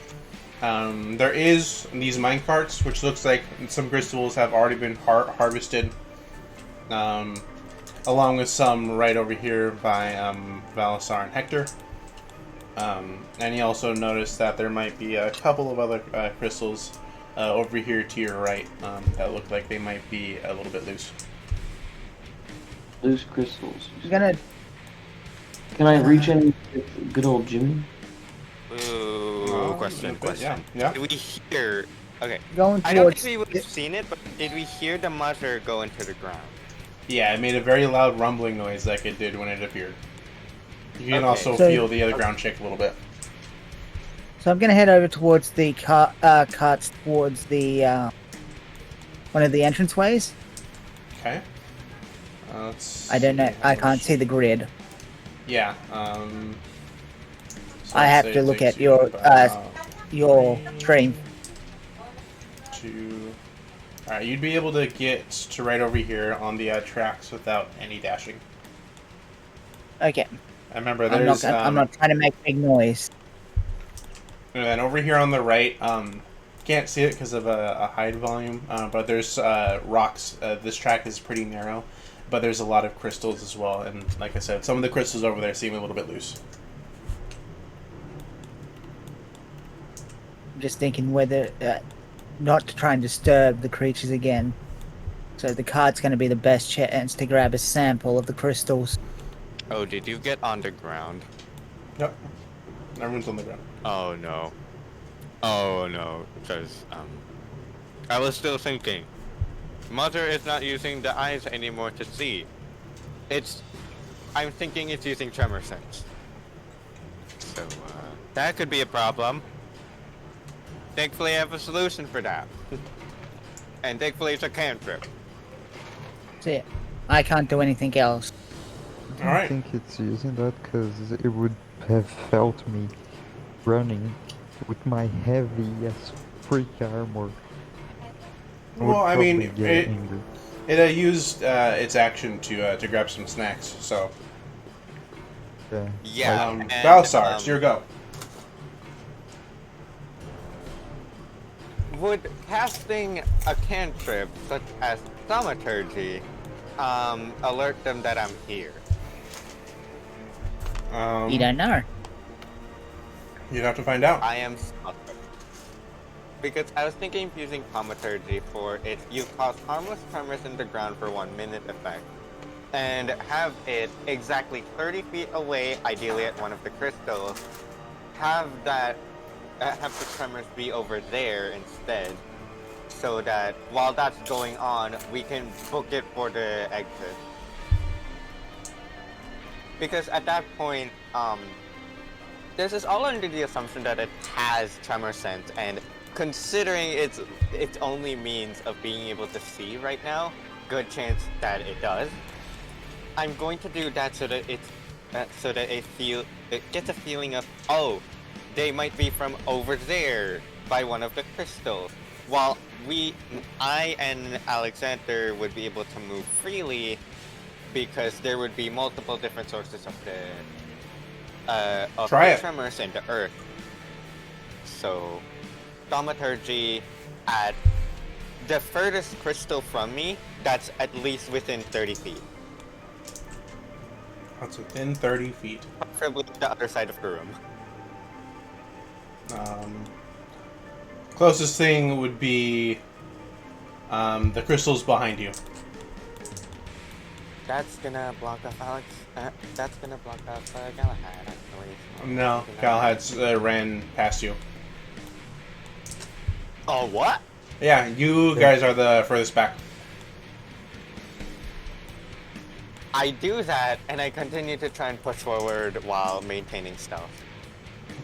There is these mine carts, which looks like some crystals have already been harvested, along with some right over here by Valasar and Hector. And you also notice that there might be a couple of other crystals over here to your right that look like they might be a little bit loose. Loose crystals. I'm gonna Can I reach in with good old Jimmy? Ooh, question. Yeah. Did we hear? Okay. go I don't towards. think we would have seen it, but did we hear the mutter go into the ground? Yeah, it made a very loud rumbling noise like it did when it appeared. You can Okay. also So- feel the other ground shake a little bit. So I'm gonna head over towards the carts towards the one of the entranceways. Okay. Let's I don't know. see. I can't see the grid. Yeah. So I let's have say to it look takes at you about your stream. 2. All right, you'd be able to get to right over here on the tracks without any dashing. Okay. I remember I'm there's I'm not trying to make big noise. and then over here on the right, can't see it because of a hide volume, but there's rocks. This track is pretty narrow, but there's a lot of crystals as well. And like I said, some of the crystals over there seem a little bit loose. I'm just thinking whether not to try and disturb the creatures again. So the cart's going to be the best chance to grab a sample of the crystals. Oh, did you get on the ground? Yep. Everyone's on the ground. Oh no. Oh no, because I was still thinking. Mother is not using the eyes anymore to see. I'm thinking it's using tremor sense. So that could be a problem. Thankfully, I have a solution for that. And thankfully, it's a cantrip. That's it. I can't do anything else. I Alright. think it's using that because it would have felt me running with my heavy as freak armor. I would Well, I mean, probably get angry. it used its action to grab some snacks. So, Yeah. Yeah. um, and, Balasar, it's your go. Would casting a cantrip such as thaumaturgy alert them that I'm here? You don't know. You'd have to find out. I am stuck. Because I was thinking of using thaumaturgy for it. You cause harmless tremors in the ground for 1 minute effect. And have it exactly 30 feet away, ideally at one of the crystals. Have the tremors be over there instead. so that while that's going on, we can book it for the exit. Because at that point, this is all under the assumption that it has tremor sense, and considering its only means of being able to see right now, good chance that it does. I'm going to do that so that it gets a feeling of, oh, they might be from over there by one of the crystals. While I and Alexander would be able to move freely because there would be multiple different sources of Try the it. tremors in the earth. So, thaumaturgy at the furthest crystal from me, that's at least within 30 feet. That's within 30 feet. Preferably the other side of the room. Closest thing would be the crystals behind you. That's gonna block off Alex. That's gonna block off Galahad, actually. No, Galahad's ran past you. Oh, what? Yeah, you guys are the furthest back. I do that, and I continue to try and push forward while maintaining stealth.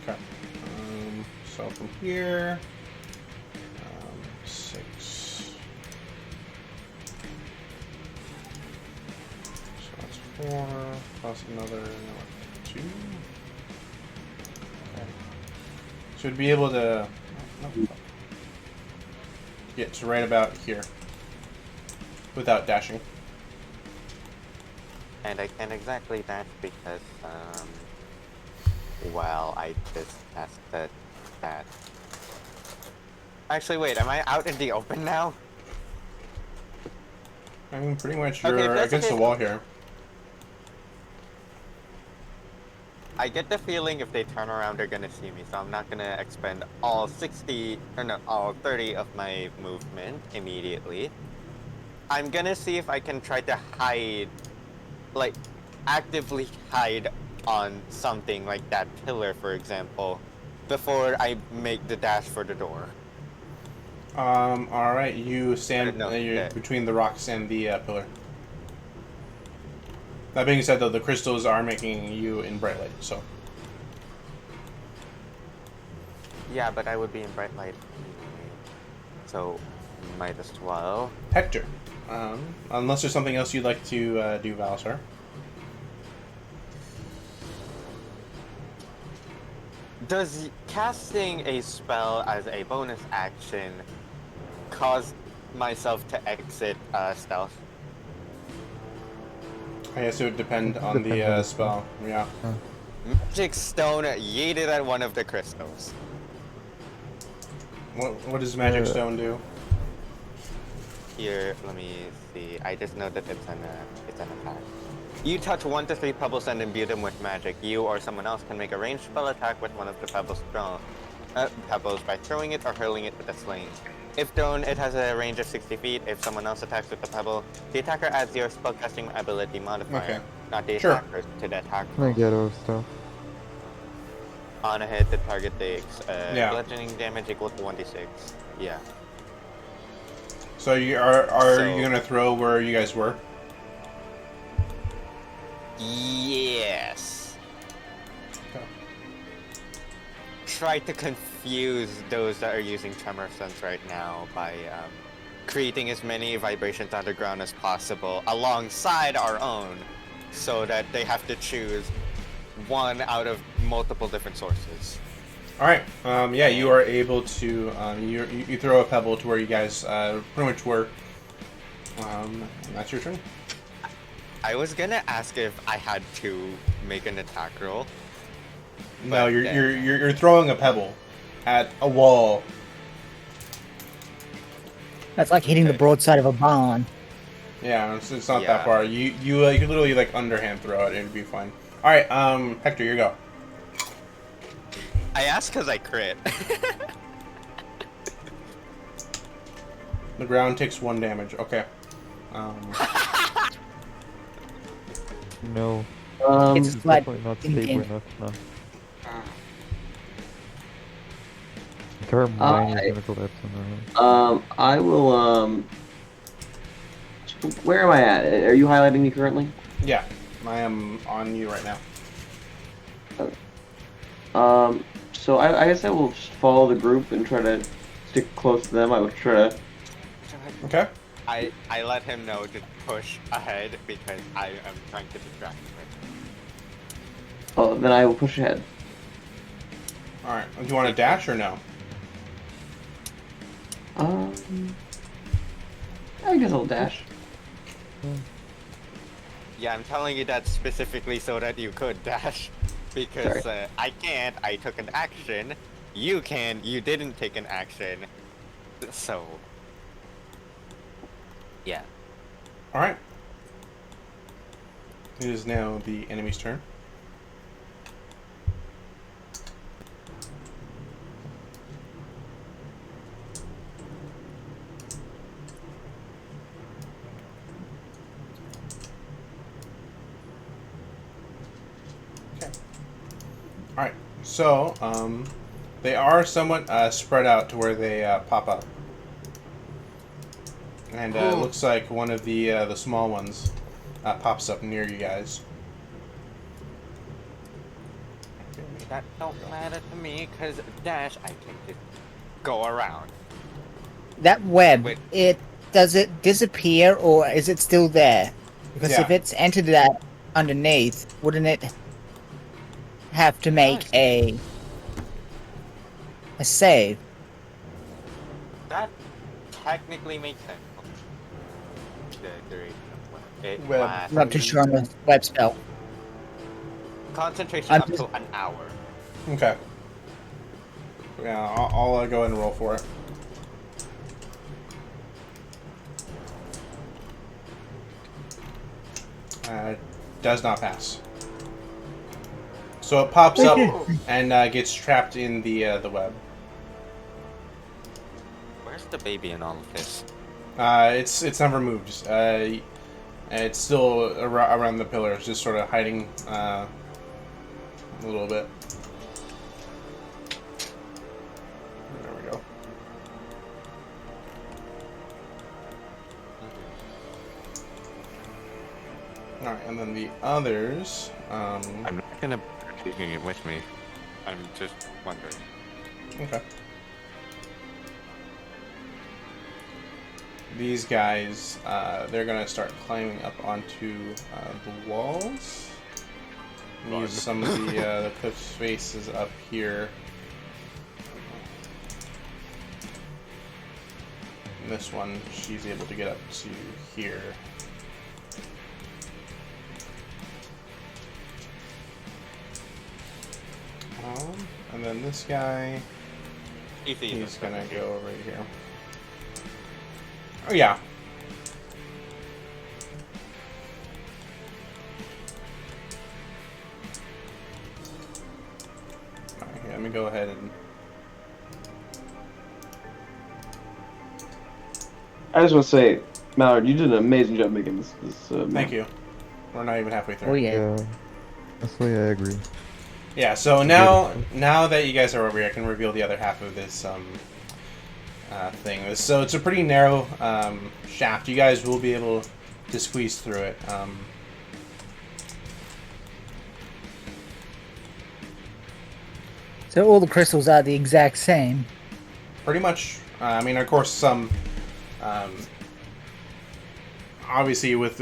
Okay. So from here, 6. So that's 4 plus another 2. Okay. Should be able to get to right about here without dashing. And I can't exactly dash because, well, I just tested that. Actually, wait, am I out in the open now? I mean, pretty much Okay, you're that's against okay. the wall here. I get the feeling if they turn around, they're gonna see me, so I'm not gonna expend all 30 of my movement immediately. I'm gonna see if I can try to hide, like, actively hide on something like that pillar, for example, before I make the dash for the door. Alright, you stand No, you're okay. between the rocks and the pillar. That being said, though, the crystals are making you in bright light, so. Yeah, but I would be in bright light anyway, so might as well. Hector, unless there's something else you'd like to do, Valisar. Does casting a spell as a bonus action cause myself to exit stealth? I guess it would depend on Depends the on the spell. Yeah. Magic stone yeeted at one of the crystals. What does Magic Stone do? Here, let me see. I just know that it's an attack. You touch 1 to 3 pebbles and imbue them with magic. You or someone else can make a ranged spell attack with one of the pebbles by throwing it or hurling it with a sling. If thrown, it has a range of 60 feet. If someone else attacks with the pebble, the attacker adds your spellcasting ability modifier, Okay. not the Sure. attacker, to the attack I roll. get all stuff. On a hit, the target takes Yeah. bludgeoning damage equal to 1d6. Yeah. So you are So- you gonna throw where you guys were? Yes. Okay. Try to confuse those that are using tremor sense right now by creating as many vibrations underground as possible alongside our own, so that they have to choose one out of multiple different sources. All right. Yeah, you are able to. You throw a pebble to where you guys pretty much were. And that's your turn. I was gonna ask if I had to make an attack roll. No, But you're throwing a pebble at a wall. That's like hitting the Okay. broadside of a barn. Yeah, it's not Yeah. that far. You could literally like underhand throw it and it'd be fine. All right, Hector, you go. I asked because I crit. The ground takes 1 damage. Okay. No, It's a slight definitely not stable indent. enough. No. Entire mine is gonna collapse on I will. Where am I at? Are you highlighting me currently? Yeah, I am on you right now. So I guess I will just follow the group and try to stick close to them. I would try to. Okay. I let him know to push ahead because I am trying to distract him. Oh, then I will push ahead. All right. Do you want to dash or no? I guess I'll dash. Yeah, I'm telling you that specifically so that you could dash. Because I can't, I took an action. You can, you didn't take an action. So... yeah. All right. It is now the enemy's turn. Okay. All right. So, they are somewhat spread out to where they pop up, and it looks like one of the small ones pops up near you guys. That don't matter to me, because dash, I can just go around. That web, Wait. does it disappear or is it still there? Because if Yeah. it's entered that underneath, wouldn't it have to make a save? That technically makes sense. The duration of web. It Web. lasts I'm not too sure on the web spell. concentration I'm up just- to an hour. Okay. Yeah, I'll go ahead and roll for it. Does not pass. So it pops up and gets trapped in the web. Where's the baby in all of this? It's never moved. It's still around the pillars, just sort of hiding a little bit. There we go. All right, and then the others. I'm not gonna be taking it with me. I'm just wondering. Okay. These guys, they're gonna start climbing up onto the walls. Use some of the cliff spaces up here. And this one, she's able to get up to here. And then this guy, he's gonna go right here. Oh yeah. Alright, let me go ahead and... I just want to say, Mallard, you did an amazing job making this. Thank you. We're not even halfway through. Oh her. yeah. Yeah, honestly, I agree. Yeah, so now that you guys are over here, I can reveal the other half of this thing. So it's a pretty narrow shaft. You guys will be able to squeeze through it. So all the crystals are the exact same. Pretty much. I mean, of course, some... obviously, with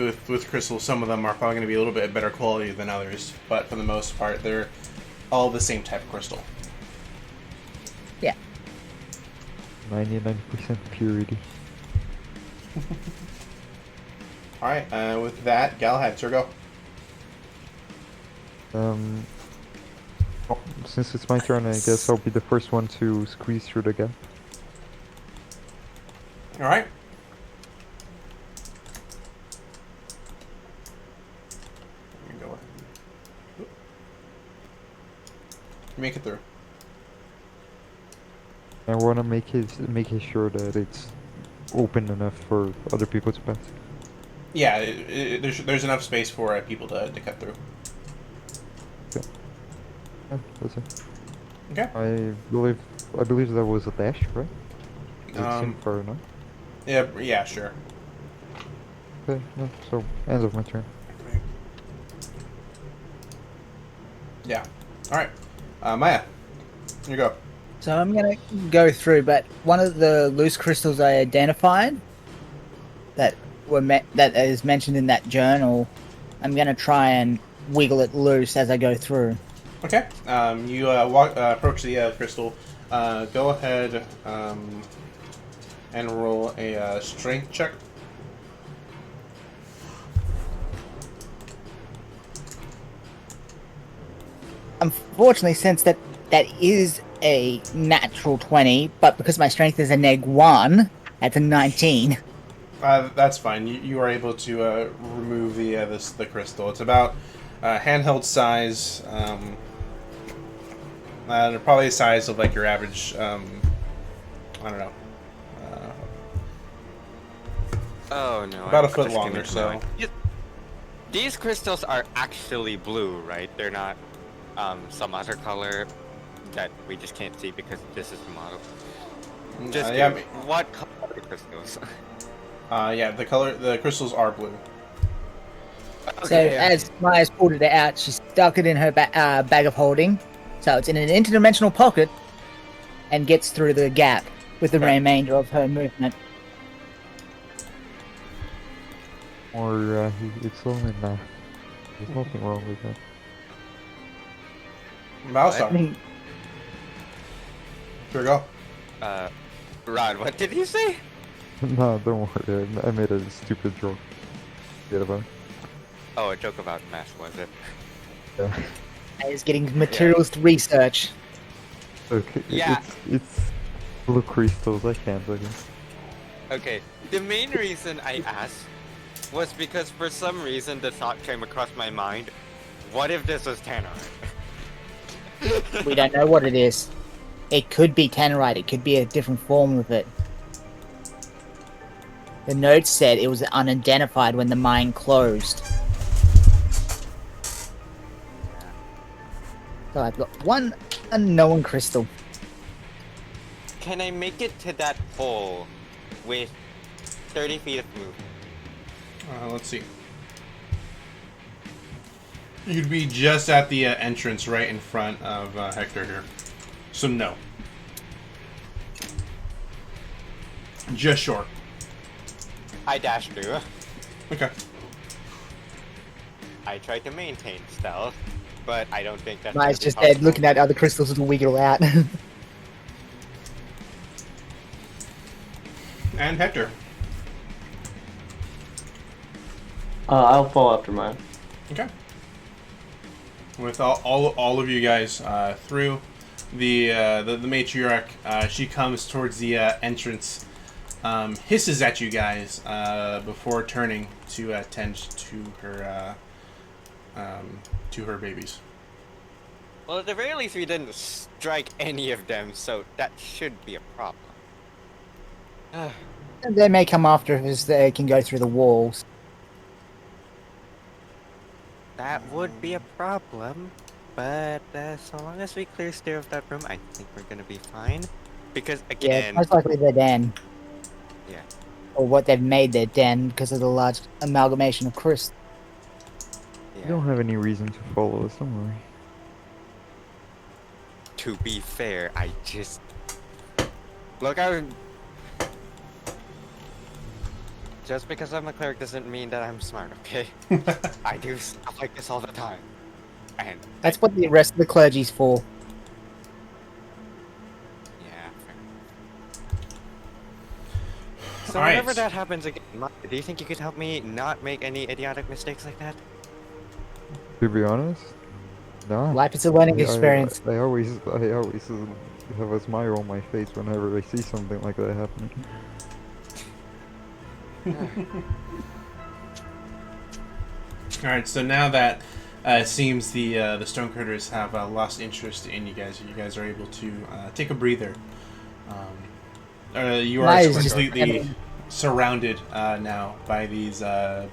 crystals, some of them are probably going to be a little bit better quality than others. But for the most part, they're all the same type of crystal. Yeah. 99% purity. Alright, with that, Galahad, sir, go. Oh, since it's my turn, I guess I'll be the first one to squeeze through the gap. Alright. Go ahead. Make it through. I want to make sure that it's open enough for other people to pass. Yeah, there's enough space for people to cut through. Yeah, that's it. Okay. I believe that was a dash, right? It Um, seemed far enough. yeah, sure. Okay, no, so end of my turn. Yeah. All right. Maya, you go. So I'm gonna go through, but one of the loose crystals I identified that that is mentioned in that journal, I'm gonna try and wiggle it loose as I go through. Okay. You approach the crystal. Go ahead and roll a strength check. Unfortunately, since that is a natural 20, but because my strength is a -1, that's a 19. That's fine. You are able to remove the crystal. It's about handheld size. Probably the size of like your average. I don't know. Oh no. About a I'm foot just long gonna or so. ignore it. These crystals are actually blue, right? They're not some other color that we just can't see because this is the model. Just Yeah. curious, what color are the crystals? Yeah. The crystals are blue. So Okay. as Maya's pulled it out, she stuck it in her bag of holding. So it's in an interdimensional pocket and gets through the gap with the Okay. remainder of her movement. Or it's only math. There's nothing wrong with that. I Malsar, mean, here we go. Rod, what did you say? No, don't worry. I made a stupid joke. Forget about it. Oh, a joke about math, was it? Yeah. is getting materials to research. Okay. Yeah. It's blue crystals. I can't. Okay. Okay, the main reason I asked was because for some reason the thought came across my mind, what if this was Tannerite? We don't know what it is. It could be Tannerite. It could be a different form of it. The note said it was unidentified when the mine closed. So I've got one unknown crystal. Can I make it to that hole with 30 feet of movement? Let's see. You'd be just at the entrance right in front of Hector here. So no. Just short. I dashed through. Okay. I tried to maintain stealth, but I don't think that's Maya's gonna be just dead possible. looking at other crystals to wiggle out. And Hector. I'll fall after mine. Okay. With all of you guys through the matriarch, she comes towards the entrance, hisses at you guys before turning to tend to her babies. Well, at the very least, we didn't strike any of them, so that should be a problem. They may come after us. They can go through the walls. That would be a problem, but so long as we clear clear of that room, I think we're gonna be fine. Because Yeah, again, most likely their den. Yeah. Or what they've made their den because of the large amalgamation of crystals. You yeah, don't have any reason to follow us. Don't worry. to be fair, I just look. Just because I'm a cleric doesn't mean that I'm smart, okay? I do stuff like this all the time, and That's what the rest of the clergy's for. yeah. Fair. So All right. whenever that happens again, do you think you could help me not make any idiotic mistakes like that? To be honest, no. Life is a learning experience. I always have a smile on my face whenever I see something like that happening. All right. So now that it seems the stone critters have lost interest in you guys are able to take a breather. You are Nice. completely surrounded now by these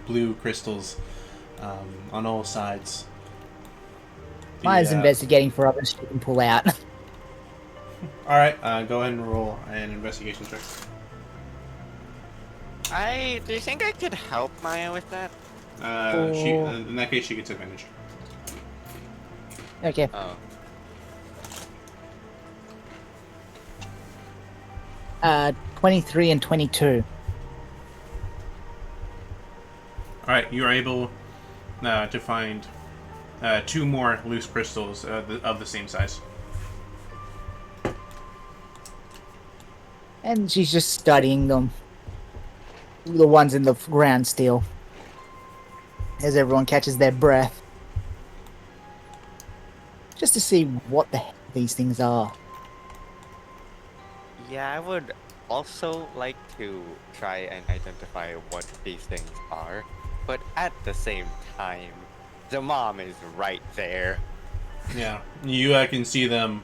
blue crystals on all sides. Maya's investigating for others she can pull out. All right, go ahead and roll an investigation check. Do you think I could help Maya with that? She Oh. in that case she gets advantage. Okay. Oh. 23 and 22. All right, you are able to find 2 more loose crystals of the same size. And she's just studying them. The ones in the ground still. As everyone catches their breath. Just to see what the hell these things are. Yeah, I would also like to try and identify what these things are, but at the same time, the mom is right there. Yeah, you can see them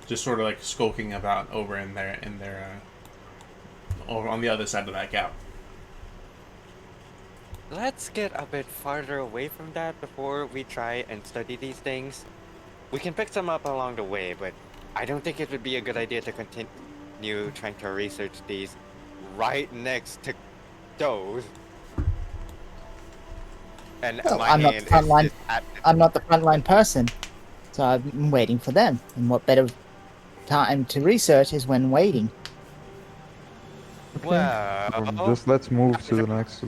just sort of like skulking about over in their over on the other side of that gap. Let's get a bit farther away from that before we try and study these things. We can pick some up along the way, but I don't think it would be a good idea to continue trying to research these right next to those. And Well, my I'm not the hand frontline. is at I'm not the frontline person, so I'm waiting for them. And what better time to research is when waiting. Okay. well. Just let's move to the next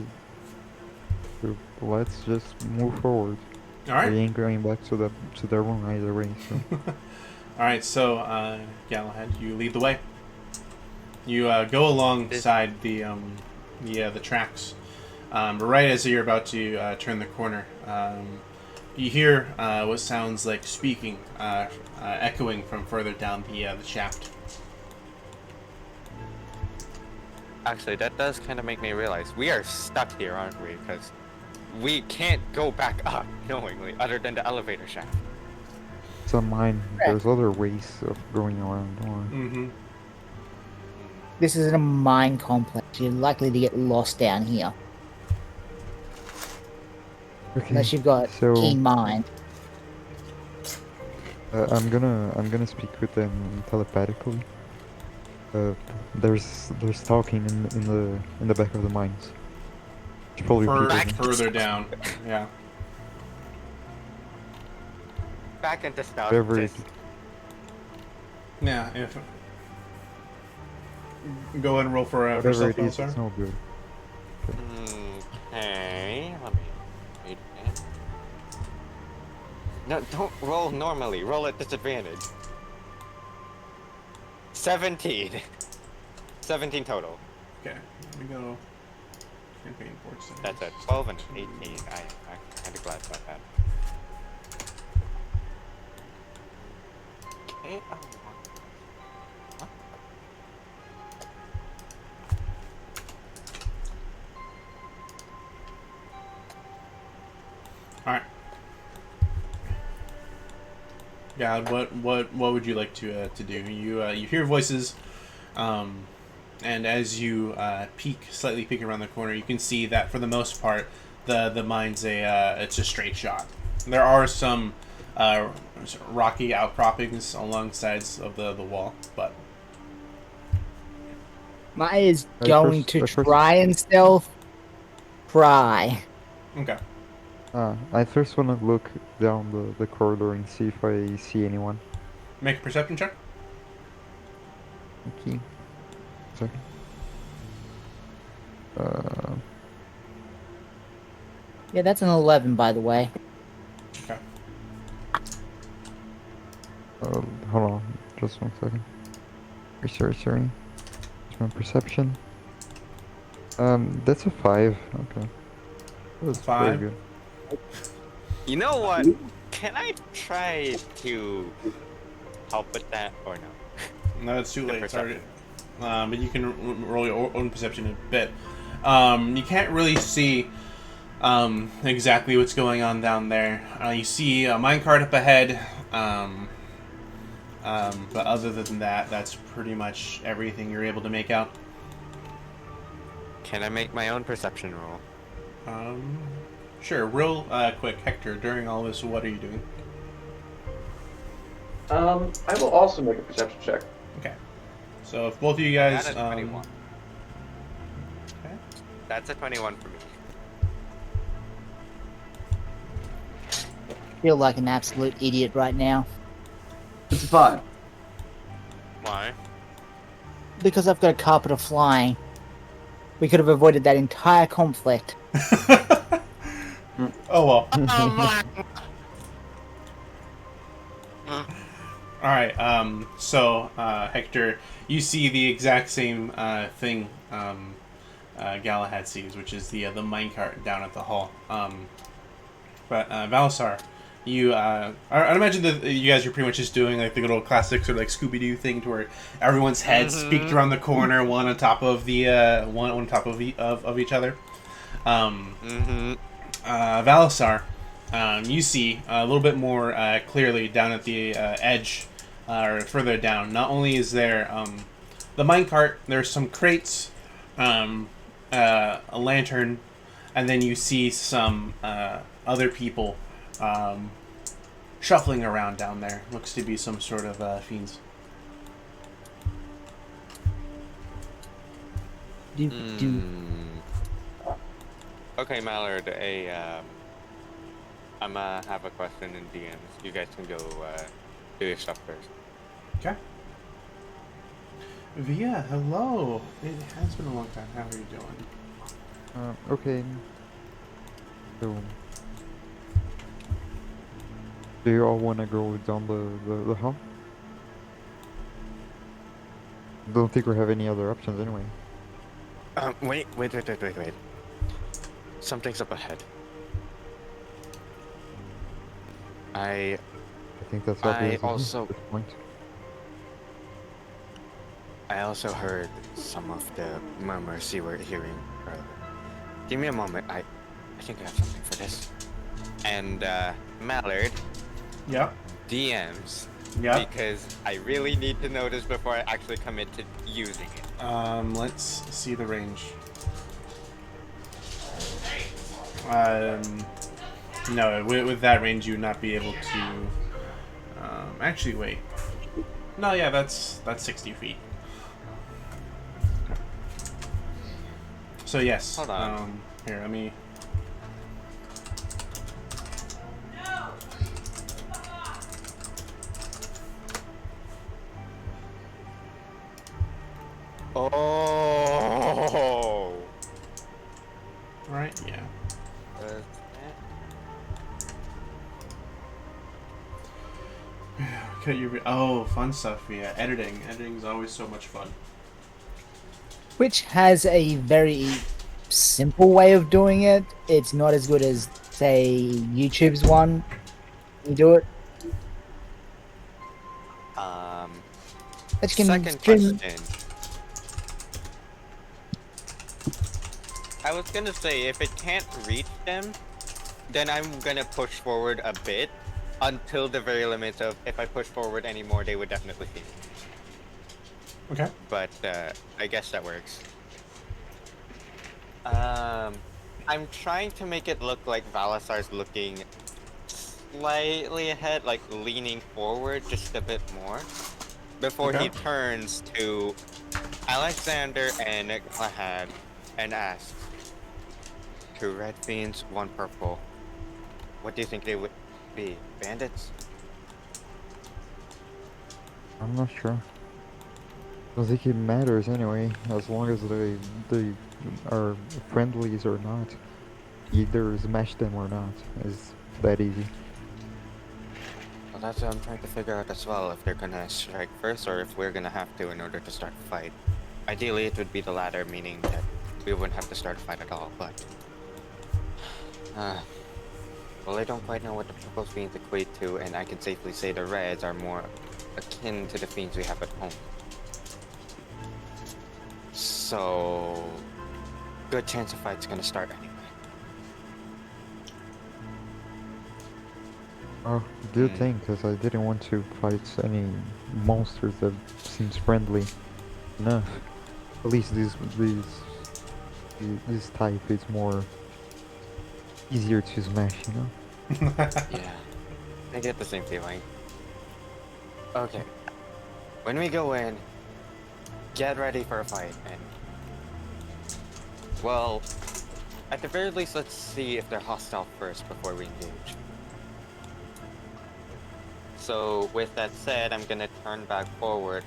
group. Let's just move forward. All right. We ain't going back to their room either way. So All right, so Galahad, you lead the way. You go alongside the tracks. Right as you're about to turn the corner, you hear what sounds like speaking, echoing from further down the shaft. Actually, that does kind of make me realize we are stuck here, aren't we? Because we can't go back up knowingly, other than the elevator shaft. it's on mine. There's other ways of going around. Don't worry. Mm-hmm. This isn't a mine complex. You're likely to get lost down here. Okay. Unless you've got So keen mind. I'm gonna speak with them telepathically. There's talking in the back of the mines. It's probably people. Further down, yeah. Back into stuff. Whatever it Just, is. Yeah, if go ahead and roll for Whatever stealth it roll, is, sir. it's no good. okay, let me read it. No, don't roll normally. Roll at disadvantage. 17. 17 total. Okay, here we go. Campaign board settings. That's a 12 and 18. I'm kind of glad about that. Okay. Oh. All right. Yeah, what would you like to do? You hear voices, and as you slightly peek around the corner, you can see that for the most part, the mine's it's a straight shot. There are some rocky outcroppings along sides of the wall, but Maya's I going first- to I first- try and stealth pry. okay. I first want to look down the corridor and see if I see anyone. Make a perception check. Okay. Second. Yeah, that's an 11, by the way. Okay. Hold on, just 1 second. Sorry. It's my perception. That's a 5. Okay. That's 5? very good. You know what? Can I try to help with that or no? No, it's too The late. It's already, perception. but you can roll your own perception in a bit. You can't really see exactly what's going on down there. You see a minecart up ahead, but other than that, that's pretty much everything you're able to make out. Can I make my own perception roll? Sure. Real quick, Hector. During all this, what are you doing? I will also make a perception check. Okay. So if both of you That's guys, a 21. okay. That's a 21 for me. Feel like an absolute idiot right now It's a 5. Why? because I've got a carpet of flying. We could have avoided that entire conflict. Oh well. Oh my! All right. So Hector, you see the exact same thing Galahad sees, which is the minecart down at the hall. But Valasar, you I'd imagine that you guys are pretty much just doing like the little classic sort of like Scooby Doo thing, to where everyone's heads peeked around the corner, one on top of the one on top of of each other. Valasar, you see a little bit more clearly down at the edge, or further down. Not only is there the minecart, there's some crates, a lantern, and then you see some other people shuffling around down there. Looks to be some sort of fiends. Okay, Mallard, I'm have a question in DMs. You guys can go do your stuff first. Okay. Via, hello. It has been a long time. How are you doing? Okay. So, do you all want to go down the hall? Don't think we have any other options anyway. Wait. Something's up ahead. I think that's obvious at this point. I also heard some of the murmurs you were hearing earlier. Give me a moment. I think I have something for this. And Mallard, Yep. DMs. Yep. Because I really need to know this before I actually commit to using it. Let's see the range. No, with that range, you would not be able to. Actually, wait. No, yeah, that's 60 feet. So yes. Hold on. Here, let me. Oh. Right. Yeah. Okay, oh, fun stuff. Yeah, editing. Editing is always so much fun. Which has a very simple way of doing it. It's not as good as, say, YouTube's one. You do it. But you can Second stream. question. I was gonna say, if it can't reach them, then I'm gonna push forward a bit until the very limit of if I push forward anymore, they would definitely see me. Okay. But I guess that works. I'm trying to make it look like Valasar's looking slightly ahead, like leaning forward just a bit more, before he turns to Alexander and Galahad and asks, 2 red fiends, 1 purple. What do you think they would be? Bandits? I'm not sure. I don't think it matters anyway, as long as they are friendlies or not. Either smash them or not. It's that easy. Well, that's what I'm trying to figure out as well, if they're gonna strike first or if we're gonna have to in order to start a fight. Ideally, it would be the latter, meaning that we wouldn't have to start a fight at all, but... well, I don't quite know what the purple fiends equate to, and I can safely say the reds are more akin to the fiends we have at home. So... good chance the fight's gonna start anyway. Oh, good thing, because I didn't want to fight any monsters that seems friendly enough. At least this type is more easier to smash, you know? Yeah, I get the same feeling. Okay. When we go in, get ready for a fight, and well, at the very least, let's see if they're hostile first before we engage. So, with that said, I'm gonna turn back forward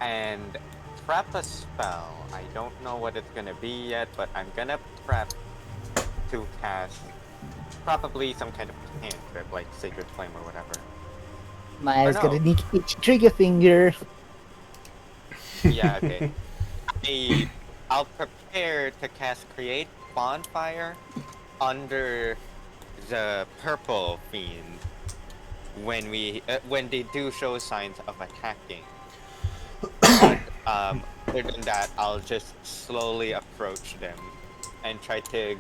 and prep a spell. I don't know what it's gonna be yet, but I'm gonna prep to cast probably some kind of cantrip, like Sacred Flame or whatever. Maya's got no. an itchy trigger finger. Yeah, okay. I'll prepare to cast Create Bonfire under the Purple Fiend when they do show signs of attacking. But other than that, I'll just slowly approach them and try to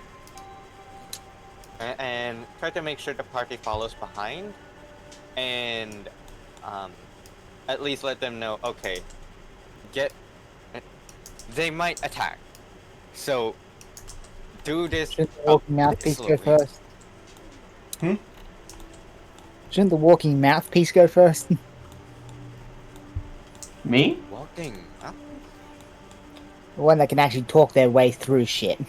make sure the party follows behind, and at least let them know, okay, they might attack, so do this Shouldn't the walking mouthpiece go slowly. first? Shouldn't the walking mouthpiece go first? Me? Walking up. The one that can actually talk their way through shit.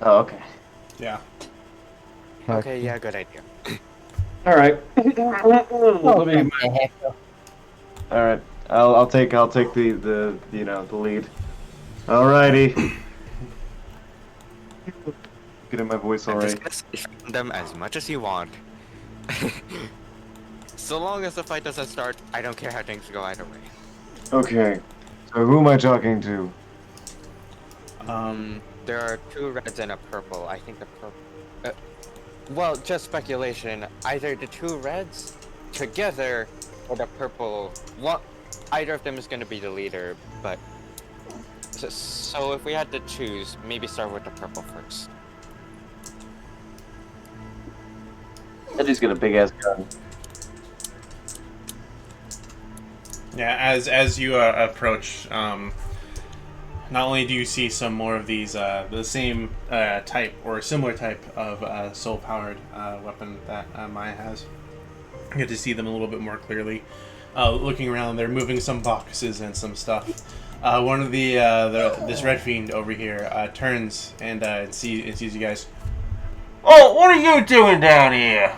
Oh, okay. Yeah. Okay, yeah, good idea. All right. Oh, Let me- what the heck? All right. I'll take the the lead. Alrighty. Getting my voice I'm already. just gonna defend them as much as you want. So long as the fight doesn't start, I don't care how things go either way. Okay. So who am I talking to? There are 2 reds and a purple. I think the purple. Well, just speculation. Either the 2 reds together or the purple. Either of them is going to be the leader, but. So if we had to choose, maybe start with the purple first. That dude's got a big ass gun. Yeah, as you approach, not only do you see some more of these, the same type or similar type of soul-powered weapon that Maya has, you get to see them a little bit more clearly. Looking around, they're moving some boxes and some stuff. One of this red fiend over here turns and sees you guys. Oh, what are you doing down here?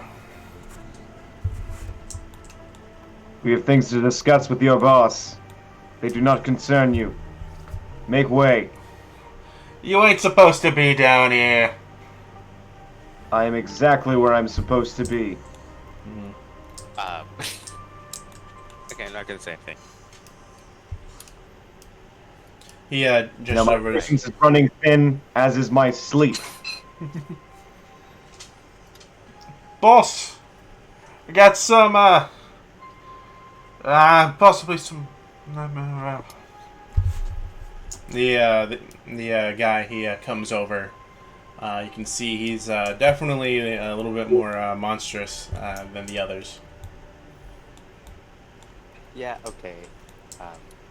We have things to discuss with your boss. They do not concern you. Make way. You ain't supposed to be down here. I am exactly where I'm supposed to be. Okay, I'm not gonna say anything. He just Now my over. patience is running thin, as is my sleep. Boss, I got some possibly some. The guy, he comes over. You can see he's definitely a little bit more monstrous than the others. Yeah, okay.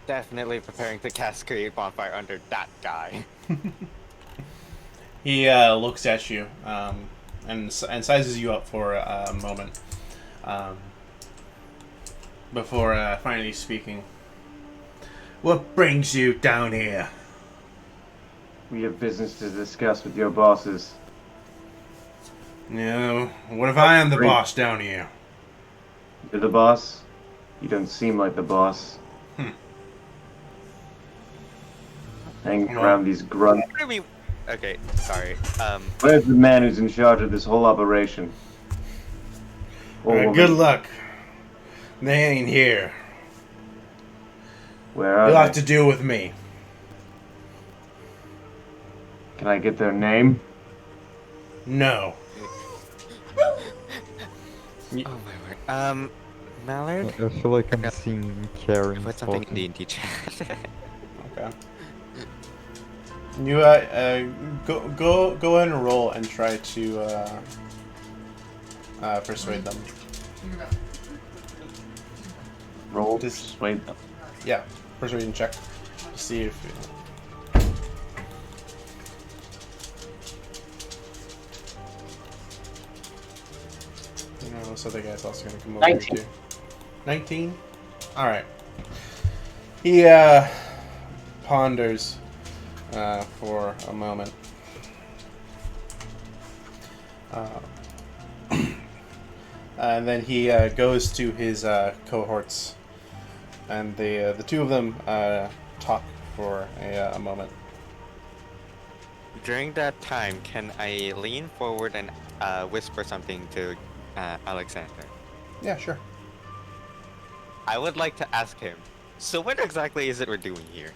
Definitely preparing to cast Create Bonfire under that guy. He looks at you and sizes you up for a moment before finally speaking. What brings you down here? We have business to discuss with your bosses. No, what if I am the Great. boss down here? You're the boss? You don't seem like the boss. Hanging Well- around these grunts. What do we... Okay, sorry. Where's the man who's in charge of this whole operation? Or woman? Good luck. They ain't here. Where are You'll they? have to deal with me. Can I get their name? No. Oh my word. Mallard? I feel like I'm seeing Karen Put something in talking. the chat. Okay. You go ahead and roll and try to persuade them. Roll. Just- Persuade them. Yeah, persuasion check. See if. You know, this other guy's also gonna come over here 19. too. 19. All right. He ponders for a moment. And then he goes to his cohorts, and the two of them talk for a moment. During that time, can I lean forward and whisper something to Alexander? Yeah, sure. I would like to ask him, so what exactly is it we're doing here?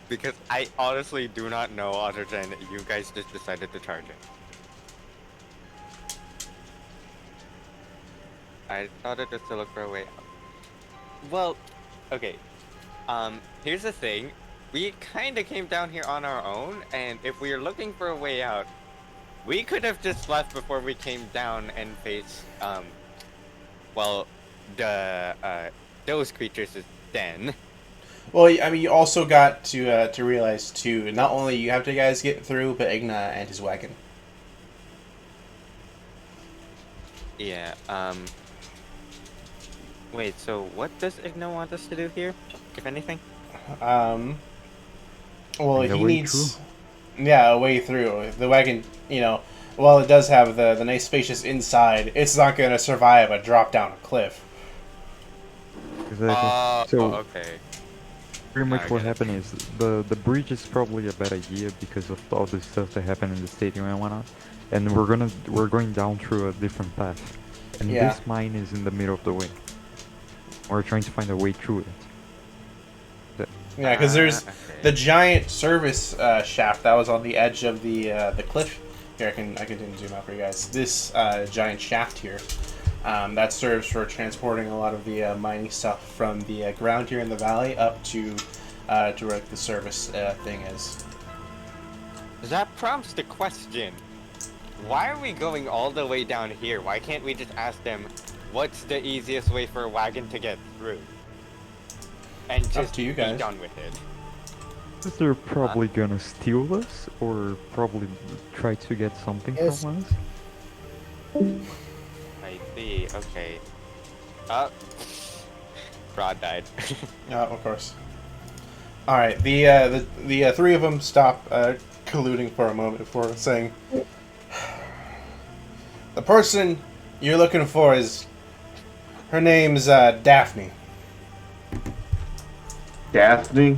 Because I honestly do not know other than you guys just decided to charge it. I thought it was to look for a way out. Well, okay. Here's the thing. We kinda came down here on our own, and if we are looking for a way out, we could have just left before we came down and faced, well, the, those creatures then. Well, I mean, you also got to realize too. Not only you have to guys get through, but Igna and his wagon. Yeah, wait, so what does Igno want us to do here, if anything? Well, Find a he way needs, yeah, a way through. The wagon, while it does have the nice spacious inside, it's not going to survive a drop down a cliff. Exactly. So okay. pretty much I what get it. happened is the bridge is probably a bad idea because of all the stuff that happened in the stadium and whatnot, and we're going down through a different path, and Yeah. this mine is in the middle of the way. We're trying to find a way through it. Yeah, because there's okay. the giant service shaft that was on the edge of the cliff. Here, I can zoom out for you guys. This giant shaft here that serves for transporting a lot of the mining stuff from the ground here in the valley up to where the service thing is. That prompts the question. Why are we going all the way down here? Why can't we just ask them, what's the easiest way for a wagon to get through? And just to you be guys. done with it. They're probably gonna steal us or probably try to get something Yes. from us. I see, okay. Rod died. Of course. All right, the three of them stop colluding for a moment before saying, "The person you're looking for is her name's Daphne." Daphne?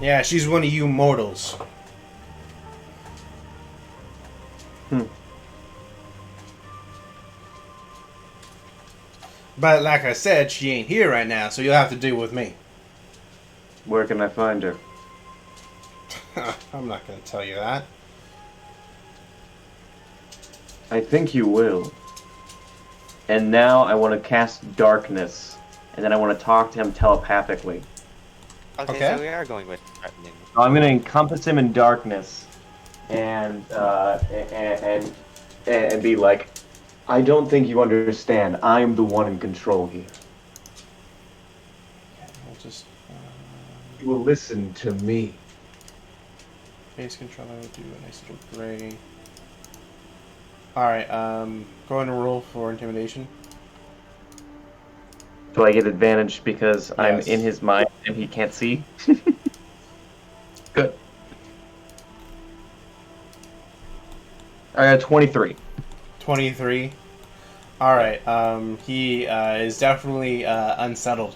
Yeah, she's one of you mortals. But like I said, she ain't here right now, so you'll have to deal with me. Where can I find her? I'm not gonna tell you that. I think you will. And now I want to cast darkness, and then I want to talk to him telepathically. Okay. So we are going with threatening. So I'm going to encompass him in darkness, and be like, I don't think you understand. I'm the one in control here. We'll just You will listen to me. base controller. Do a nice little gray. All right. Go ahead and roll for intimidation. Do I get advantage because I'm Yes. in his mind and he can't see? Good. I got 23. 23. All right. He is definitely unsettled.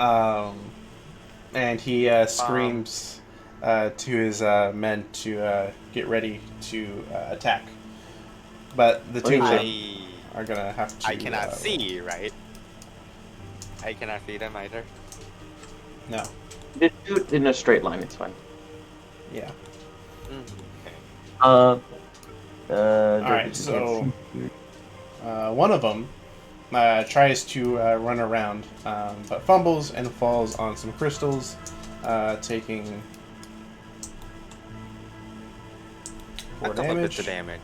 And he screams to his men to get ready to attack. But the two of them are gonna have to. I cannot see, right? I cannot see them either. No. Just do it in a straight line, it's fine. Yeah. Okay. All right. So one of them tries to run around, but fumbles and falls on some crystals, taking A 4 couple bits damage. of damage.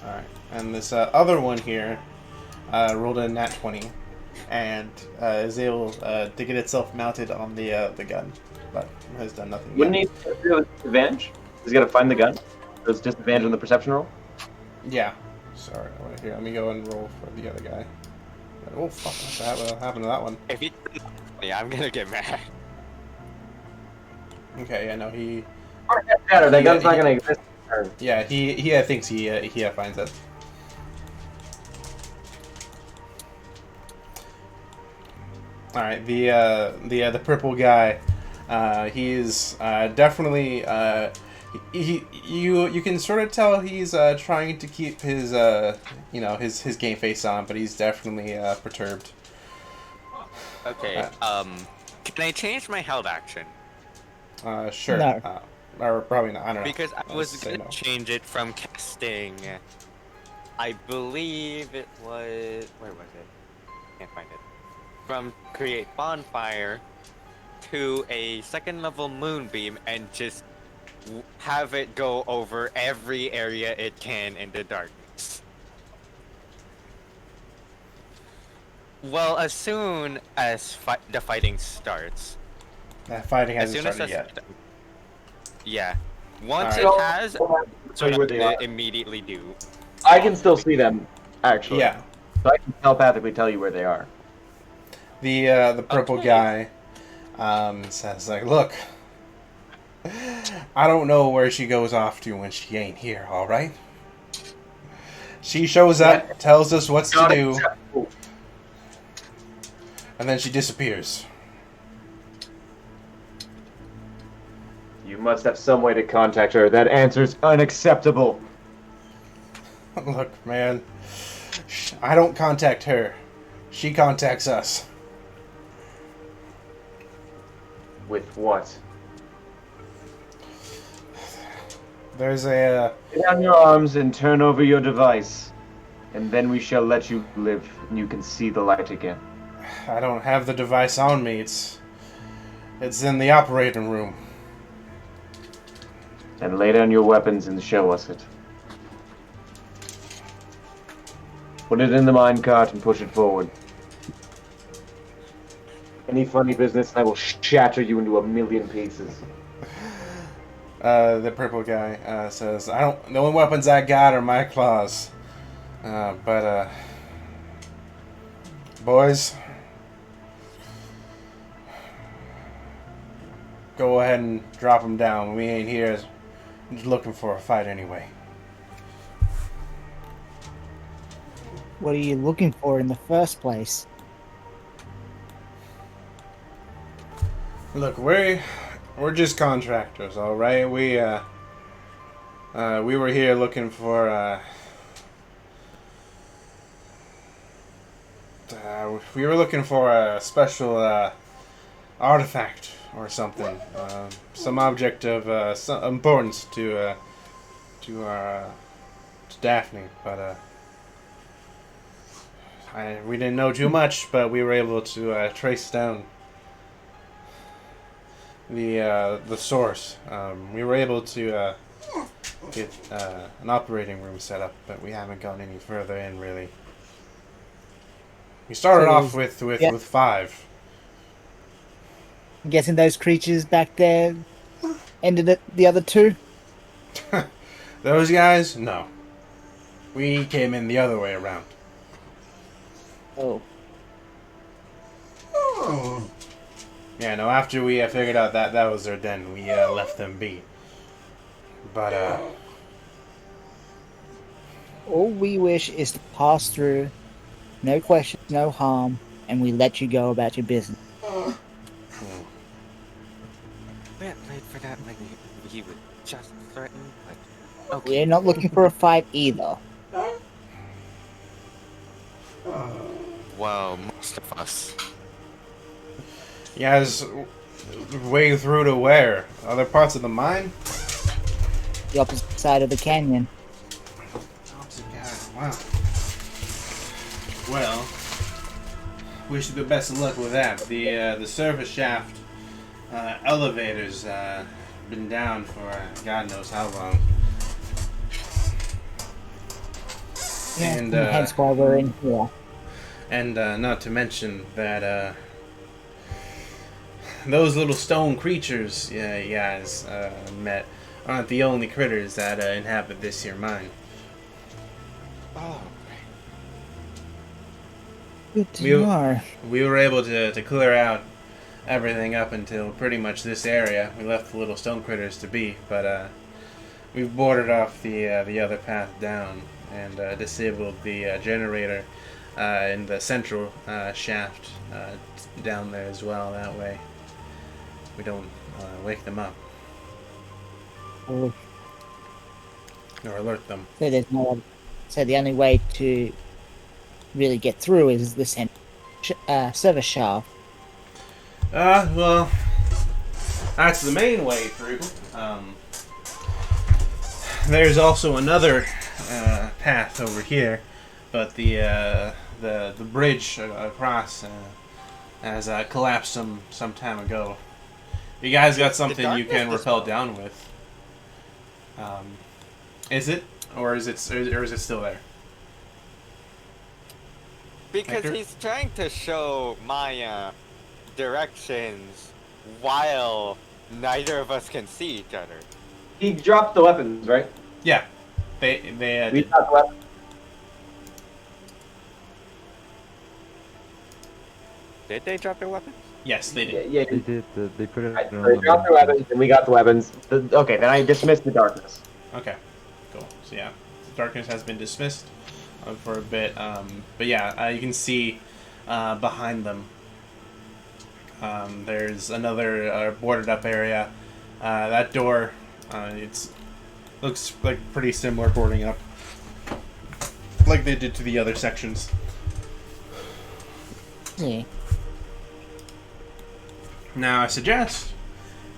All right, and this other one here rolled a nat 20, and is able to get itself mounted on the gun, but has done nothing Wouldn't yet. he do it with advantage? He's got to find the gun. There's disadvantage on the perception roll. Yeah. Sorry. Here, let me go and roll for the other guy. Oh fuck! What happened to that one? If he, yeah, I'm gonna get mad. Okay. Yeah. No. He. Matter. That Yeah, gun's not gonna exist. Yeah. He thinks he finds it. All right. The purple guy. He's definitely. You can sort of tell he's trying to keep his his game face on, but he's definitely perturbed. Okay. Can I change my held action? Sure. No. Or probably not. I don't know. Because I Let's was say gonna no. change it from casting. I believe it was. Where was it? Can't find it. From create bonfire to a second level moonbeam and just have it go over every area it can in the darkness. Well, as soon as the fighting starts. That fighting As hasn't soon as started yet. Yeah. Once Alright. it has, Tell you where they are. immediately do. I can still see them, actually. Yeah. So I can telepathically tell you where they are. The purple Okay. guy says like, look, I don't know where she goes off to when she ain't here. All right. She shows up, tells us what to do, acceptable. and then she disappears. You must have some way to contact her. That answer's unacceptable. Look, man, I don't contact her. She contacts us. With what? There's a Lay down your arms and turn over your device. And then we shall let you live, and you can see the light again. I don't have the device on me. It's in the operating room. And lay down your weapons and show us it. Put it in the minecart and push it forward. Any funny business, and I will shatter you into a million pieces. The purple guy says, "I don't. The only weapons I got are my claws. But boys, go ahead and drop them down. We ain't here looking for a fight anyway." What are you looking for in the first place? Look, we're just contractors, all right. We were here looking for we were looking for a special artifact or something, some object of some importance to Daphne, but we didn't know too much, but we were able to trace down the source. We were able to get an operating room set up, but we haven't gone any further in really. We started So off is- with yeah. 5. I'm guessing those creatures back there ended at the other two? Those guys, no. We came in the other way around. Oh. Yeah, no. After we figured out that was their den, we left them be. But All we wish is to pass through, no questions, no harm, and we let you go about your business. We had played for that when he would just threaten, but okay. We're not looking for a fight either. Well, most of us. you guys way through to where? Other parts of the mine? The opposite side of the canyon. Wow. Well, wish you the best of luck with that. The surface shaft elevators been down for God knows how long. Yeah, And hence why we're in here. and not to mention that those little stone creatures you guys met aren't the only critters that inhabit this here mine. Oh, Good to We know. we were able to clear out everything up until pretty much this area. We left the little stone critters to be, but we've boarded off the other path down and disabled the generator in the central shaft down there as well. That way, we don't wake them up Oh, or alert them. so there's no. So the only way to really get through is the server shaft. Well, that's the main way through. There's also another path over here, but the bridge across has collapsed some time ago. You guys got something you can rappel down with. Is it, or is it still there? because Hector? he's trying to show Maya directions while neither of us can see each other. He dropped the weapons, right? Yeah, they We did. dropped the weapons. Did they drop their weapons? Yes, they Yeah, did. yeah. They did. They put it Right, on so they the dropped their map. weapons, and we got the weapons. Okay, then I dismissed the darkness. Okay, cool. So yeah, darkness has been dismissed for a bit. But yeah, you can see behind them. There's another boarded up area. That door, it's looks like pretty similar boarding up, like they did to the other sections. Yeah. Now I suggest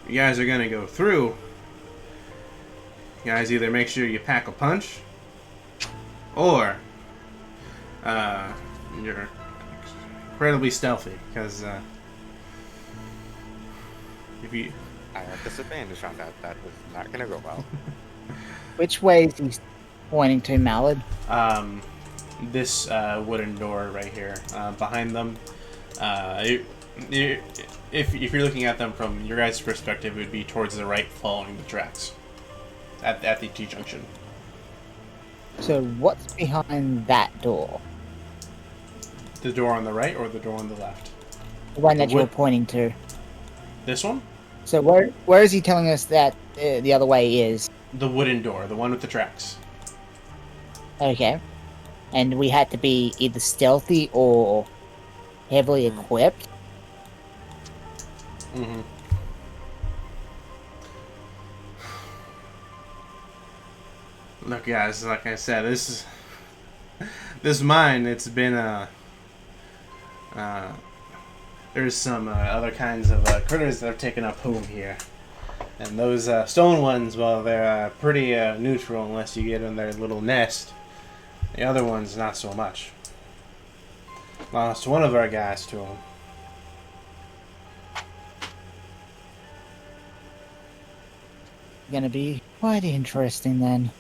you guys are gonna go through. You guys either make sure you pack a punch, or you're incredibly stealthy, because if you I have disadvantage on that. That was not gonna go well. Which way is he pointing to, Mallard? this wooden door right here behind them, if you're looking at them from your guys' perspective, it would be towards the right, following the tracks at the T junction. So what's behind that door? The door on the right or the door on the left? The one that The you're wood- pointing to. This one, So where is he telling us that the other way is? the wooden door, the one with the tracks. Okay. And we had to be either stealthy or heavily equipped. Mm-hmm. Look, guys, like I said, this mine. It's been there's some other kinds of critters that have taken up home here, and those stone ones, well, they're pretty neutral unless you get in their little nest. The other ones, not so much. Lost one of our guys to them. Gonna be quite interesting then.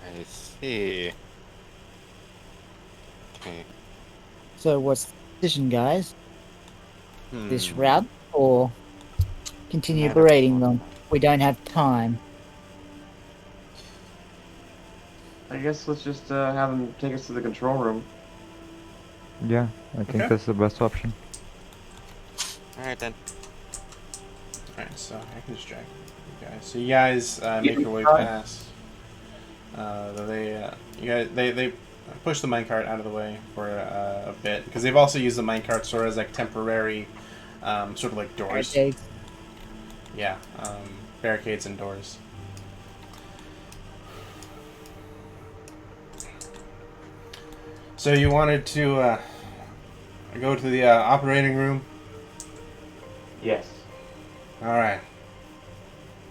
I see. Okay. So what's the decision, guys? This Hmm. route or continue Yeah. berating them? We don't have time. I guess let's just have them take us to the control room. Yeah, I think Okay. that's the best option. Alright then. Alright, so I can just drag you guys. So you guys make your way past. They push the minecart out of the way for a bit, because they've also used the minecart sort of as like temporary, sort of like doors. Okay. Yeah, barricades and doors. So you wanted to go to the operating room? Yes. All right.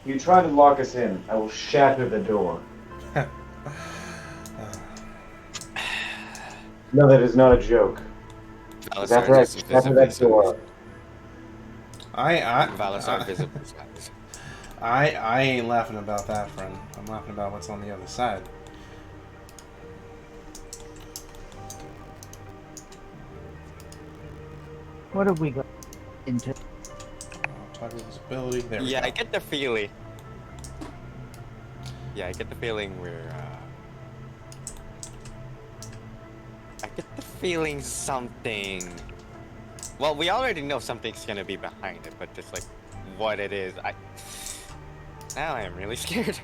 You try to lock us in, I will shatter the door. No, that is not a joke. Valasar After I is shatter that door. Valasar visible size. I ain't laughing about that, friend. I'm laughing about what's on the other side. What have we got into? Type of visibility. There we Yeah, go. I get the feeling. Yeah, I get the feeling we're. I get the feeling something. Well, we already know something's gonna be behind it, but just like what it is, now I am really scared.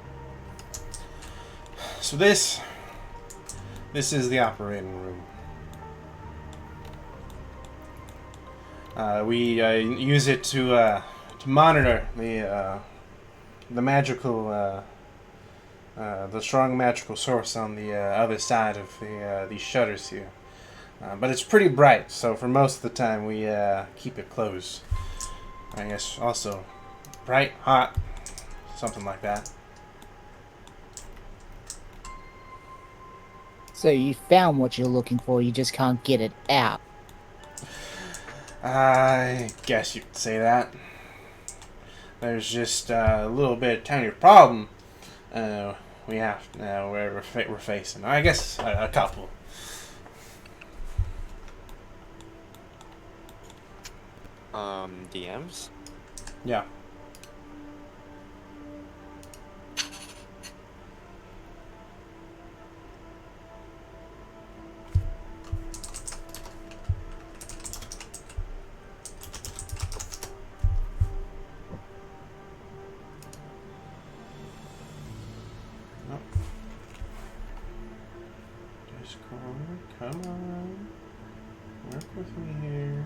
So this is the operating room. We use it to monitor the magical, the strong magical source on the other side of these shutters here. But it's pretty bright, so for most of the time we keep it closed. I guess also bright, hot, something like that. So you found what you're looking for, you just can't get it out. I guess you could say that. There's just a little bit of tiny problem we're facing. I guess a couple. DMs? Yeah. Nope. Discord, come on. Work with me here.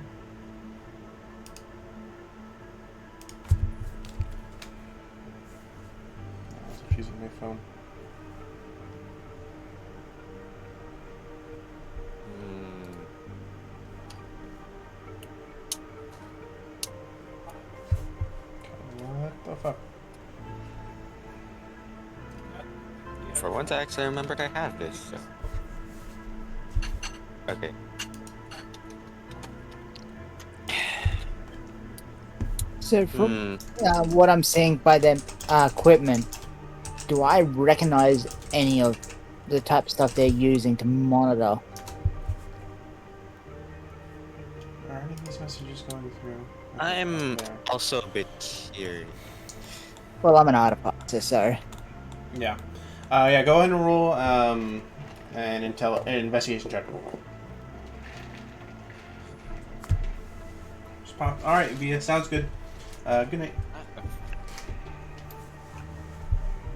I was using my phone. What the fuck? For once, I actually remembered I had this. So. Okay. So from what I'm seeing by the equipment, do I recognize any of the type of stuff they're using to monitor? Are any of these messages going through? I'm There. also a bit curious. Well, I'm an artificer, so Yeah. Yeah, go ahead and roll an investigation check. Just pop. Alright, Via, sounds good. Good night.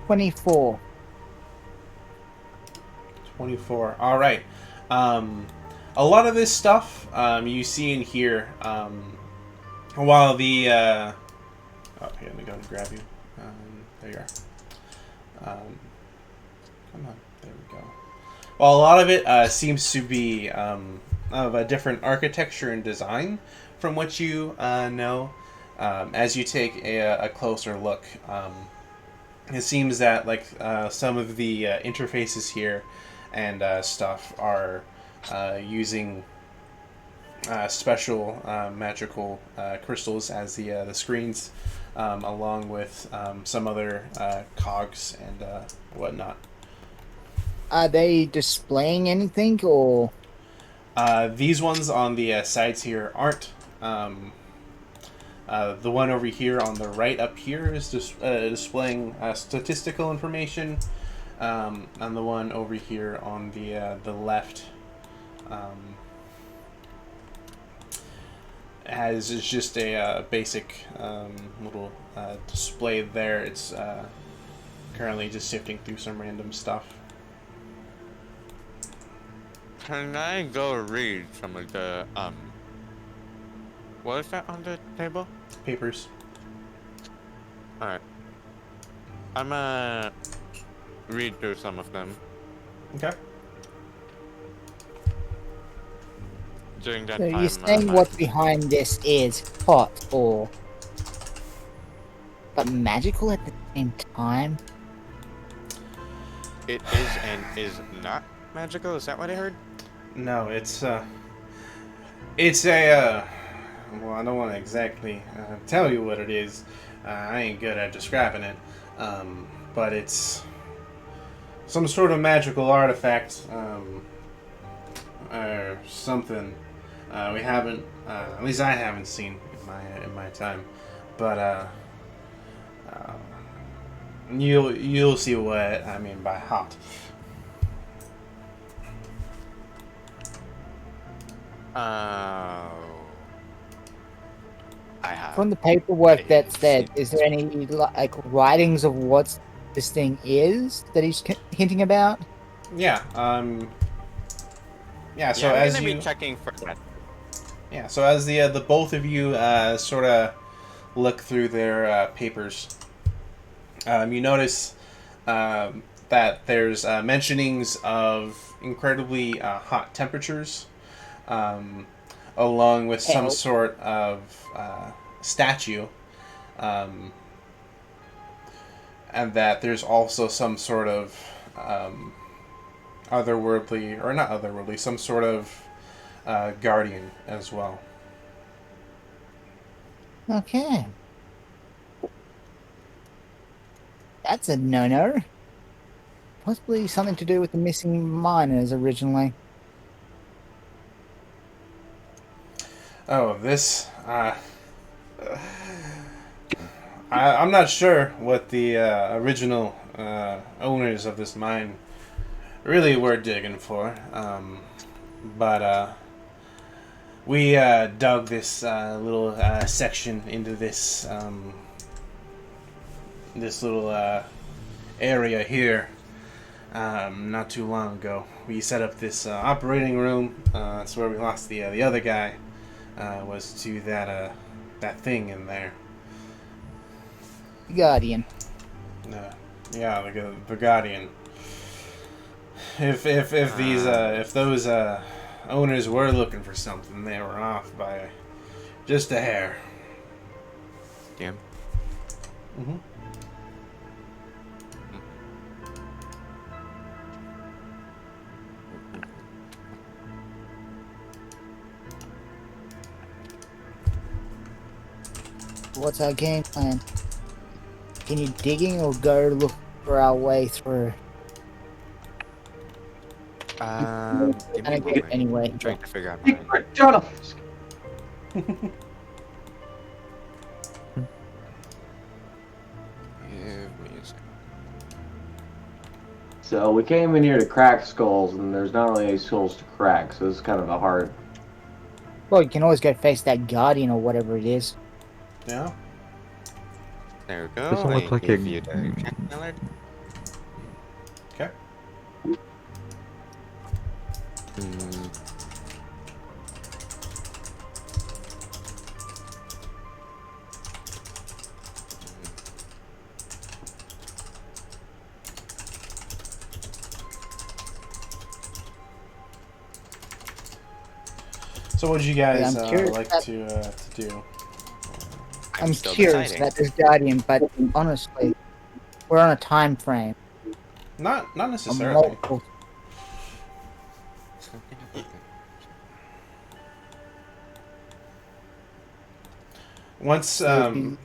24. 24. Alright. A lot of this stuff you see in here, while the... oh, here, let me go and grab you. There you are. Come on. There we go. Well, a lot of it seems to be of a different architecture and design from what you know. As you take a closer look, it seems that like some of the interfaces here and stuff are using special magical crystals as the screens, along with some other cogs and whatnot. Are they displaying anything, or These ones on the sides here aren't. The one over here on the right up here is displaying statistical information, and the one over here on the left has is just a basic little display there. It's currently just sifting through some random stuff. Can I go read some of the what is that on the table? Papers. Alright. I'm gonna read through some of them Okay. during that so time. you're saying what's behind this is hot or but magical at the same time? It is and is not magical. Is that what I heard? No, it's a well, I don't want to exactly tell you what it is. I ain't good at describing it, but it's some sort of magical artifact or something. We haven't, at least I haven't seen in my time. but uh, you'll see what I mean by hot. Oh. I have. From the paperwork I've that's there, seen is this there any like writings of what this thing is that he's hinting about? Yeah. Yeah. So Yeah, I'm as gonna be you checking for that. yeah. So as the both of you sort of look through their papers, you notice that there's mentionings of incredibly hot temperatures, um, along with some Hell. sort of statue, um, and that there's also some sort of otherworldly, or not otherworldly, some sort of guardian as well. Okay. That's a no-no. Possibly something to do with the missing miners originally. Oh, this. I'm not sure what the original owners of this mine really were digging for, but we dug this little section into this little area here not too long ago. We set up this operating room. That's where we lost the other guy. Was to that thing in there. Guardian. Yeah, the Guardian. If these if those owners were looking for something, they were off by just a hair. Damn. Mm-hmm. What's our game plan? Continue digging or go look for our way through? Give me I a don't get moment. anyway. I'm trying to figure out mine. Shut up. Give me a second. So we came in here to crack skulls, and there's not really any skulls to crack, so it's kind of a hard. Well, you can always go face that Guardian or whatever it is. Yeah. There we go. Doesn't look I like gave a- you the check, Millard. Okay. Mm, So, what would you guys I'm curious like that- to do? I'm still curious deciding. about this Guardian, but honestly, we're on a time frame. Not On necessarily. multiple. Once, So if you-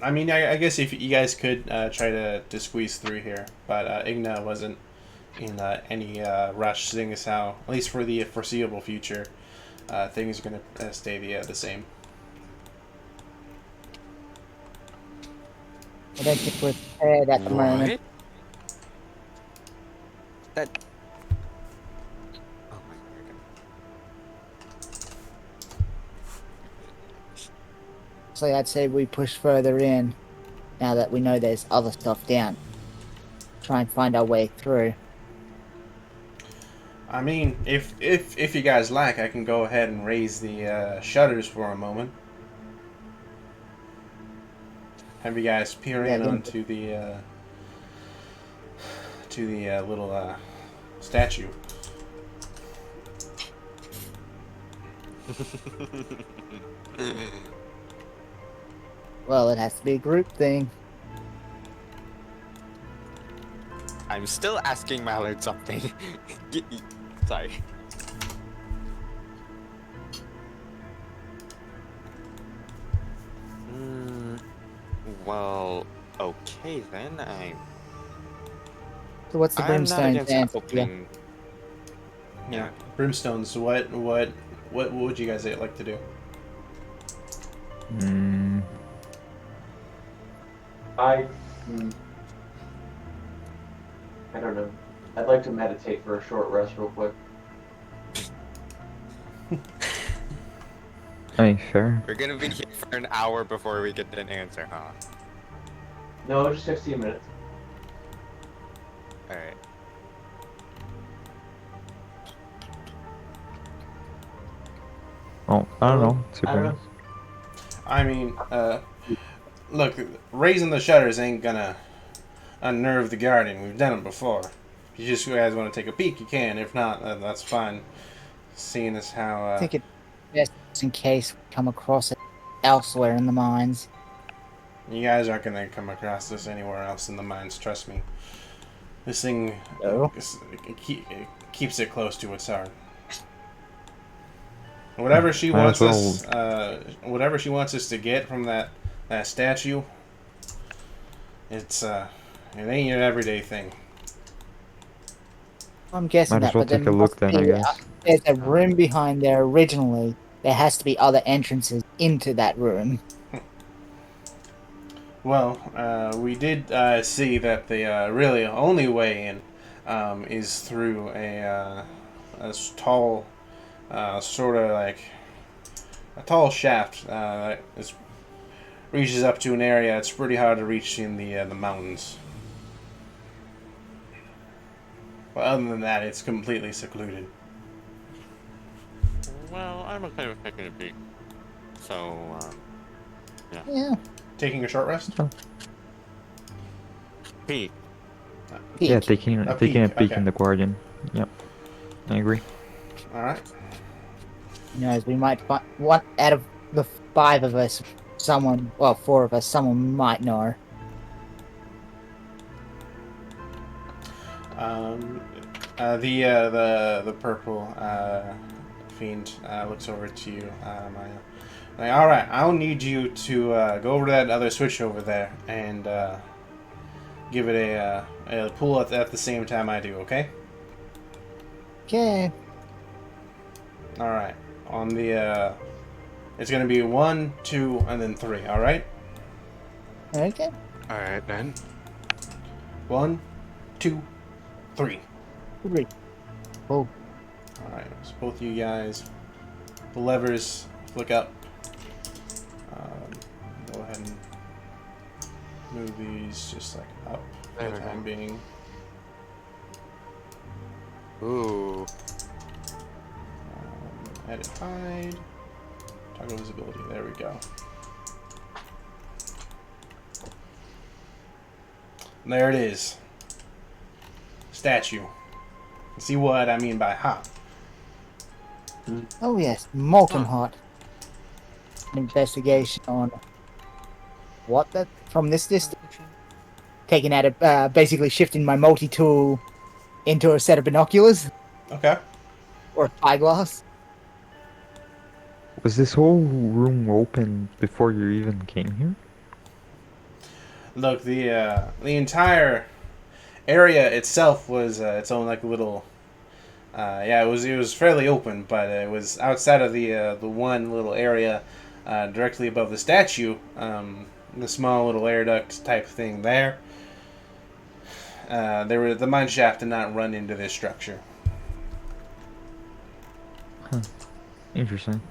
I mean, I guess if you guys could try to squeeze through here, but Igna wasn't in any rush, seeing as how, at least for the foreseeable future, things are going to stay the same. I don't think we're prepared at the moment. What? That. Oh my god. So I'd say we push further in now that we know there's other stuff down. Try and find our way through. I mean, if you guys like, I can go ahead and raise the shutters for a moment. Have you guys peer in Yeah, onto the little statue? Well, it has to be a group thing. I'm still asking Mallard something. Sorry. Well, okay then. So what's the I'm not brimstone's against answer? Yeah. opening. Yeah. Brimstones. What would you guys like to do? Mm, I, I don't know. I'd like to meditate for a short rest, real quick. I mean, fair. We're gonna be here for an hour before we get an answer, huh? No, just 16 minutes. Alright. Oh, I don't know. To I be don't know. honest. I mean, look, raising the shutters ain't gonna unnerve the guardian. We've done it before. If you just guys want to take a peek, you can. If not, that's fine. Seeing as how I think it's best in case we come across it elsewhere in the mines. you guys aren't gonna come across this anywhere else in the mines, trust me. This thing No. it keeps it close to its heart. Whatever she Might as wants whatever she wants us to get from that statue, it ain't an everyday thing. I'm guessing Might as that, well but there take a look must then, I be guess. there's a room behind there originally. There has to be other entrances into that room. Well, we did see that the really only way in is through a tall, sort of like a tall shaft that reaches up to an area it's pretty hard to reach in the mountains. But other than that, it's completely secluded. Well, I'm okay with taking a peek. So, Yeah. Taking a short rest? peek. Peek. Yeah, taking a peek, peek okay. in the Guardian. Yep, I agree. All right. Who knows? We might find one out of the 5 of us. Someone, well, 4 of us. Someone might know. The purple fiend looks over to you, Maya. Like, all right, I'll need you to go over to that other switch over there and give it a pull at the same time I do. Okay. Okay. All right. On the it's gonna be 1, 2, and then 3. All right. Okay. Alright then. 1, 2, 3. 3. Oh. Alright, so both you guys, the levers flick up. Go ahead and move these just like up for There the we time go. being. Ooh. Edit hide. Toggle visibility. There we go. And there it is. Statue. See what I mean by hot. Oh yes, molten hot. An investigation on what that from this distance. Taking out a basically shifting my multi-tool into a set of binoculars Okay. or a spyglass. Was this whole room open before you even came here? Look, the entire area itself was its own like little. Yeah, it was fairly open, but it was outside of the one little area directly above the statue, the small little air duct type thing there. The mine shaft did not run into this structure. Interesting.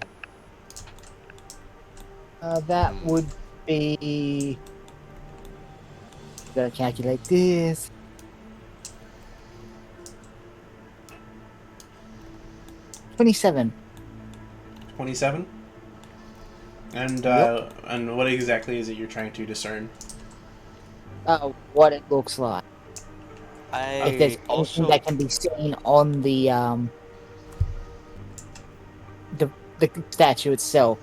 That would be. Gotta calculate this. 27. 27. And Yep. and what exactly is it you're trying to discern? What it looks like. If there's I anything also that can be seen on the statue itself.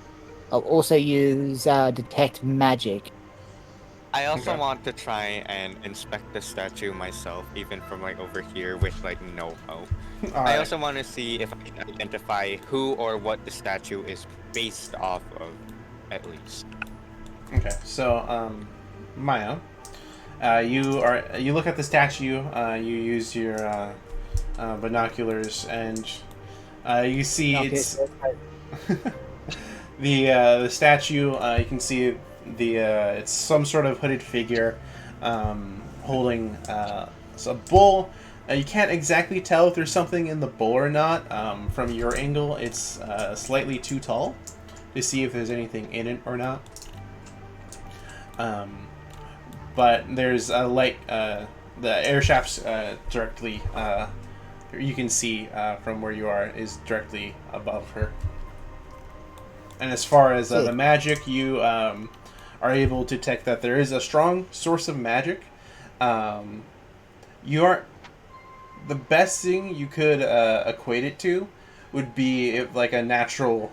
I'll also use detect magic. I also Okay. want to try and inspect the statue myself, even from like over here with like no help. All I right. also want to see if I can identify who or what the statue is based off of, at least. Okay, so Maya, you look at the statue. You use your binoculars, and you see Okay, it's so the statue. You can see it's some sort of hooded figure holding a bowl. You can't exactly tell if there's something in the bowl or not. From your angle, it's slightly too tall to see if there's anything in it or not. But there's a light. The air shafts directly. You can see from where you are is directly above her. And as far as the magic, you are able to detect that there is a strong source of magic. You are the best thing you could equate it to would be like the natural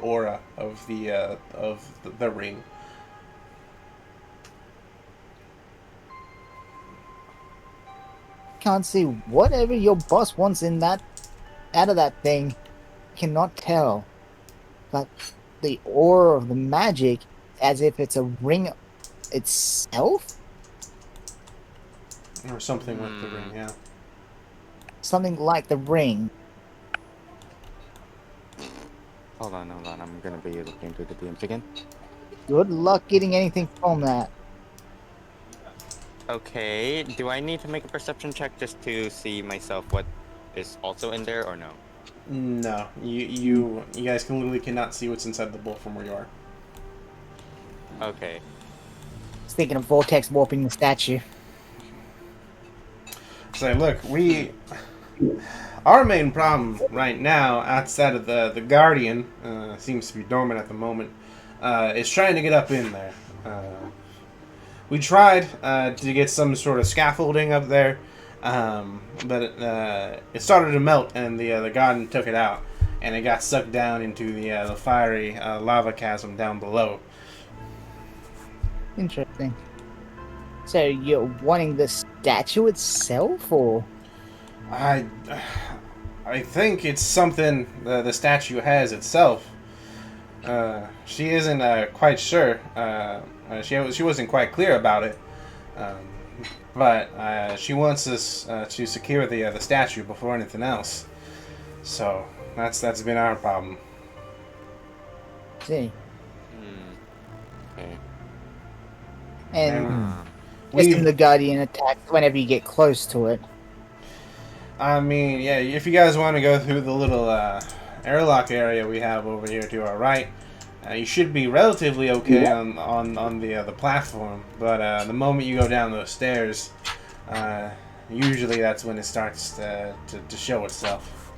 aura of the ring. Can't see whatever your boss wants in that out of that thing. Cannot tell, but the aura of the magic, as if it's a ring itself, Or something with the ring, yeah. something like the ring. Hold on. I'm gonna be looking through the DMs again. Good luck getting anything from that. Okay, do I need to make a perception check just to see myself what is also in there, or no? No, you guys literally cannot see what's inside the bowl from where you are. Okay. I was thinking of vortex warping the statue. So look, our main problem right now, outside of the Guardian, seems to be dormant at the moment, is trying to get up in there. We tried to get some sort of scaffolding up there, but it started to melt, and the Guardian took it out, and it got sucked down into the fiery lava chasm down below. Interesting. So you're wanting the statue itself, or? I think it's something the statue has itself. She isn't quite sure. She wasn't quite clear about it. But she wants us to secure the statue before anything else. So that's been our problem. See. Okay. And we- guessing the Guardian attacks whenever you get close to it. I mean, yeah, if you guys want to go through the little airlock area we have over here to our right, you should be relatively okay on the platform. But the moment you go down those stairs, usually that's when it starts to show itself.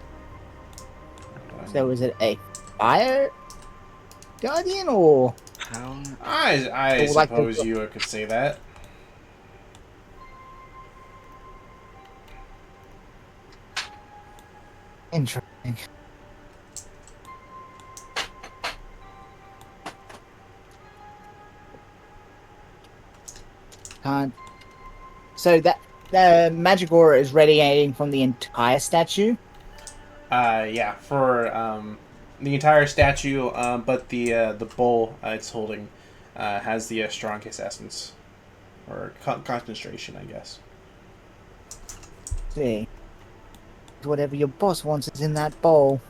So is it a fire Guardian, or? I Or like the- suppose you could say that. Interesting. Can't. So that the magic aura is radiating from the entire statue. Yeah, for the entire statue, but the bowl it's holding has the strongest essence or concentration, I guess. See, whatever your boss wants is in that bowl.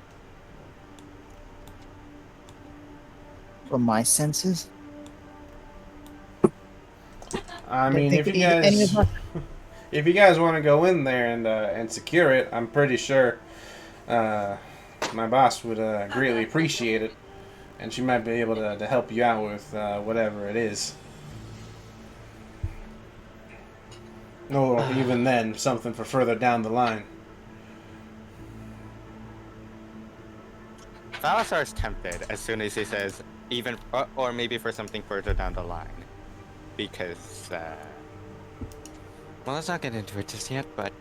From my senses. I Don't mean, think if you any of guys us- if you guys want to go in there and secure it, I'm pretty sure my boss would greatly appreciate it, and she might be able to help you out with whatever it is. Or even then, something for further down the line. Thalasar is tempted as soon as he says, even, or maybe for something further down the line. Because, well, let's not get into it just yet, but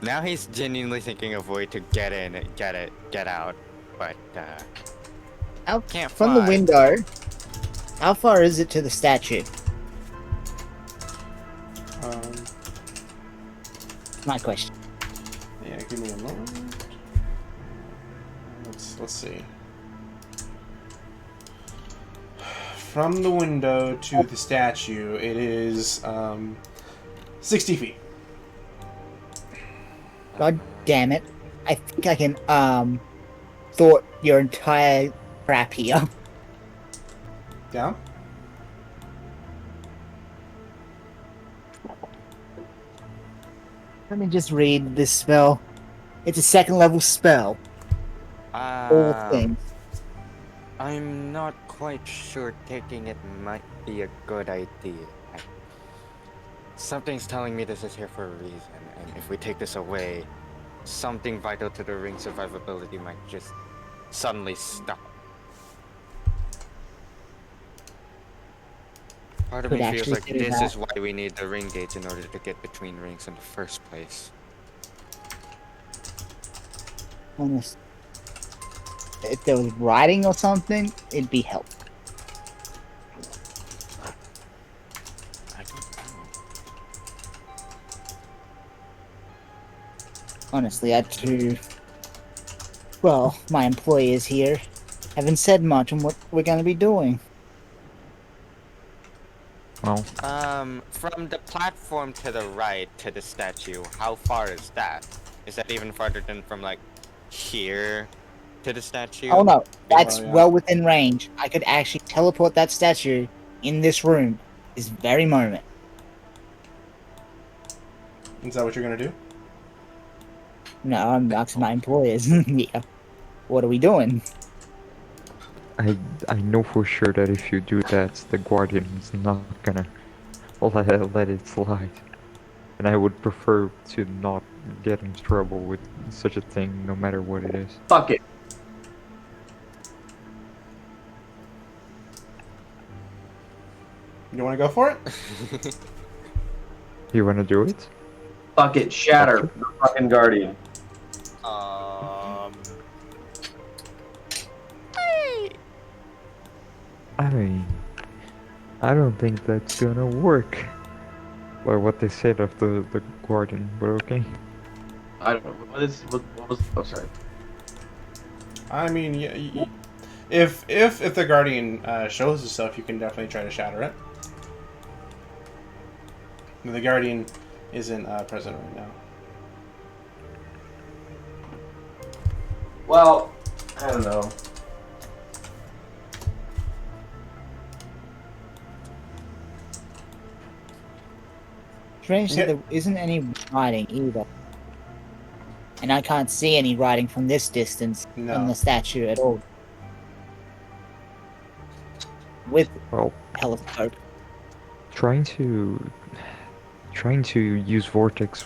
now he's genuinely thinking of a way to get in, get out, but, Out can't from the fly. window. How far is it to the statue? My question. Yeah, give me a moment. Let's see. From the window to the statue, it is 60 feet. God damn it! I think I can thwart your entire crap here. Yeah. Let me just read this spell. It's a second level spell. All things. I'm not quite sure taking it might be a good idea. Something's telling me this is here for a reason, and if we take this away, something vital to the ring's survivability might just suddenly stop. Part of Could me feels actually like do this that. is why we need the ring gates in order to get between rings in the first place. Honest. If there was writing or something, it'd be helpful. I don't know. Honestly, I too. Well, my employers here haven't said much on what we're going to be doing. Well, From the platform to the right to the statue, how far is that? Is that even farther than from like here to the statue? Oh no, that's Well, yeah. well within range. I could actually teleport that statue in this room this very moment. Is that what you're gonna do? No, I'm asking my employers. Yeah. What are we doing? I I know for sure that if you do that, the Guardian is not gonna let it slide. And I would prefer to not get in trouble with such a thing, no matter what it is. Fuck it. You want to go for it? You wanna do it? Fuck it. Shatter the fucking Guardian. I mean, I don't think that's gonna work. Or what they said of the Guardian, but okay. I don't know. What was? Oh, sorry. I mean, if the Guardian shows itself, you can definitely try to shatter it. The Guardian isn't present right now. Well, I don't know. Strange Yeah. that there isn't any writing either. And I can't see any writing from this distance on No. the statue at all. With Well, telescope. trying to use vortex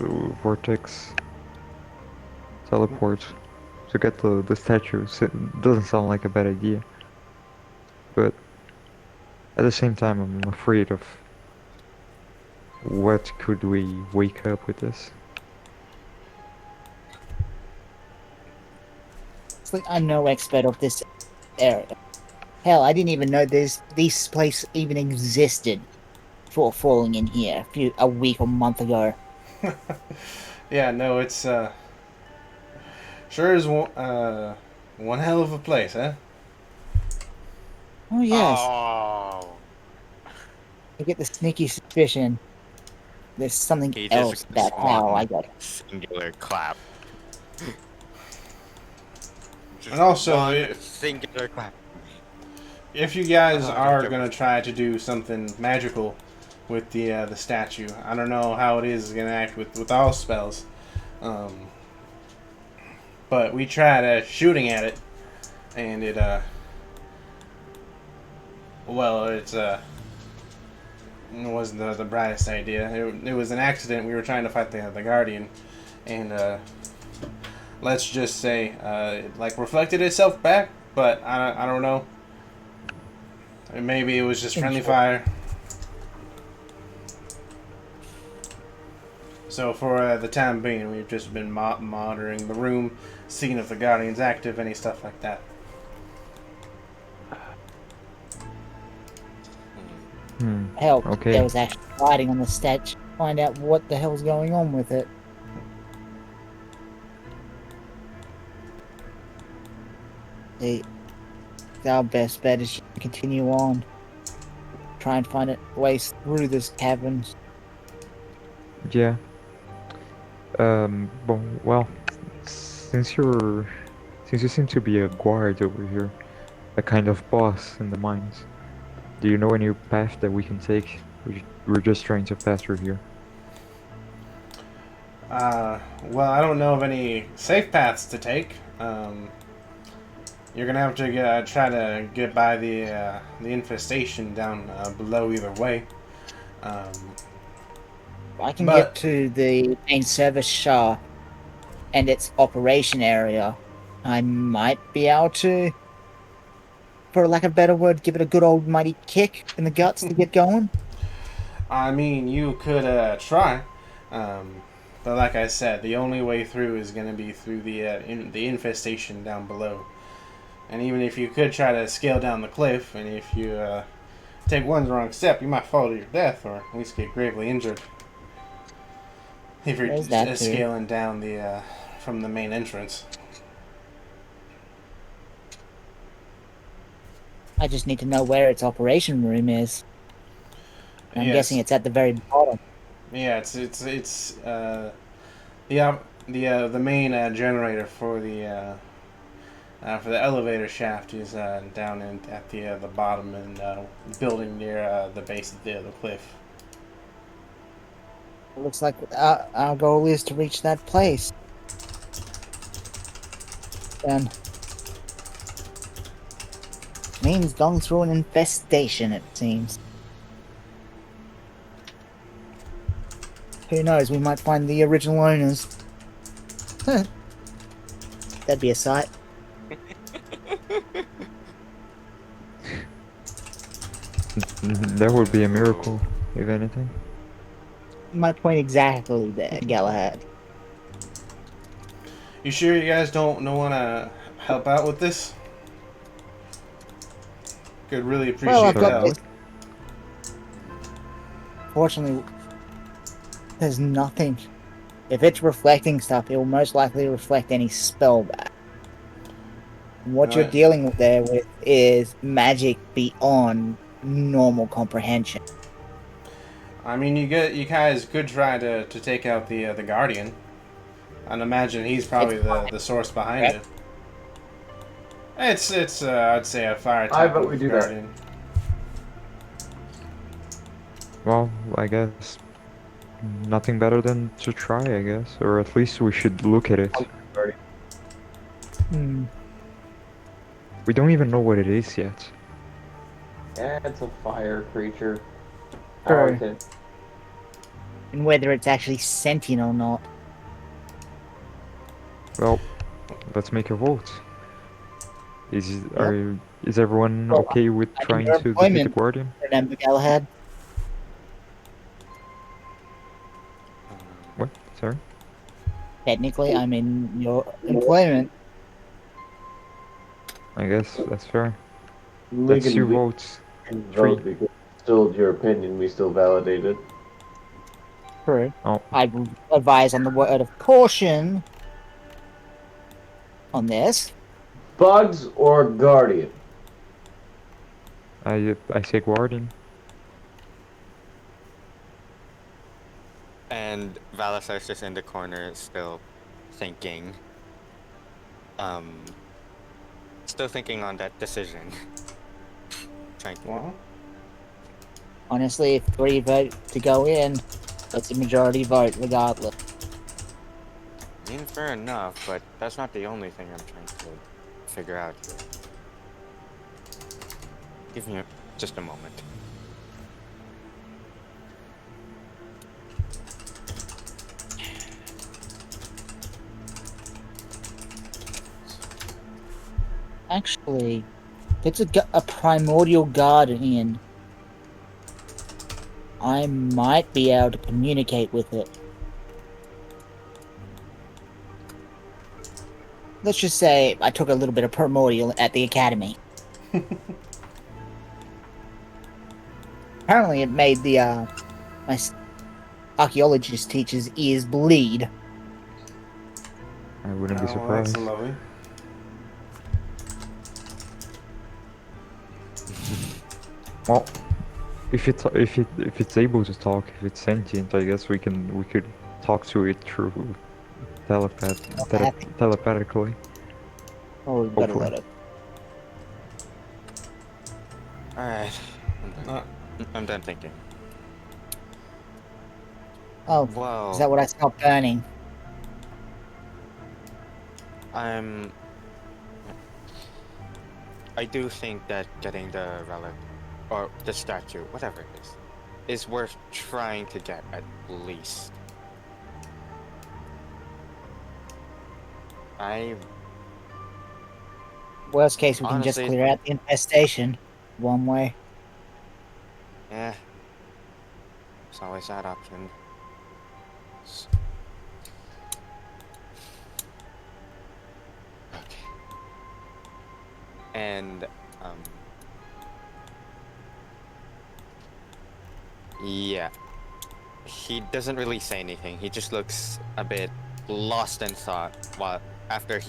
teleport to get the statues doesn't sound like a bad idea. But at the same time, I'm afraid of what could we wake up with this. It's like I'm no expert of this area. Hell, I didn't even know this place even existed before falling in here a week or month ago. Yeah, no, it's sure is one hell of a place, huh? Oh yes, Oh. I get the sneaky suspicion there's something He else just about how I one got it. singular clap. Just And also, one singular clap. if you guys Oh, are Victor. gonna try to do something magical with the statue, I don't know how it is gonna act with all spells, but we tried shooting at it, and it well, it wasn't the brightest idea. It was an accident. We were trying to fight the Guardian, and let's just say it like reflected itself back, but I don't know. Maybe it was just friendly fire. So for the time being, we've just been monitoring the room, seeing if the Guardian's active, any stuff like that. Hell, Okay. there was actually writing on the statue. Find out what the hell's going on with it. The our best bet is to continue on. Try and find a way through this caverns. Yeah. Well, since you seem to be a guard over here, a kind of boss in the mines, Do you know any path that we can take? We're just trying to pass through here. Well, I don't know of any safe paths to take. You're gonna have to try to get by the infestation down below either way. I can But get to the main service shaft and its operation area. I might be able to, for lack of a better word, give it a good old mighty kick in the guts to get going. I mean, you could try, um, but like I said, the only way through is going to be through the infestation down below. And even if you could try to scale down the cliff, and if you take one wrong step, you might fall to your death, or at least get gravely injured. If you're There's that too. scaling down the from the main entrance. I just need to know where its operation room is. I'm Yes. guessing it's at the very bottom. Yeah, it's the main generator for the elevator shaft is down at the bottom and building near the base of the cliff. It looks like our goal is to reach that place. Then means going through an infestation, it seems. Who knows, we might find the original owners. That'd be a sight. That would be a miracle, if anything. My point exactly there, Galahad. You sure you guys don't want to help out with this? Could really appreciate Well, I've the got help. this. Fortunately, there's nothing. If it's reflecting stuff, it will most likely reflect any spellback. What you're Right. dealing with there with is magic beyond normal comprehension. I mean, you guys could try to take out the Guardian. I'd imagine he's probably the source behind Yep. it. It's I'd say a fire I type vote of we do that. Guardian. Well, I guess nothing better than to try, I guess. Or at least we should look at it. Hmm. We don't even know what it is yet. Yeah, it's a fire creature. I Sure. like it. And whether it's actually sentient or not. Well, let's make a vote. Is everyone Well, okay with I trying your to defeat the employment. Guardian? Remember, Galahad? What? Sorry? Technically, I'm in your employment. I guess that's fair. We That's can 2 we votes. can 3. vote because it's still your opinion. We still validate it. True. Oh, I advise on the word of caution on this. Bugs or Guardian? I say Guardian. And Valasar's just in the corner, still thinking. Still thinking on that decision. Trying to. Well, Honestly, if 3 vote to go in, that's a majority vote regardless. I mean, fair enough, but that's not the only thing I'm trying to figure out here. Give me just a moment. Actually, it's a primordial guardian. I might be able to communicate with it. Let's just say I took a little bit of primordial at the academy. Apparently, it made the my archaeologist teacher's ears bleed. I wouldn't be oh, that's surprised. lovely. Well, if it's able to talk, if it's sentient, I guess we could talk to it through telepathically. Oh, we better Hopefully. let it. Alright, I'm I'm done thinking. Oh, Whoa. is that what I stopped burning? I do think that getting the relic, or the statue, whatever it is worth trying to get at least. I Worst case, we can just honestly, clear out the infestation. One way. yeah, there's always that option. S- Okay. And, yeah. He doesn't really say anything. He just looks a bit lost in thought while after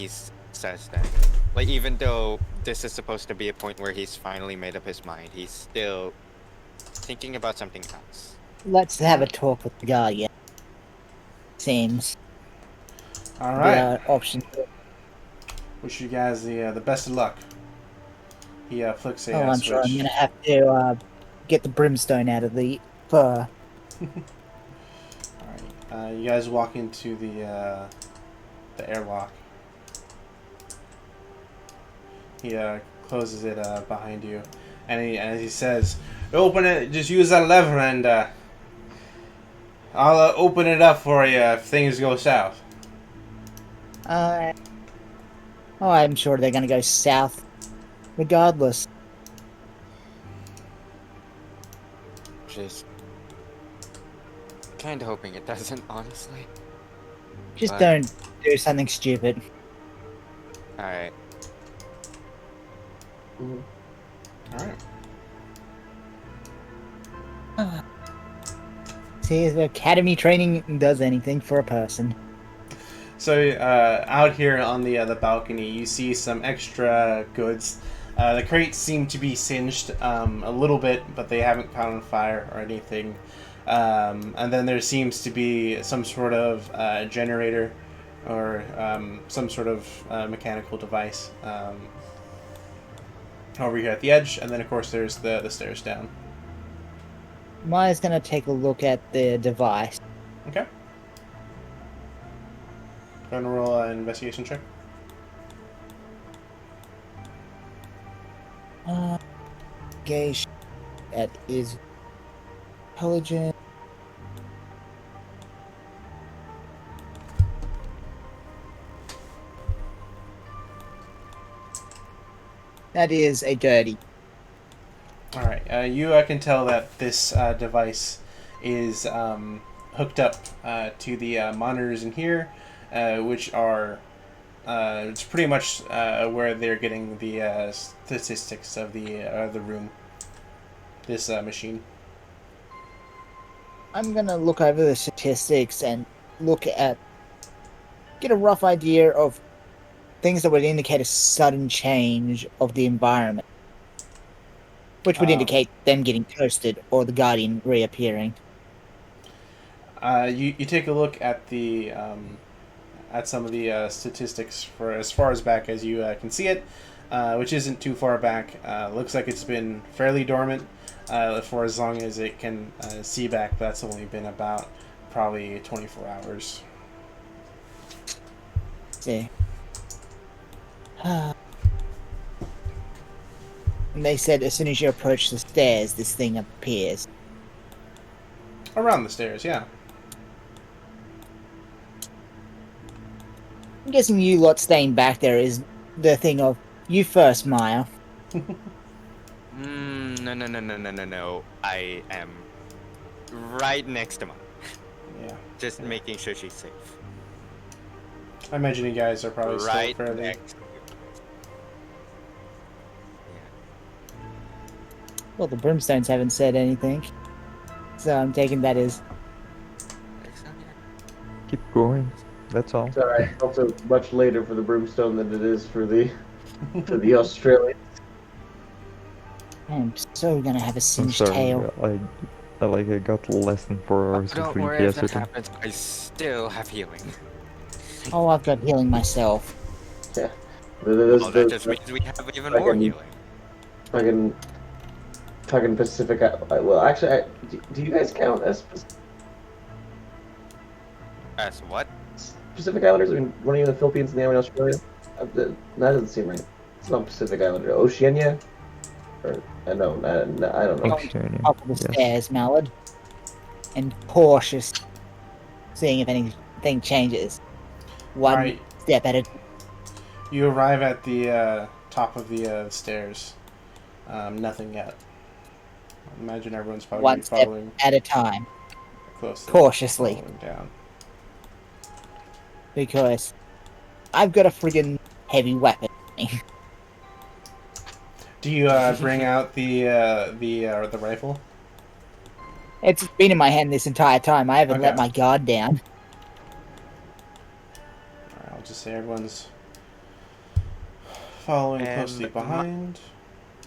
says that. Like, even though this is supposed to be a point where he's finally made up his mind, he's still thinking about something else. Let's have a talk with the Guardian. Seems All to be right. our option. Wish you guys the best of luck. He flicks a Oh, I'm switch. sure I'm gonna have to get the brimstone out of the fur. Alright, you guys walk into the airlock. He closes it behind you, and he says, "Open it. Just use that lever, and I'll open it up for you if things go south." Oh, I'm sure they're gonna go south, regardless. Just kind of hoping it doesn't, honestly. Just But- don't do something stupid. Alright. All right. See, if the academy training does anything for a person. So out here on the balcony, you see some extra goods. The crates seem to be singed a little bit, but they haven't caught on fire or anything. And then there seems to be some sort of generator or some sort of mechanical device over here at the edge. And then, of course, there's the stairs down. Maya's gonna take a look at the device. Okay. Gonna roll an investigation check. Gauge. That is intelligent. That is a dirty. All right. You can tell that this device is hooked up to the monitors in here, which are it's pretty much where they're getting the statistics of the room. This machine. I'm gonna look over the statistics and get a rough idea of things that would indicate a sudden change of the environment, which would indicate them getting toasted or the Guardian reappearing. You take a look at the at some of the statistics for as far as back as you can see it, which isn't too far back. Looks like it's been fairly dormant for as long as it can see back. But that's only been about probably 24 hours. See. And they said as soon as you approach the stairs, this thing appears. Around the stairs, yeah. I'm guessing you lot staying back there is the thing of you first, Maya. No. I am right next to Mom. Yeah. Just making sure she's safe. I imagine you guys are probably Right still fairly. next. Well, the brimstones haven't said anything, so I'm taking that as Keep going. That's all. It's alright. Also much later for the brimstone than it is for the Australian. I'm so gonna have a I'm singed sorry. tail. I got less than 4 hours of Don't sleep worry if that yesterday. happens. I still have healing. Oh, I've got healing myself. Yeah. Well, that just means we have even more Fucking- healing. Fucking talking Pacific. Well, actually, do you guys count as As what? Pacific Islanders? I mean, one of you in the Philippines and the other in Australia. That doesn't seem right. It's not Pacific Islander. Oceania? Or no, I don't know. Going to the Oceania, top of the yes. stairs, Mallard, and cautious, seeing if anything changes. One Alright. step at a You arrive at the top of the stairs. Nothing yet. I imagine everyone's probably one step following at a time, closely. cautiously, Following down. because I've got a friggin' heavy weapon. Do you bring out the rifle? It's been in my hand this entire time. I haven't let Okay. my guard down. Alright, I'll just say everyone's following And closely my- behind.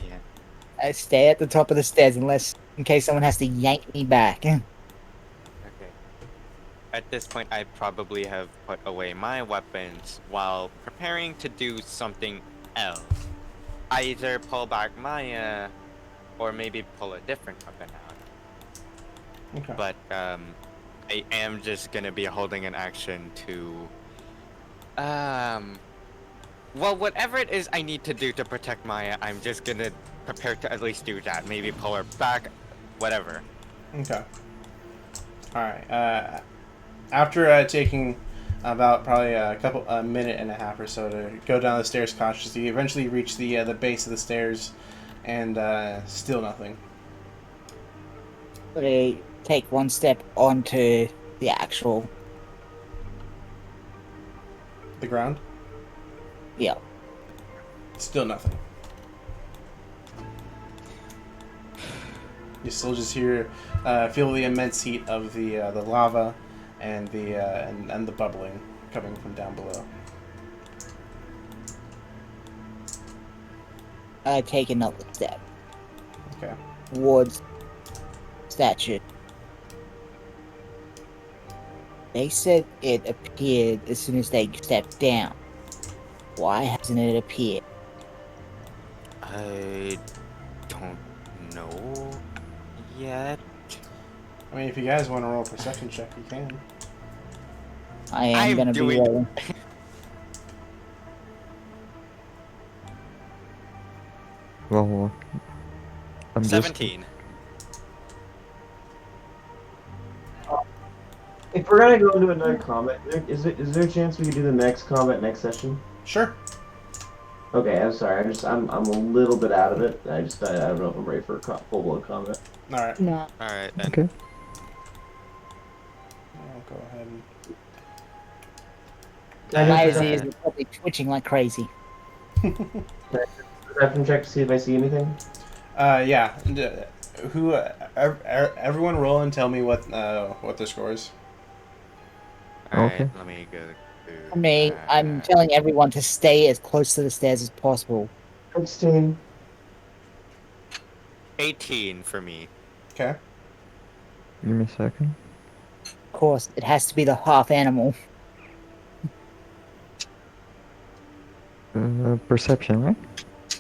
Yeah. I stay at the top of the stairs in case someone has to yank me back. Okay. At this point, I probably have put away my weapons while preparing to do something else. Either pull back my, or maybe pull a different weapon out. Okay. But, I am just gonna be holding an action to, well, whatever it is I need to do to protect Maya, I'm just gonna prepare to at least do that. Maybe pull her back, whatever. Okay. Alright. After taking about probably a minute and a half or so to go down the stairs cautiously, you eventually reach the base of the stairs, and still nothing. I take one step onto the actual. The ground? Yeah. Still nothing. You still just feel the immense heat of the lava and the bubbling coming from down below. I take another step Okay. towards statue. They said it appeared as soon as they stepped down. Why hasn't it appeared? I don't know yet. I mean, if you guys want to roll a perception check, you can. I am I'm gonna be doing- rolling. Well, I'm 17. If we're gonna go into another combat, is there a chance we could do the next combat next session? Sure. Okay, I'm sorry. I'm a little bit out of it. I don't know if I'm ready for a full blown combat. All right. No. Alright then. Okay. I'll go ahead and... My Uh, ears are probably twitching like crazy. Perception check to see if I see anything. Yeah. And, everyone roll and tell me what the score is. Alright, Okay. let me go to... For me, I'm telling everyone to stay as close to the stairs as possible. 16. 18 for me. Okay. Give me a second. Of course, it has to be the half animal. Perception, right?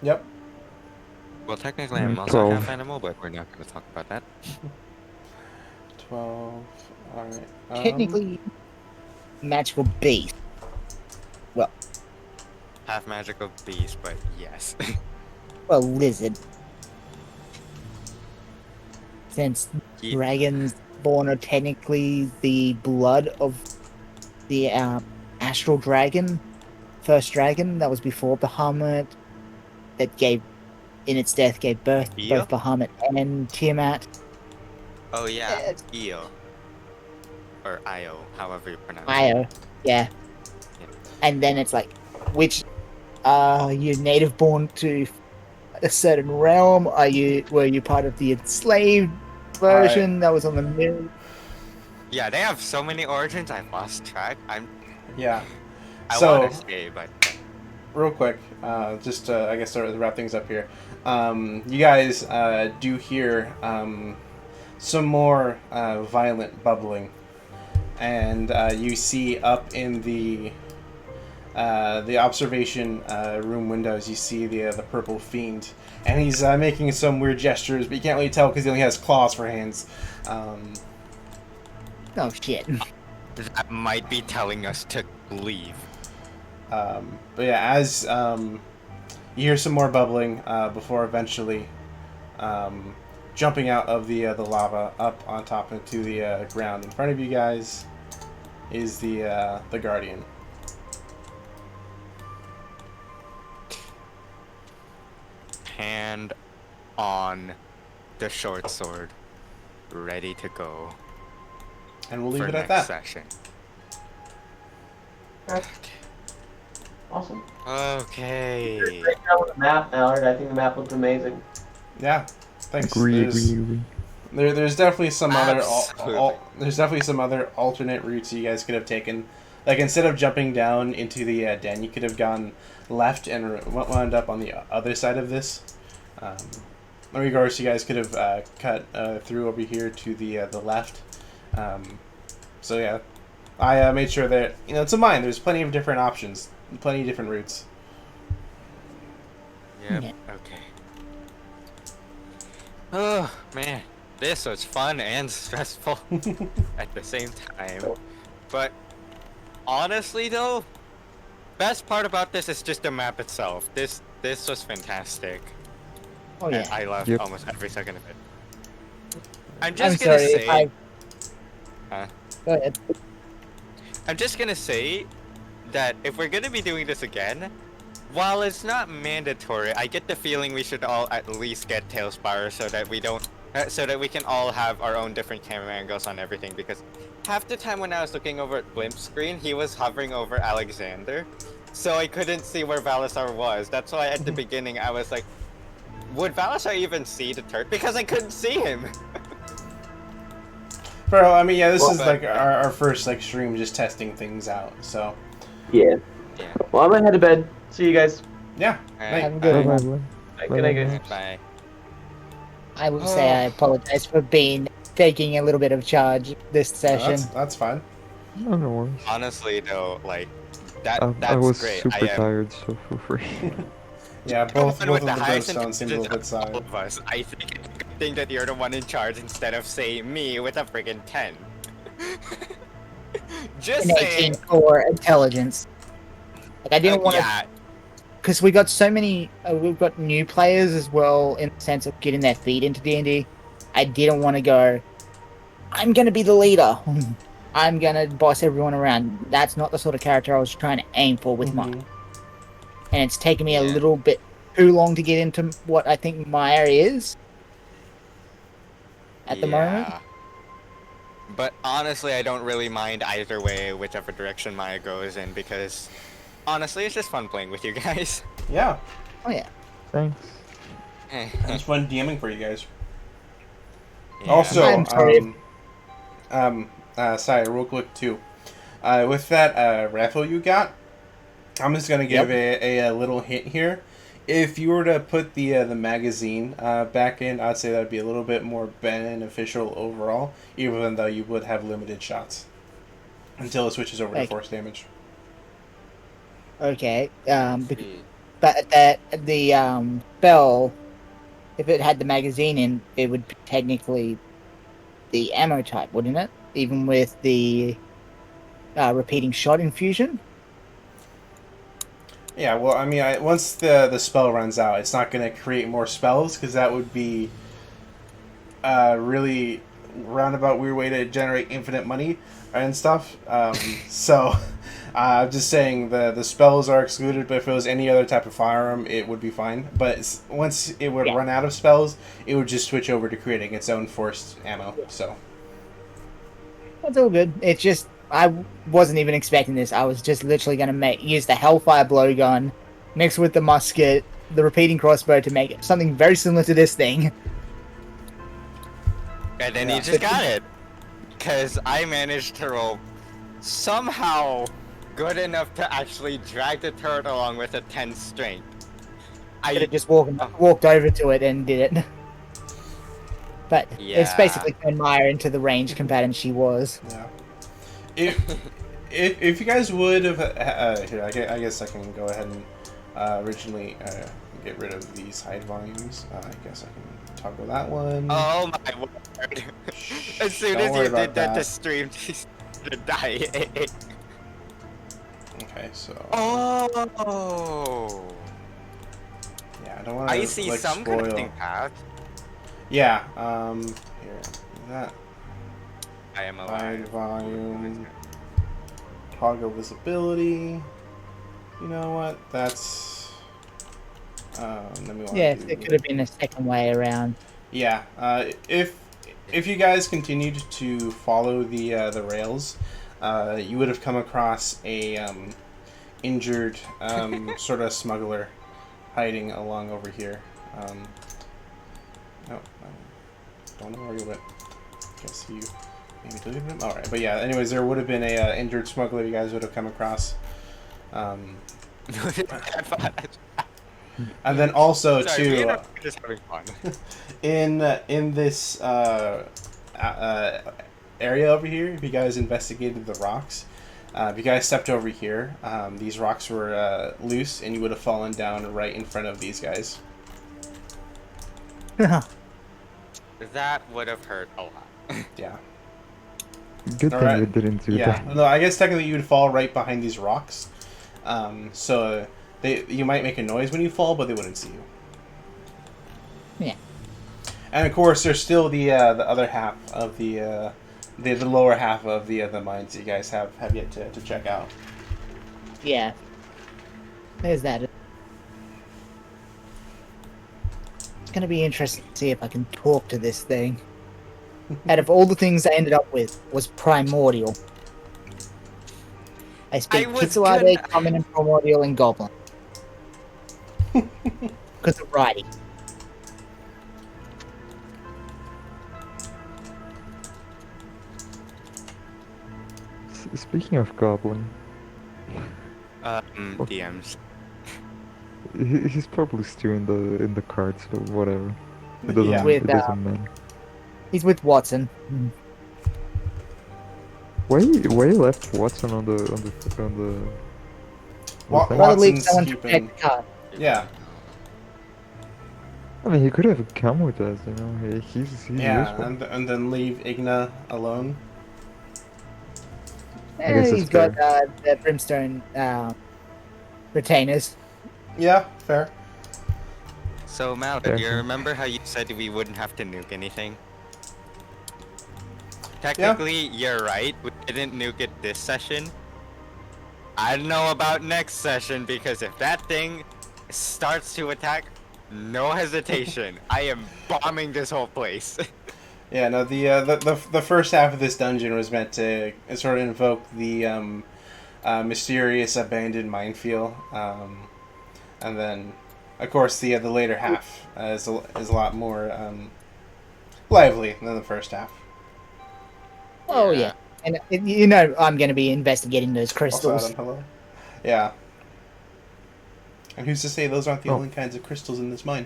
Yep. Well, technically I'm also 12. half animal, but we're not going to talk about that. 12. All right. Technically, magical beast. Half magical beast, but yes. Well, lizard. Since Ye- dragons born are technically the blood of the astral dragon, first dragon that was before Bahamut, that gave, in its death, gave birth to Io? both Bahamut and Tiamat. Oh yeah, Yes. Io. Or Io, however you pronounce it. Io, yeah. Yeah. And then it's like, which are you native born to a certain realm? Were you part of the enslaved version that was on the mirror? Yeah, they have so many origins, I've lost track. Yeah. I So- want to say, but Real quick, just I guess to wrap things up here. You guys do hear some more violent bubbling, and you see up in the the observation room windows, you see the purple fiend, and he's making some weird gestures, but you can't really tell because he only has claws for hands. Oh shit. That might be telling us to leave. But yeah, as you hear some more bubbling before eventually jumping out of the lava up on top into the ground in front of you guys is the guardian. Hand on the short sword, ready to go And we'll leave for it at next that. session. Awesome. Okay. Great job with the map, Allard. I think the map looked amazing. Yeah, thanks. Agree, There's, agree. there's definitely some other Absolutely. there's definitely some other alternate routes you guys could have taken. Like instead of jumping down into the den, you could have gone left and wound up on the other side of this. In regards, you guys could have cut through over here to the left. So yeah, I made sure that it's a mine. There's plenty of different options, plenty of different routes. Yep. Yeah. Okay. Oh man, this was fun and stressful at the same time. But honestly, though, best part about this is just the map itself. This was fantastic. Oh And yeah. I loved Yep. almost every second of it. I'm I'm just gonna sorry. say. Go ahead. I'm just gonna say that if we're gonna be doing this again, while it's not mandatory, I get the feeling we should all at least get Talespire so that we don't, so that we can all have our own different camera angles on everything. Because half the time when I was looking over at Blimp's screen, he was hovering over Alexander, so I couldn't see where Valisar was. That's why at the beginning I was like, would Valisar even see the turret? Because I couldn't see him. Bro, I mean, yeah, this is But- like our first like stream, just testing things out. So Yeah. Yeah. Well, I'm gonna head to bed. See you guys. yeah, Alright, Have a good Bye, one. bye, bye. Good night, guys. Bye. I will say I apologize for being taking a little bit of charge this session. that's fine. No, no worries. Honestly, though, like that's I was great. super I am tired, so feel free. Yeah, the both one of with the highest birthstones seem a little bit intelligence of all side. of us. I think it's a good thing that you're the one in charge instead of, say, me with a friggin' 10. Just An 18 saying. for intelligence. Like I didn't want to, Yeah, because we got so many. We've got new players as well in the sense of getting their feet into D&D. I didn't want to go. I'm gonna be the leader. I'm gonna boss everyone around. That's not the sort of character I was trying to aim for with mine. And it's taken me a Yeah. little bit too long to get into what I think Maya is at the moment. yeah. But honestly, I don't really mind either way, whichever direction Maya goes in, because honestly, it's just fun playing with you guys. Yeah, Oh yeah. Thanks. it's fun DMing for you guys. Yeah. Also, I'm sorry. sorry, real quick too. With that raffle you got, I'm just gonna give a little hint here. If you were to put the magazine back in, I'd say that'd be a little bit more beneficial overall, even though you would have limited shots until it switches over to Like- force damage. Okay. But that the spell, if it had the magazine in, it would be technically the ammo type, wouldn't it? Even with the repeating shot infusion. Yeah, well, I mean, once the spell runs out, it's not going to create more spells because that would be a really roundabout weird way to generate infinite money and stuff. So I'm just saying the spells are excluded, but if it was any other type of firearm, it would be fine. But once it would run out of spells, it would just switch over to creating its own forced ammo. So That's all good. It's just I wasn't even expecting this. I was just literally going to use the Hellfire blowgun mixed with the musket, the repeating crossbow to make something very similar to this thing. And then Yeah. you just got it. Because I managed to roll somehow good enough to actually drag the turret along with a 10 strength. Could have just walked over to it and did it. But it's Yeah. basically turned Maya into the range combatant she was. yeah. if you guys would have here, I guess I can go ahead and originally get rid of these hide volumes. I guess I can toggle that one. Oh my word! As soon Don't as worry you did about that, the that. stream just died. Okay, so Oh! yeah, I don't want I to see like some connecting spoil. paths. Yeah. Here, that I am hide alive. volume, toggle visibility. You know what? That's let me want Yes, to it do. could have been a second way around. Yeah. If you guys continued to follow the rails, you would have come across a injured sort of smuggler hiding along over here. No, don't know where you went. Guess you maybe deleted him. All right, but yeah. Anyways, there would have been a injured smuggler you guys would have come across. And then also Sorry, me and too I were just having fun. in this area over here, if you guys investigated the rocks, if you guys stepped over here, these rocks were loose, and you would have fallen down right in front of these guys. That would have hurt a lot. Yeah. Good All thing right. we didn't do Yeah. that. No, I guess technically you would fall right behind these rocks. So you might make a noise when you fall, but they wouldn't see you. Yeah. And of course, there's still the other half of the lower half of the mines you guys have yet to check out. Yeah. There's that. It's going to be interesting to see if I can talk to this thing. Out of all the things I ended up with, was primordial. I speak was Pixelade, gonna- Common, and Primordial, and Goblin. Because of writing. Speaking of Goblin, DMs. he's probably still in the cards or whatever. It doesn't, Yeah. With, it doesn't matter. He's with Watson. Why you left Watson on the Wa- thing? Rather leave Watson's someone to keeping. protect the card. Yeah. I mean, he could have come with us, you know. He's Yeah, useful. and then leave Igna alone. I guess He's that's got the Brimstone retainers. Yeah, fair. So, Mal, do you remember how you said we wouldn't have to nuke anything? Technically, you're right. We didn't nuke it this session. I don't know about next session, because if that thing starts to attack, no hesitation. I am bombing this whole place. Yeah, no, the first half of this dungeon was meant to sort of invoke the mysterious abandoned minefield, and then, of course, the later half is a lot more lively than the first half. Oh, yeah. And you know I'm going to be investigating those Also, crystals. Adam, hello. Yeah. And who's to say those aren't the only kinds of crystals in this mine?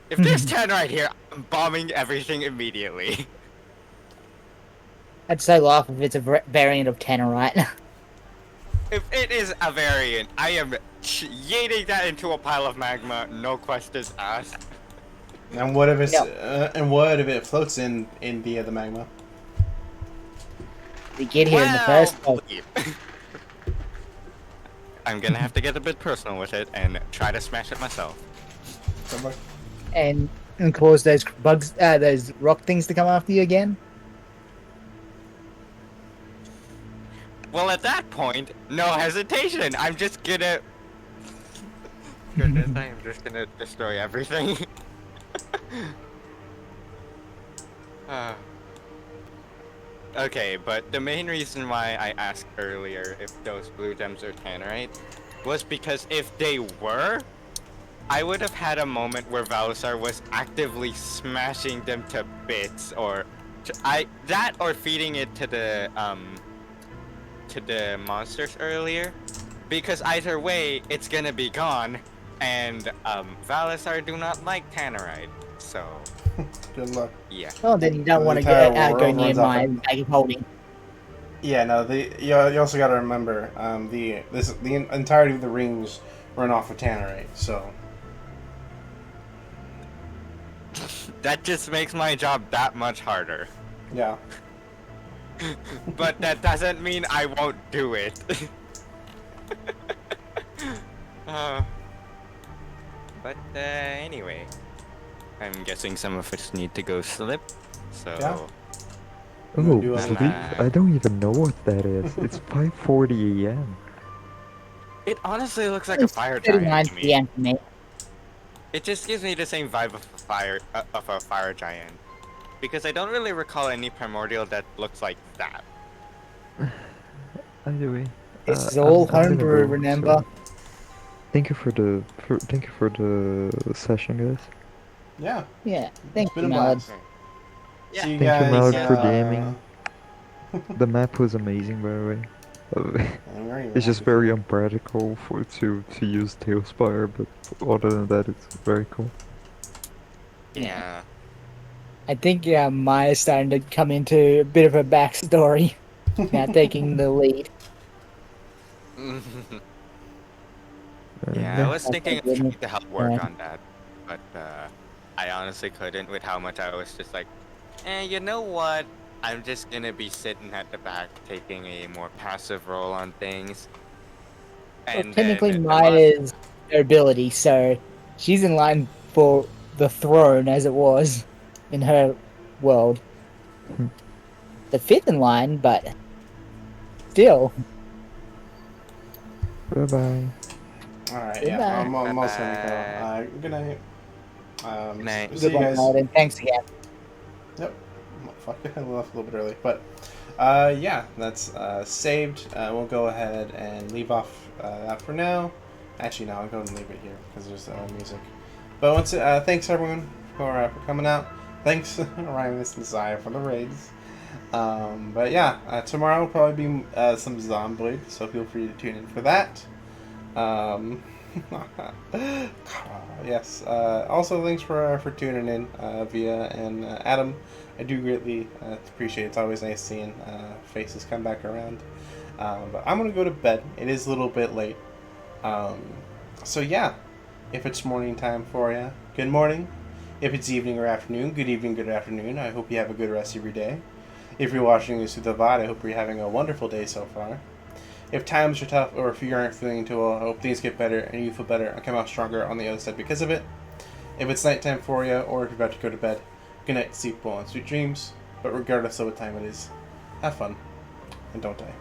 If there's 10 right here, I'm bombing everything immediately. I'd so laugh if it's a variant of Tannerite. If it is a variant, I am yeeting that into a pile of magma, no questions asked. And what if it's No. and what if it floats in the magma? To get here in the first place. I'm gonna have to get a bit personal with it and try to smash it myself. Somewhere? And cause those bugs, those rock things to come after you again. Well, at that point, no hesitation. I'm just gonna. Goodness, I am just gonna destroy everything. Okay, but the main reason why I asked earlier if those blue gems are tannerite was because if they were, I would have had a moment where Valisar was actively smashing them to bits, or or feeding it to the monsters earlier, because either way it's gonna be gone, and Valisar do not like tannerite, so Good luck. yeah. Well, then you don't The want to entire go world near runs off my it. bag of holding. Yeah, no. You also got to remember the entirety of the rings run off of tannerite. So That just makes my job that much harder. yeah. But that doesn't mean I won't do it. uh, anyway, I'm guessing some of us need to go slip. So Yeah. Oh, gonna do sleep? a- I don't even know what that is. It's 5:40 a.m. it honestly looks like a It's fire 39 giant to me. p.m. for me. It just gives me the same vibe of a fire giant, because I don't really recall any primordial that looks like that. Anyway, This is all I'm gonna homebrew, go. remember? So thank you for the session, guys. Yeah. Yeah, It's thank been you, a Malad. blast. Yeah. See you Thank you, guys. Malak, for gaming. The map was amazing, by the way. I'm very It's just happy very for unpractical to use Talespire, but other than that, it's very cool. Yeah. I think Maya's starting to come into a bit of a backstory. Now taking the lead. Yeah, I Yeah, was Oh my thinking of goodness. trying to help Yeah. work on that, but I honestly couldn't with how much I was just like, you know what? I'm just gonna be sitting at the back taking a more passive role on things. Well, And then technically the mod. Maya's her ability, so she's in line for the throne as it was in her world. The fifth in line, but still. bye bye. All right. Yeah. Goodbye. I'm also gonna Bye-bye. go. Good night. Good night. See Good you one, guys. Paladin. Thanks again. Yep. Fuck, I left a little bit early, but yeah, that's saved. We'll go ahead and leave off that for now. Actually, no, I'll go and leave it here because there's music. But once, thanks everyone for coming out. Thanks Rhymus and Zaya for the raids. But yeah, tomorrow will probably be some Zomboid, so feel free to tune in for that. Um, yes. Also, thanks for tuning in, Via and Adam. I do greatly appreciate it. It's always nice seeing faces come back around. But I'm gonna go to bed. It is a little bit late. Um, so yeah, if it's morning time for you, good morning. If it's evening or afternoon, good evening, good afternoon. I hope you have a good rest of your day. If you're watching this through the VOD, I hope you're having a wonderful day so far. If times are tough or if you aren't feeling too well, I hope things get better and you feel better and come out stronger on the other side because of it. If it's nighttime for you or if you're about to go to bed, good night, sleep well, and sweet dreams. But regardless of what time it is, have fun and don't die.